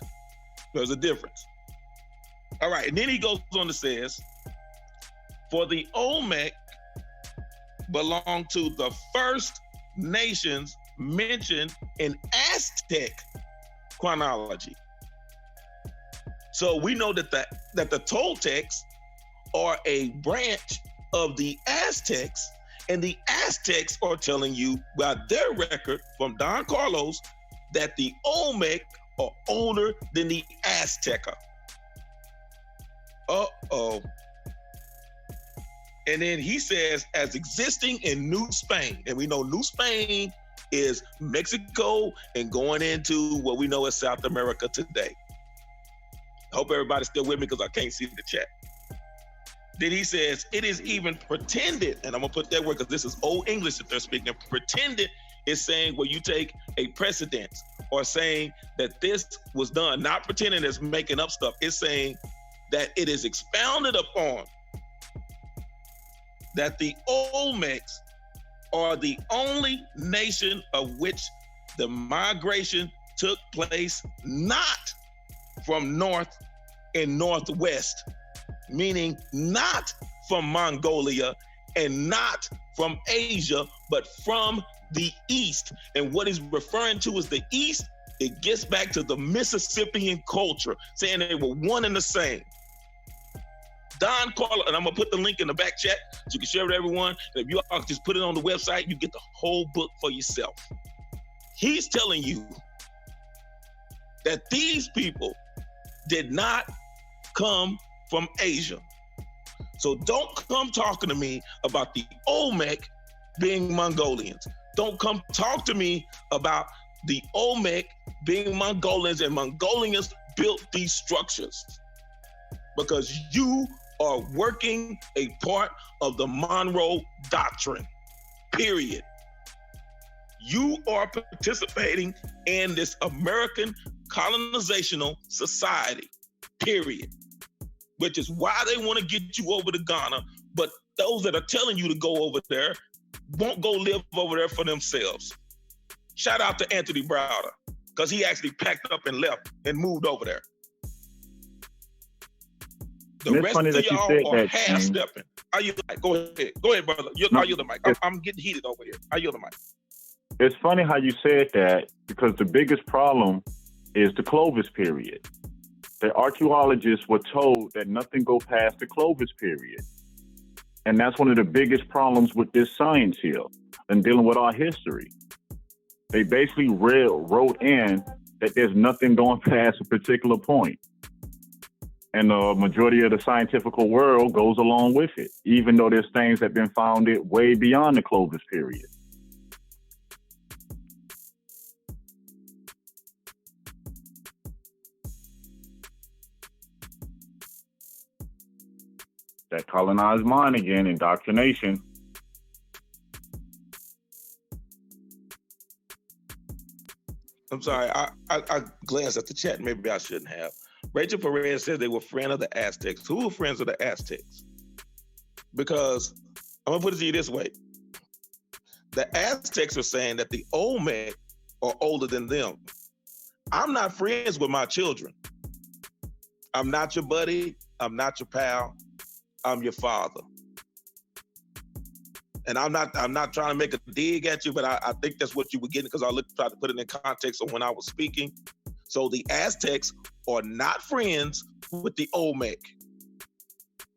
There's a difference. All right, and then he goes on to says, for the Olmec belong to the first nations mentioned in Aztec chronology. So we know that the Toltecs are a branch of the Aztecs, and the Aztecs are telling you by their record from Don Carlos that the Olmec are older than the Azteca. Uh-oh. And then he says, as existing in New Spain, and we know New Spain is Mexico and going into what we know as South America today. I hope everybody's still with me because I can't see the chat. Then he says, it is even pretended, and I'm gonna put that word because this is old English that they're speaking. Pretended is saying where you take a precedence or saying that this was done, not pretending it's making up stuff. It's saying that it is expounded upon that the Olmecs are the only nation of which the migration took place not from north and northwest, meaning not from Mongolia and not from Asia, but from the east. And what he's referring to as the east, it gets back to the Mississippian culture, saying they were one and the same. Don Carlos, and I'm gonna put the link in the back chat so you can share it with everyone. And if you all just put it on the website, you get the whole book for yourself. He's telling you that these people did not come from Asia. So don't come talking to me about the Olmec being Mongolians. Don't come talk to me about the Olmec being Mongolians and Mongolians built these structures, because you are working a part of the Monroe Doctrine, period. You are participating in this American colonizational society, period. Which is why they want to get you over to Ghana, but those that are telling you to go over there won't go live over there for themselves. Shout out to Anthony Browder, because he actually packed up and left and moved over there. The rest of y'all are half-stepping. I yield the mic. Go ahead, brother. I yield the mic. I'm getting heated over here. I yield the mic. It's funny how you said that, because the biggest problem is the Clovis period. The archaeologists were told that nothing go past the Clovis period. And that's one of the biggest problems with this science here and dealing with our history. They basically wrote in that there's nothing going past a particular point. And the majority of the scientific world goes along with it, even though there's things that have been founded way beyond the Clovis period. That colonized mind again, indoctrination. I'm sorry, I glanced at the chat. Maybe I shouldn't have. Rachel Perez said they were friends of the Aztecs. Who were friends of the Aztecs? Because I'm gonna put it to you this way. The Aztecs are saying that the Olmec are older than them. I'm not friends with my children. I'm not your buddy. I'm not your pal. I'm your father. And I'm not trying to make a dig at you, but I think that's what you were getting, because I tried to put it in context of when I was speaking. So the Aztecs are not friends with the Olmec.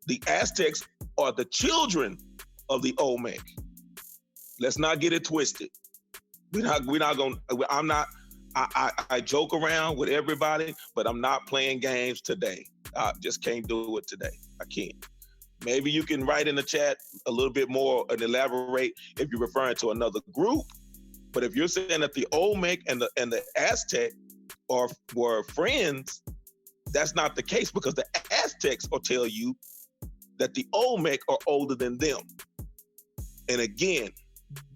The Aztecs are the children of the Olmec. Let's not get it twisted. I joke around with everybody, but I'm not playing games today. I just can't do it today. I can't. Maybe you can write in the chat a little bit more and elaborate if you're referring to another group. But if you're saying that the Olmec and the Aztec were friends, that's not the case, because the Aztecs will tell you that the Olmec are older than them. And again,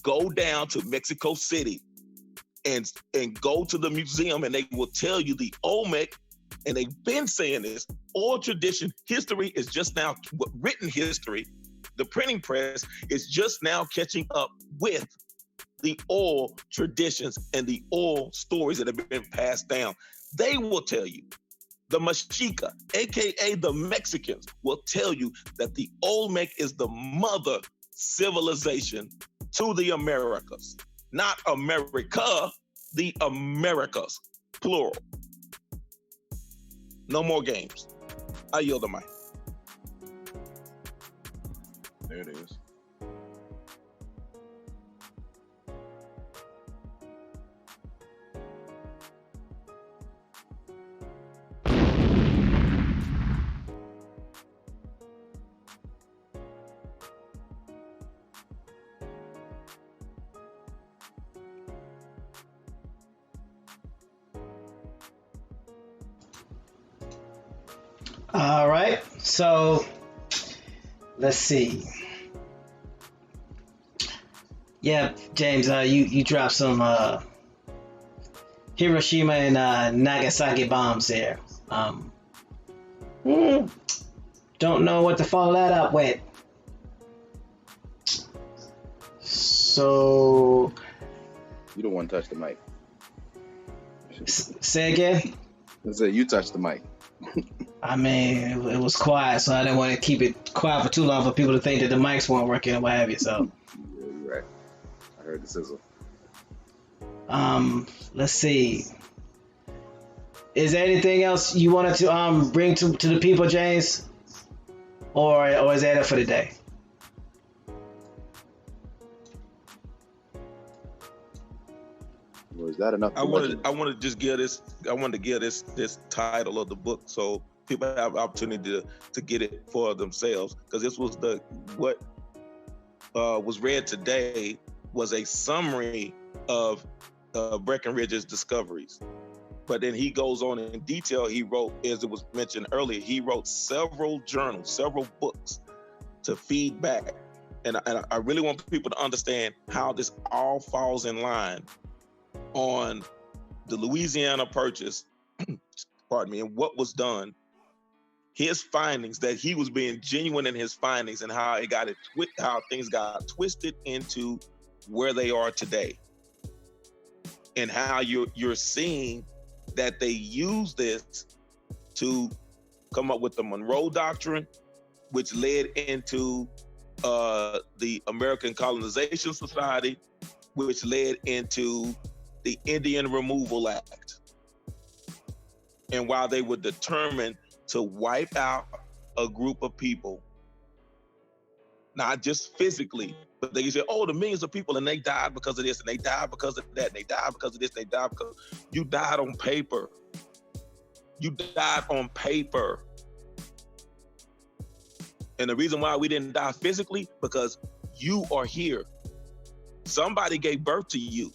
go down to Mexico City and go to the museum, and they will tell you the Olmec, and they've been saying this, oral tradition, history is just now, written history, the printing press is just now catching up with the oral traditions and the oral stories that have been passed down. They will tell you, the Mexica, AKA the Mexicans, will tell you that the Olmec is the mother civilization to the Americas. Not America, the Americas, plural. No more games. I yield the mic. There it is. All right, so let's see. Yeah, James, you dropped some Hiroshima and Nagasaki bombs there. Don't know what to follow that up with. So You don't want to touch the mic. say again. I said you touched the mic. I mean, it was quiet, so I didn't want to keep it quiet for too long for people to think that the mics weren't working or what have you. So, Yeah, you're right. I heard the sizzle. let's see. Is there anything else you wanted to bring to the people, James, or is that it for today? Well, is that enough? I wanted to just give this. I wanted to give this title of the book so people have opportunity to get it for themselves, because this was what was read today was a summary of Breckenridge's discoveries. But then he goes on in detail. He wrote, as it was mentioned earlier, he wrote several journals, several books to feed back. And I really want people to understand how this all falls in line on the Louisiana Purchase, pardon me, and what was done, his findings, that he was being genuine in his findings, and how how things got twisted into where they are today, and how you're seeing that they use this to come up with the Monroe Doctrine, which led into the American Colonization Society, which led into the Indian Removal Act. And while they were determined to wipe out a group of people, not just physically, but they say, oh, the millions of people, and they died because of this, and they died because of that, and they died because of this, and they died because you died on paper. You died on paper. And the reason why we didn't die physically, because you are here. Somebody gave birth to you.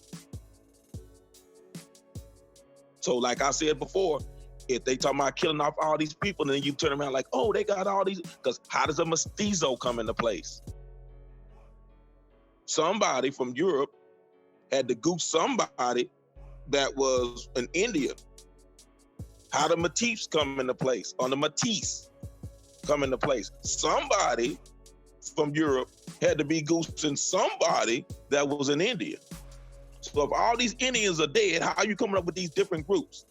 So like I said before, if they talking about killing off all these people, and then you turn around like, oh, they got all these, because how does a mestizo come into place? Somebody from Europe had to goose somebody that was an Indian. How the Métis come into place, or the Métis come into place? Somebody from Europe had to be goosing somebody that was an Indian. So if all these Indians are dead, how are you coming up with these different groups?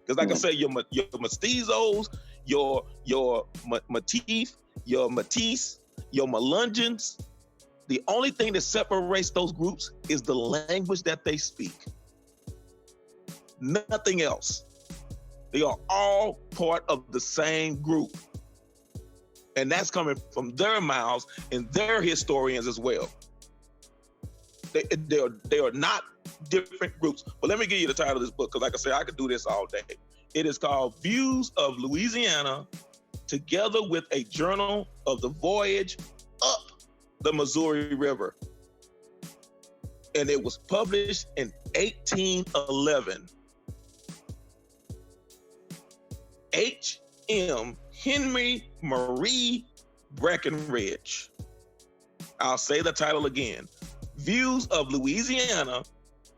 Because like I say, your mestizos, your Métis, your Métis, your Melungeons, the only thing that separates those groups is the language that they speak. Nothing else. They are all part of the same group. And that's coming from their mouths and their historians as well. They are not different groups. But let me give you the title of this book, because like I said, I could do this all day. It is called Views of Louisiana, Together with a Journal of the Voyage Up the Missouri River. And it was published in 1811. H.M. Henry Marie Brackenridge. I'll say the title again. Views of Louisiana,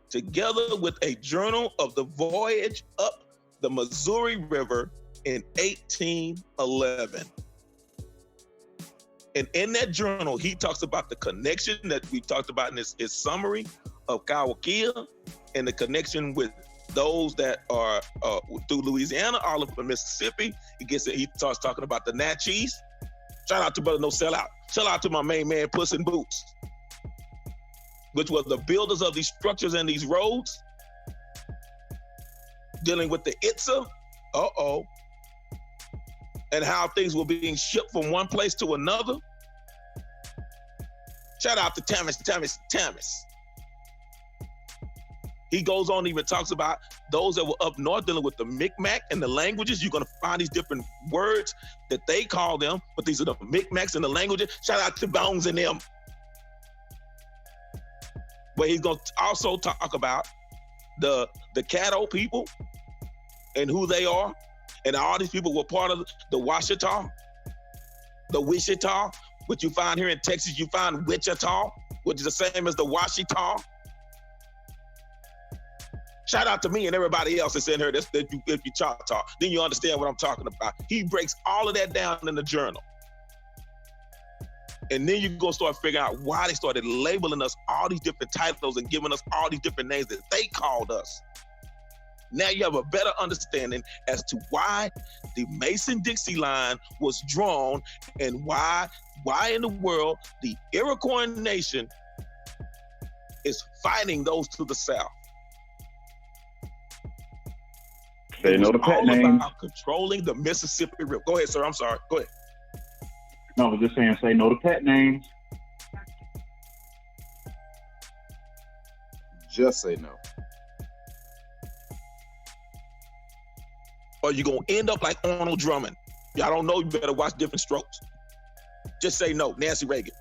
Together with a Journal of the Voyage Up the Missouri River in 1811. And in that journal, he talks about the connection that we talked about in his summary of Cahokia, and the connection with those that are through Louisiana, all of Mississippi. He starts talking about the Natchez. Shout out to Brother No Sellout. Shout out to my main man, Puss in Boots, which was the builders of these structures and these roads, dealing with the Itza, and how things were being shipped from one place to another. Shout out to Tamis. He goes on, even talks about those that were up north dealing with the Micmac and the languages. You're gonna find these different words that they call them, but these are the Micmacs and the languages. Shout out to Bones and them. But he's gonna also talk about the Caddo people and who they are. And all these people were part of the Washita, the Wichita, which you find here in Texas. You find Wichita, which is the same as the Washita. Shout out to me and everybody else that's in here if you Choctaw, then you understand what I'm talking about. He breaks all of that down in the journal. And then you go start figuring out why they started labeling us all these different titles and giving us all these different names that they called us. Now you have a better understanding as to why the Mason-Dixie line was drawn, and why in the world the Iroquois nation is fighting those to the south. Say no to pet names. All about controlling the Mississippi River. Go ahead, sir. I'm sorry. Go ahead. No, I was just saying, say no to pet names. Just say no. Or you're going to end up like Arnold Drummond. Y'all don't know, you better watch Different Strokes. Just say no. Nancy Reagan.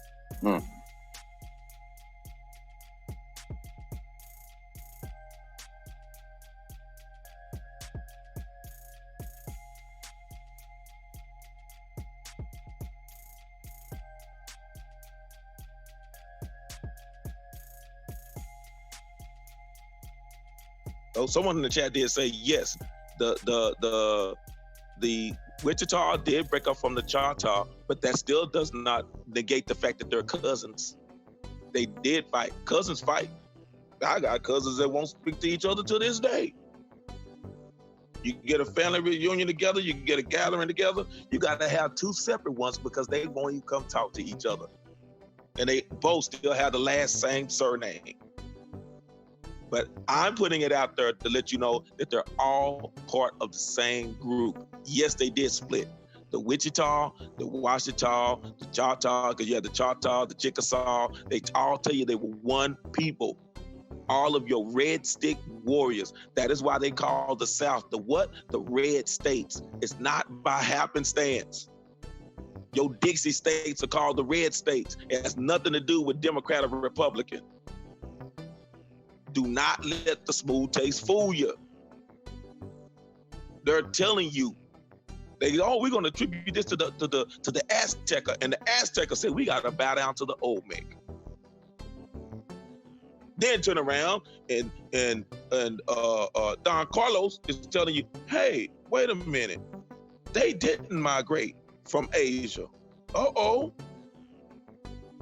So someone in the chat did say yes. The Wichita did break up from the Choctaw, but that still does not negate the fact that they're cousins. They did fight. Cousins fight. I got cousins that won't speak to each other to this day. You can get a family reunion together, you can get a gathering together. You got to have two separate ones because they won't even come talk to each other. and they both still have the last same surname. But I'm putting it out there to let you know that they're all part of the same group. Yes, they did split. The Wichita, the Washita, the Choctaw, because you had the Choctaw, the Chickasaw, they all tell you they were one people. All of your red stick warriors. That is why they call the South the what? The red states. It's not by happenstance. Your Dixie states are called the red states. It has nothing to do with Democrat or Republican. Do not let the smooth taste fool you. They're telling you, we're going to attribute this to the Azteca, and the Azteca said we got to bow down to the Olmec. Then turn around and Don Carlos is telling you, hey, wait a minute, they didn't migrate from Asia.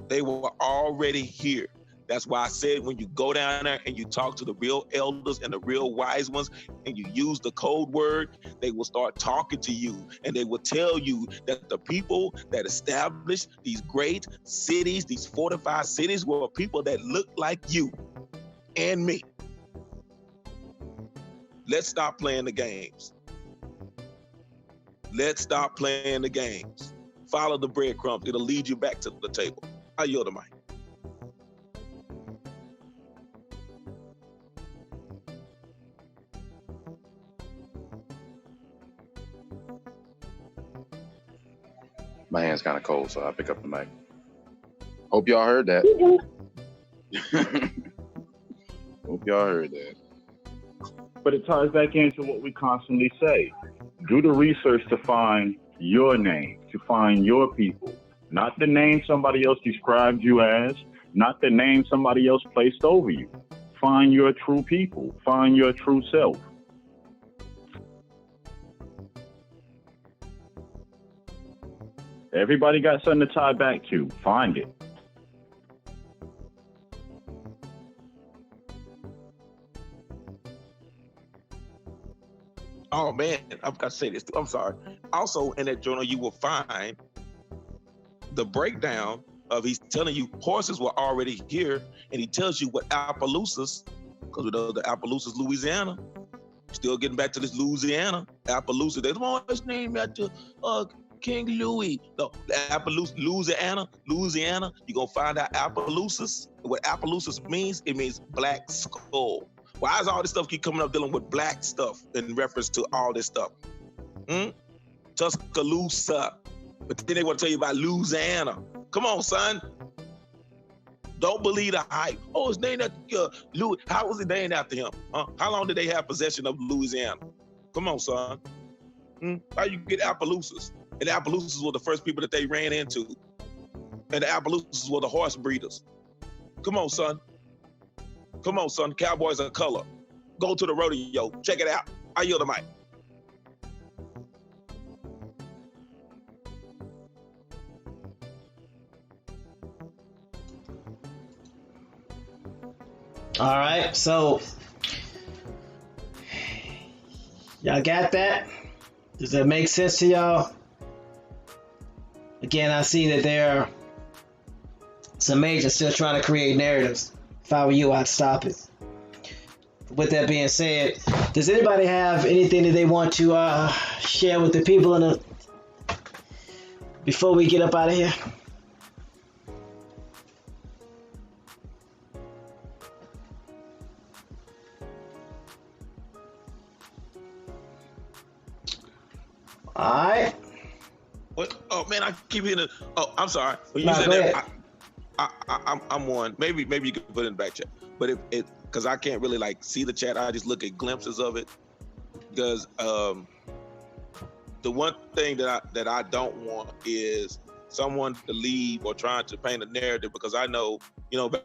They were already here. That's why I said when you go down there and you talk to the real elders and the real wise ones and you use the code word, they will start talking to you and they will tell you that the people that established these great cities, these fortified cities, were people that look like you and me. Let's stop playing the games. Let's stop playing the games. Follow the breadcrumbs. It'll lead you back to the table. I yield the mic. My hand's kind of cold, so I pick up the mic. Hope y'all heard that. Hope y'all heard that. But it ties back into what we constantly say. Do the research to find your name, to find your people, not the name somebody else described you as, not the name somebody else placed over you. Find your true people, find your true self. Everybody got something to tie back to. Find it. Oh man, I've got to say this too. I'm sorry. Also in that journal, you will find the breakdown of, he's telling you horses were already here, and he tells you what Appaloosas, because we know the Appaloosas, Louisiana. Still getting back to this Louisiana, Appaloosa. They're always named after King Louis. No, Appaloosa, Louisiana. You're gonna find out Appaloosas. What Appaloosas means, it means black skull. Why does all this stuff keep coming up dealing with black stuff in reference to all this stuff? Tuscaloosa. But then they want to tell you about Louisiana. Come on, son. Don't believe the hype. Oh, it's named after Louis. How was it named after him? How long did they have possession of Louisiana? Come on, son. How you get Appaloosas? And the Appaloosas were the first people that they ran into. And the Appaloosas were the horse breeders. Come on, son. Come on, son. Cowboys are color. Go to the rodeo. Check it out. I yield the mic. All right, so y'all got that? Does that make sense to y'all? Again, I see that there are some agents still trying to create narratives. If I were you, I'd stop it. With that being said, does anybody have anything that they want to share with the people before we get up out of here? All right. What? Oh man, I keep hearing it. Oh, I'm sorry. When you No, said go that, ahead. I'm one. Maybe you can put it in the back chat. But if it, because I can't really like see the chat, I just look at glimpses of it. Because the one thing that I don't want is someone to leave or trying to paint a narrative, because I know,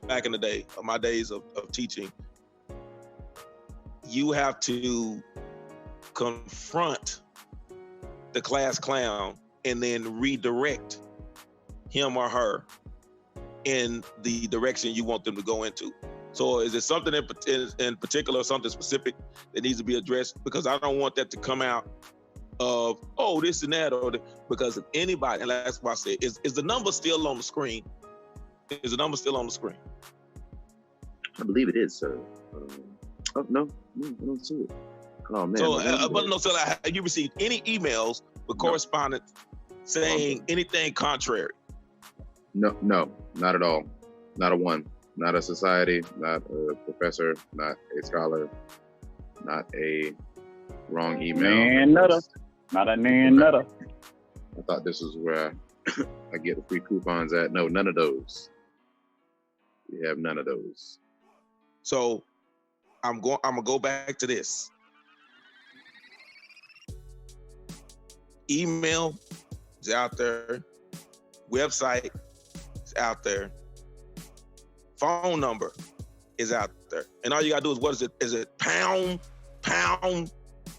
back in the day, my days of teaching, you have to confront the class clown and then redirect him or her in the direction you want them to go into. So is it something in particular, something specific that needs to be addressed? Because I don't want that to come out of, oh, this and that, because if anybody, and that's why I say, is the number still on the screen? Is the number still on the screen? I believe it is, sir. Oh no, I don't see it. Oh man. So, but no, so have you received any emails with correspondence saying anything contrary? No, not at all. Not a one. Not a society, not a professor, not a scholar, not a wrong email. Man, nutter. Not a man nutter. I thought this was where I get the free coupons at. No, none of those. We have none of those. So I'm gonna go back to this. Email is out there. Website is out there. Phone number is out there. And all you gotta do is, what is it? Is it pound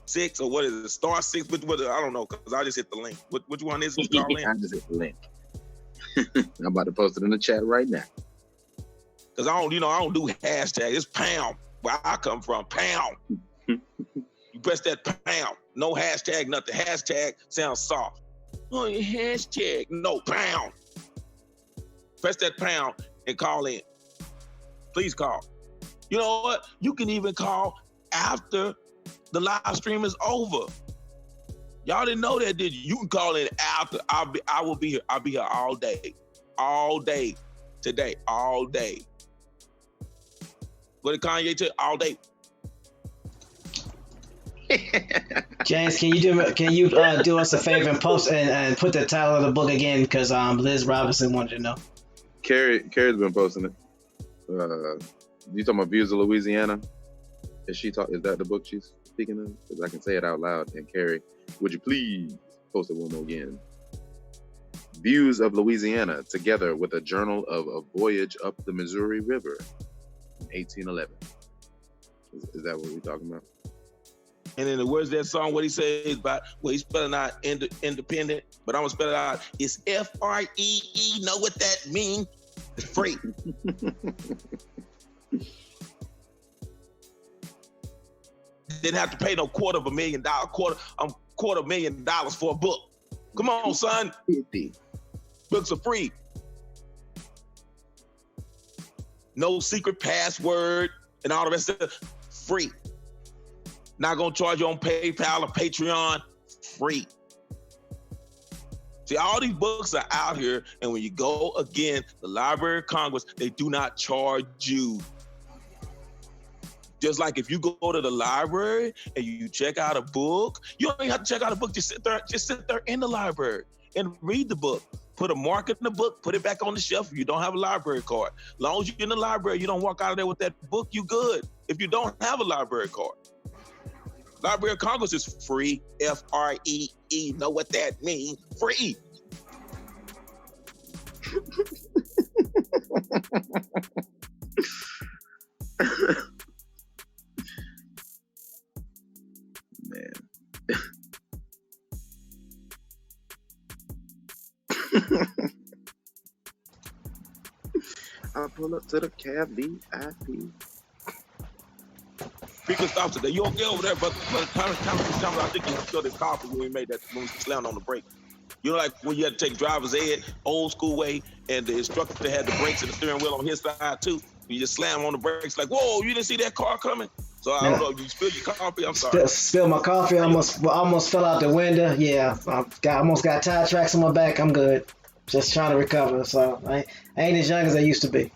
6 or what is it? Star 6? What I don't know, because I just hit the link. Which one is it? I just hit the link. I'm about to post it in the chat right now. Because I don't do hashtag. It's pound. Where I come from, pound. You press that pound. No hashtag, nothing. Hashtag sounds soft. Oh, hashtag. No, pound. Press that pound and call in. Please call. You know what? You can even call after the live stream is over. Y'all didn't know that, did you? You can call in after. I will be here. I'll be here all day. All day. Today. All day. What did Kanye tell? All day. James, can you do us a favor and post and put the title of the book again? Because Liz Robinson wanted to know. Carrie's been posting it. You talking about Views of Louisiana? Is that the book she's speaking of? Because I can say it out loud. And Carrie, would you please post it one more again? Views of Louisiana, together with a journal of a voyage up the Missouri River in 1811. Is that what we're talking about? And then where's that song? What he says about, well, he's spelling out independent, but I'm gonna spell it out. It's F-R-E-E. Know what that means? It's free. Didn't have to pay no $250,000 for a book. Come on, son. 50. Books are free. No secret password and all the rest of it. Free. Not gonna charge you on PayPal or Patreon. Free. See, all these books are out here, and when you go again, the Library of Congress, they do not charge you. Just like if you go to the library and you check out a book, you don't even have to check out a book. Just sit there in the library and read the book. Put a mark in the book, put it back on the shelf if you don't have a library card. As long as you're in the library, you don't walk out of there with that book, you good. If you don't have a library card. Library of Congress is free, F-R-E-E. Know what that means? Free. Man. I pull up to the cab VIP. Speaker stops today. You okay over there, brother? Thomas, I think you spilled his coffee when we made that, when we slammed on the brake. You know, like when you had to take driver's ed, old school way, and the instructor had the brakes and the steering wheel on his side too. You just slam on the brakes like, whoa, you didn't see that car coming? So I don't know, you spilled your coffee, I'm sorry. Spilled my coffee, almost fell out the window. Yeah, almost got tire tracks on my back. I'm good. Just trying to recover. So I ain't as young as I used to be.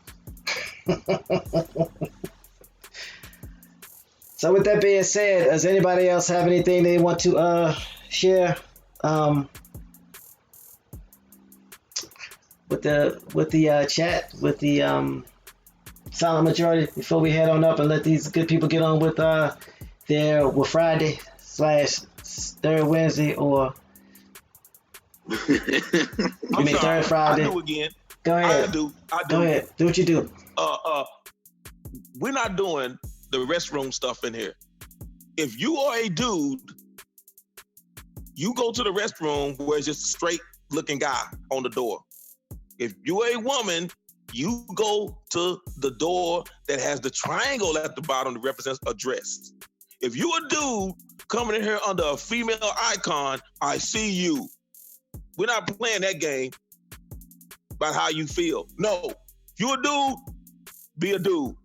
So with that being said, does anybody else have anything they want to share with the chat, with the silent majority, before we head on up and let these good people get on with their Friday / third Wednesday, or third Friday? I do again. Go ahead. I do. Go ahead. Do what you do. We're not doing the restroom stuff in here. If you are a dude, you go to the restroom where it's just a straight looking guy on the door. If you're a woman, you go to the door that has the triangle at the bottom that represents a dress. If you're a dude coming in here under a female icon, I see you. We're not playing that game about how you feel. No, If you a dude, be a dude.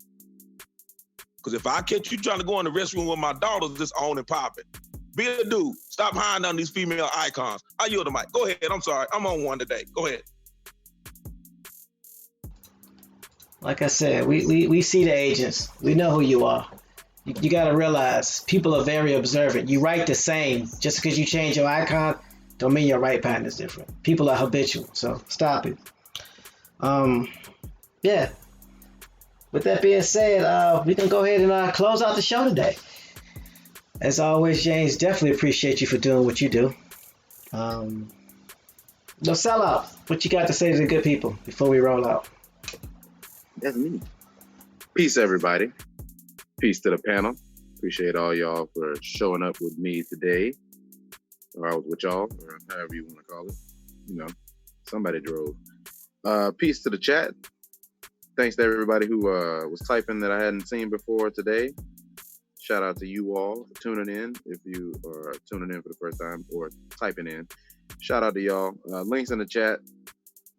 Because if I catch you trying to go in the restroom with my daughters, just on and popping. Be a dude. Stop hiding on these female icons. I yield the mic. Go ahead. I'm sorry. I'm on one today. Go ahead. Like I said, we see the agents. We know who you are. You got to realize people are very observant. You write the same. Just because you change your icon, don't mean your right pattern is different. People are habitual, so stop it. Yeah. With that being said, we can go ahead and close out the show today. As always, James, definitely appreciate you for doing what you do. No sellout. What you got to say to the good people before we roll out? That's me. Peace, everybody. Peace to the panel. Appreciate all y'all for showing up with me today. Or I was with y'all, or however you want to call it. You know, somebody drove. Peace to the chat. Thanks to everybody who was typing that I hadn't seen before today. Shout out to you all for tuning in. If you are tuning in for the first time or typing in, shout out to y'all. Links in the chat.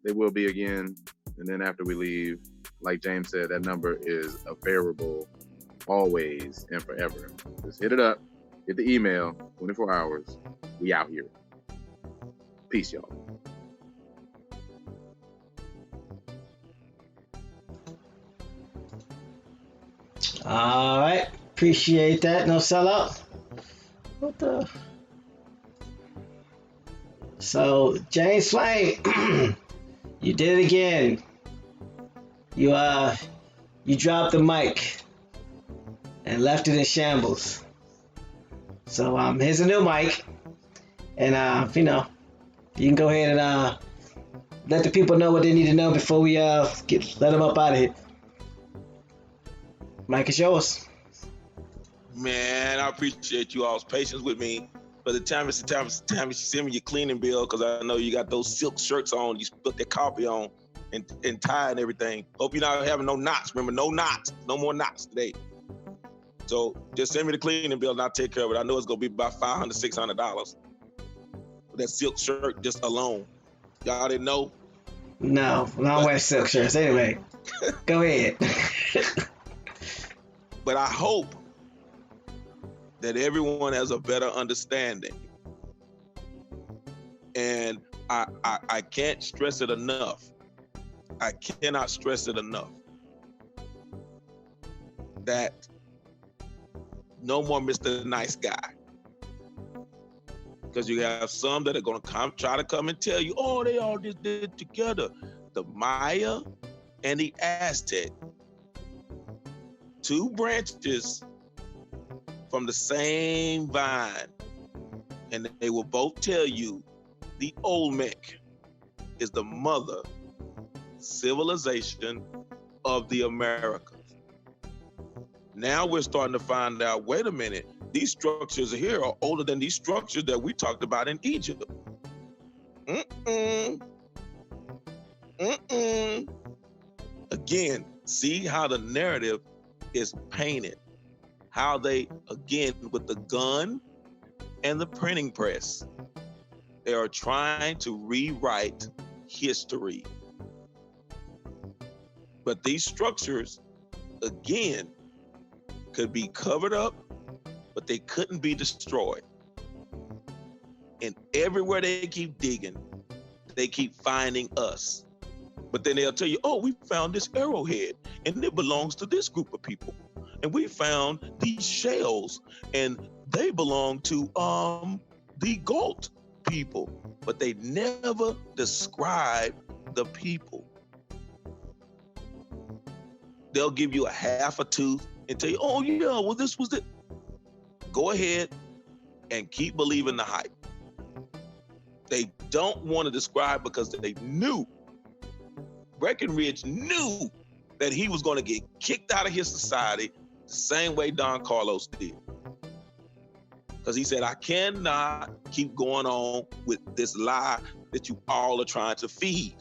They will be again. And then after we leave, like James said, that number is a variable always and forever. Just hit it up. Get the email. 24 hours. We out here. Peace, y'all. All right. Appreciate that. No sellout. What the? So, James Flame, you did it again. You dropped the mic and left it in shambles. So, here's a new mic. And, you know, you can go ahead and let the people know what they need to know before we let them up out of here. Mic is yours. Man, I appreciate you all's patience with me. By the time you send me your cleaning bill, because I know you got those silk shirts on, you put that copy on and tie and everything. Hope you're not having no knots. Remember, no knots. No more knots today. So just send me the cleaning bill and I'll take care of it. I know it's going to be about $500, $600. That silk shirt just alone. Y'all didn't know? No, I don't wear silk shirts. Anyway, go ahead. But I hope that everyone has a better understanding. And I can't stress it enough. I cannot stress it enough. That no more Mr. Nice Guy. Because you have some that are going to try to come and tell you, oh, they all just did together. The Maya and the Aztec. Two branches from the same vine. And they will both tell you the Olmec is the mother civilization of the Americas. Now we're starting to find out, wait a minute, these structures here are older than these structures that we talked about in Egypt. Again, see how the narrative is painted. How they, again, with the gun and the printing press, they are trying to rewrite history. But these structures, again, could be covered up, but they couldn't be destroyed. And everywhere they keep digging, they keep finding us. But then they'll tell you, oh, we found this arrowhead, and it belongs to this group of people. And we found these shells, and they belong to the Galt people. But they never describe the people. They'll give you a half a tooth and tell you, oh yeah, well this was it. Go ahead and keep believing the hype. They don't want to describe because they knew, Brackenridge knew that he was going to get kicked out of his society the same way Don Carlos did. Because he said, I cannot keep going on with this lie that you all are trying to feed.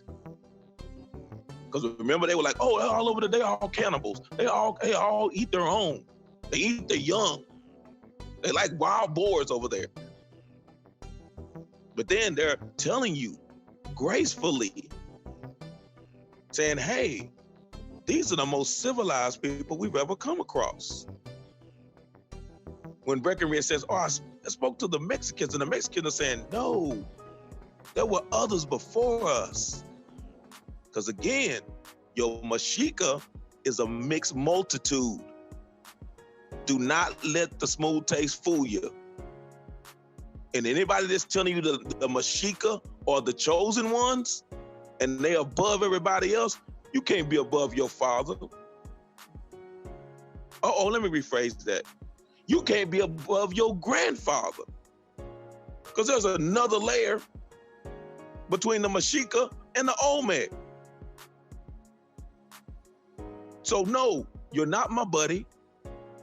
Because remember, they were like, oh, all over they all cannibals. They all eat their own. They eat their young. They like wild boars over there. But then they're telling you gracefully, saying, hey, these are the most civilized people we've ever come across. When Brackenridge says, oh, I spoke to the Mexicans, and the Mexicans are saying, no, there were others before us. Because again, your Mexica is a mixed multitude. Do not let the smooth taste fool you. And anybody that's telling you the Mexica or the chosen ones, and they're above everybody else, you can't be above your father. Let me rephrase that. You can't be above your grandfather. Because there's another layer between the Mexica and the Olmec. So no, you're not my buddy.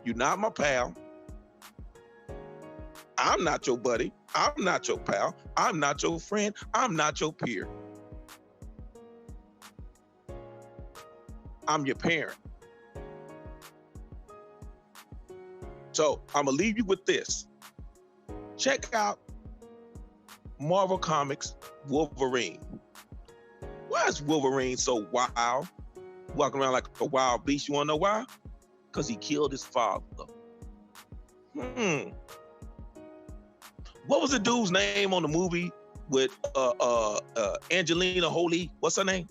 You're not my pal. I'm not your buddy. I'm not your pal. I'm not your friend. I'm not your peer. I'm your parent. So I'm gonna leave you with this. Check out Marvel Comics Wolverine. Why is Wolverine so wild? Walking around like a wild beast. You wanna know why? Because he killed his father. What was the dude's name on the movie with Angelina Jolie? What's her name?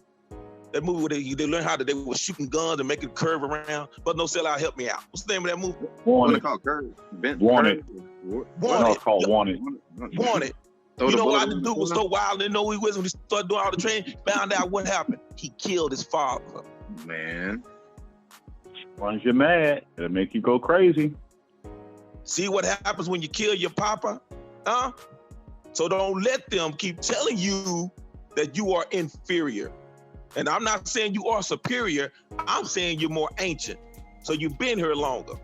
That movie where they learned how they were shooting guns and making it curve around. But no, sell out, help me out. What's the name of that movie? Wanted. Wanted. No, it's called Wanted. Wanted. You know why the dude was so wild and didn't know who he was when he started doing all the training? Found out what happened. He killed his father. Man. Once you're mad, it'll make you go crazy. See what happens when you kill your papa? Huh? So don't let them keep telling you that you are inferior. And I'm not saying you are superior. I'm saying you're more ancient. So you've been here longer.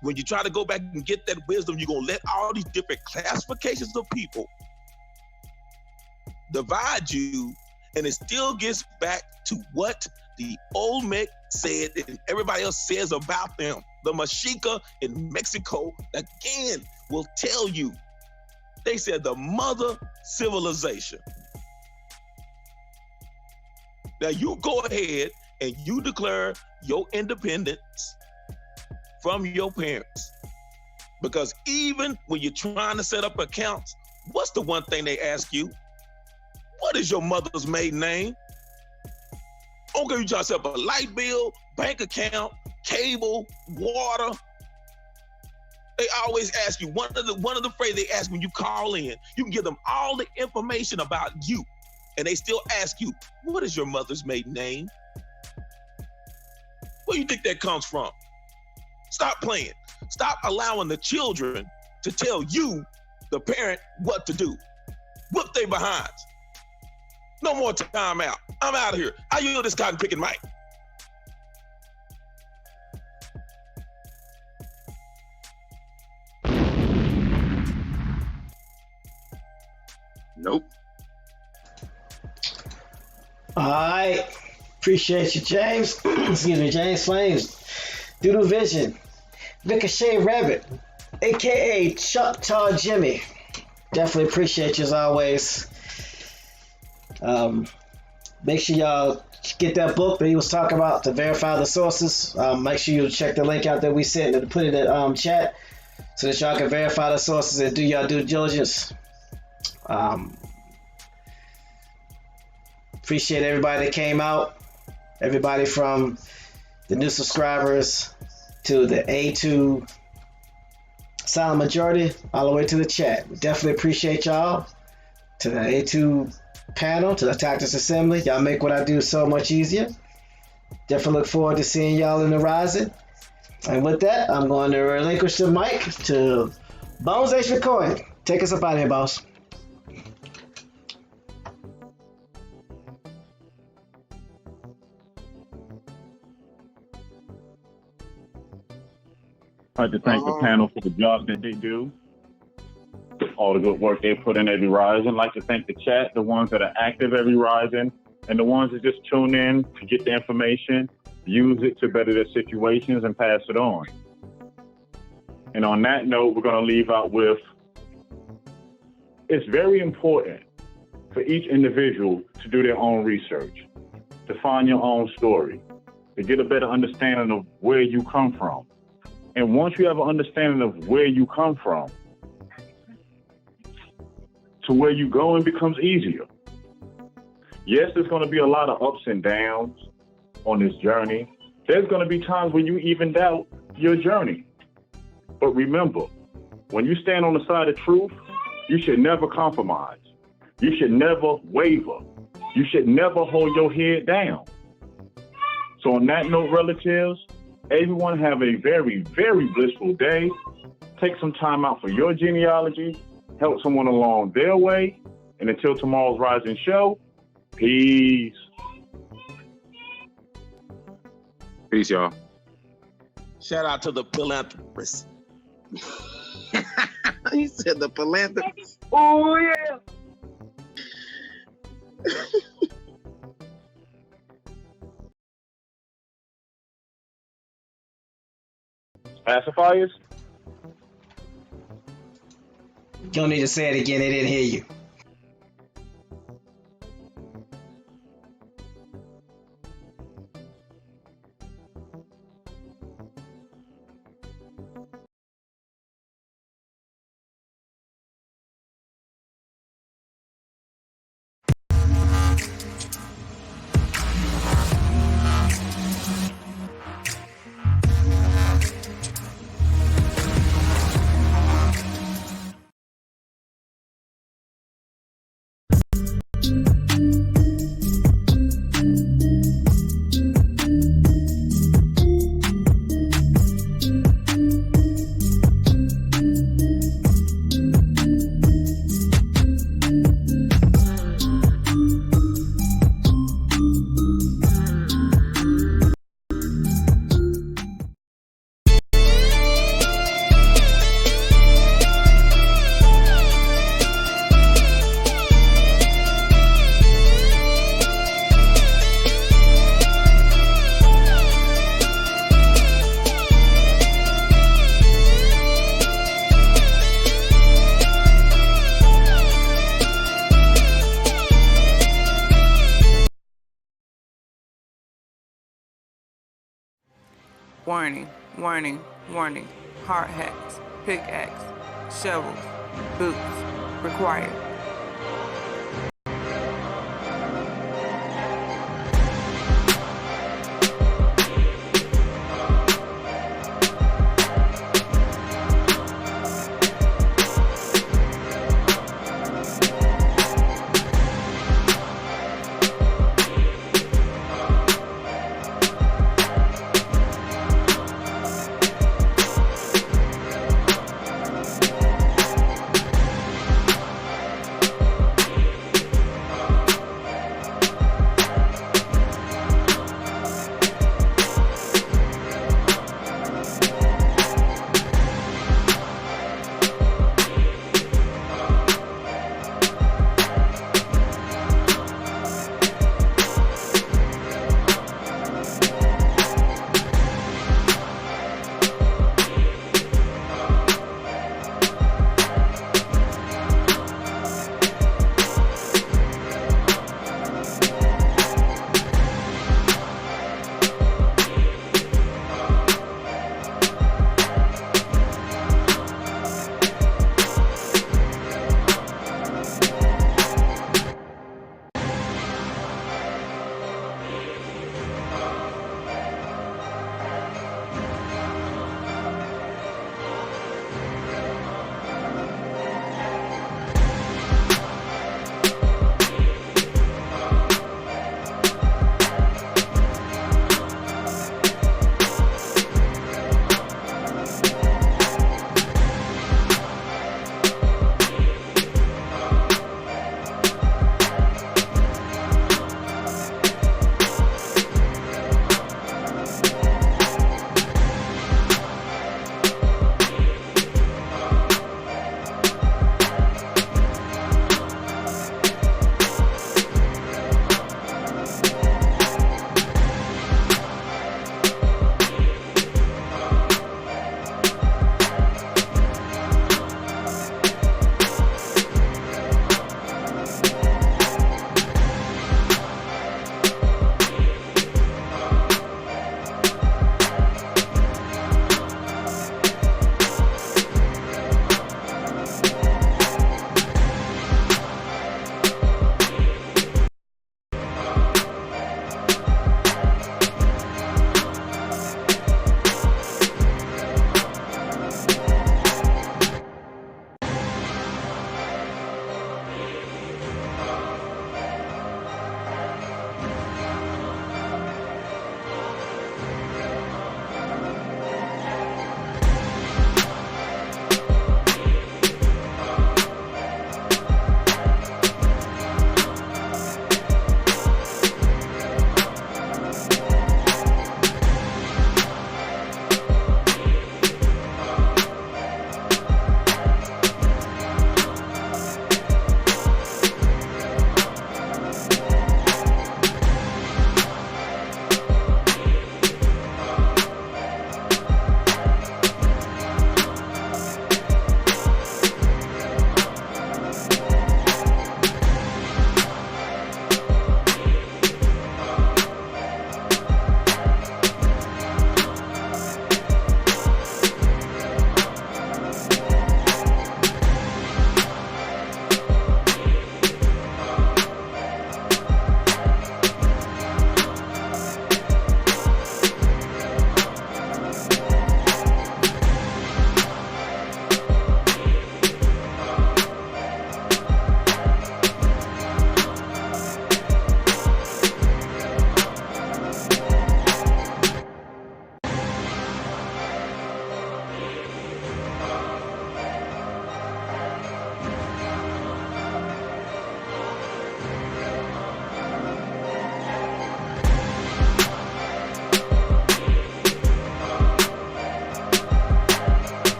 When you try to go back and get that wisdom, you're going to let all these different classifications of people divide you, and it still gets back to what the Olmec said and everybody else says about them. The Mexica in Mexico, again, will tell you. They said the mother civilization. Now you go ahead and you declare your independence from your parents. Because even when you're trying to set up accounts, what's the one thing they ask you? What is your mother's maiden name? Okay, you try to set up a light bill, bank account, cable, water. They always ask you, one of the phrases they ask when you call in, you can give them all the information about you. And they still ask you, what is your mother's maiden name? Where do you think that comes from? Stop playing. Stop allowing the children to tell you, the parent, what to do. Whoop they behinds. No more time out. I'm out of here. I yield this cotton picking mic. Nope. All right. Appreciate you, James. Excuse me, James Flames. Doodle Vision. Ricochet Rabbit, a.k.a. Chuck Tar Jimmy. Definitely appreciate you as always. Make sure y'all get that book that he was talking about to verify the sources. Make sure you check the link out that we sent and put it in chat so that y'all can verify the sources and do y'all due diligence. Appreciate everybody that came out. Everybody from the new subscribers to the A2 silent majority, all the way to the chat. We definitely appreciate y'all. To the A2 panel, to the Tactics Assembly, y'all make what I do so much easier. Definitely look forward to seeing y'all in the rising. And with that, I'm going to relinquish the mic to Bones H. McCoy. Take us up out of here, boss. I'd like to thank the panel for the job that they do, all the good work they put in every rising. I'd like to thank the chat, the ones that are active every rising, and the ones that just tune in to get the information, use it to better their situations, and pass it on. And on that note, we're going to leave out with, it's very important for each individual to do their own research, to find your own story, to get a better understanding of where you come from. And once you have an understanding of where you come from, to where you go, it becomes easier. Yes, there's going to be a lot of ups and downs on this journey. There's going to be times when you even doubt your journey. But remember, when you stand on the side of truth, you should never compromise. You should never waver. You should never hold your head down. So on that note, relatives, everyone have a very, very blissful day. Take some time out for your genealogy. Help someone along their way. And until tomorrow's Rising Show, peace. Peace, y'all. Shout out to the philanthropist. He said the philanthropist. Oh, yeah. Pacifiers? You don't need to say it again, they didn't hear you. Warning, warning, warning. Hard hats, pickaxe, shovels, boots required.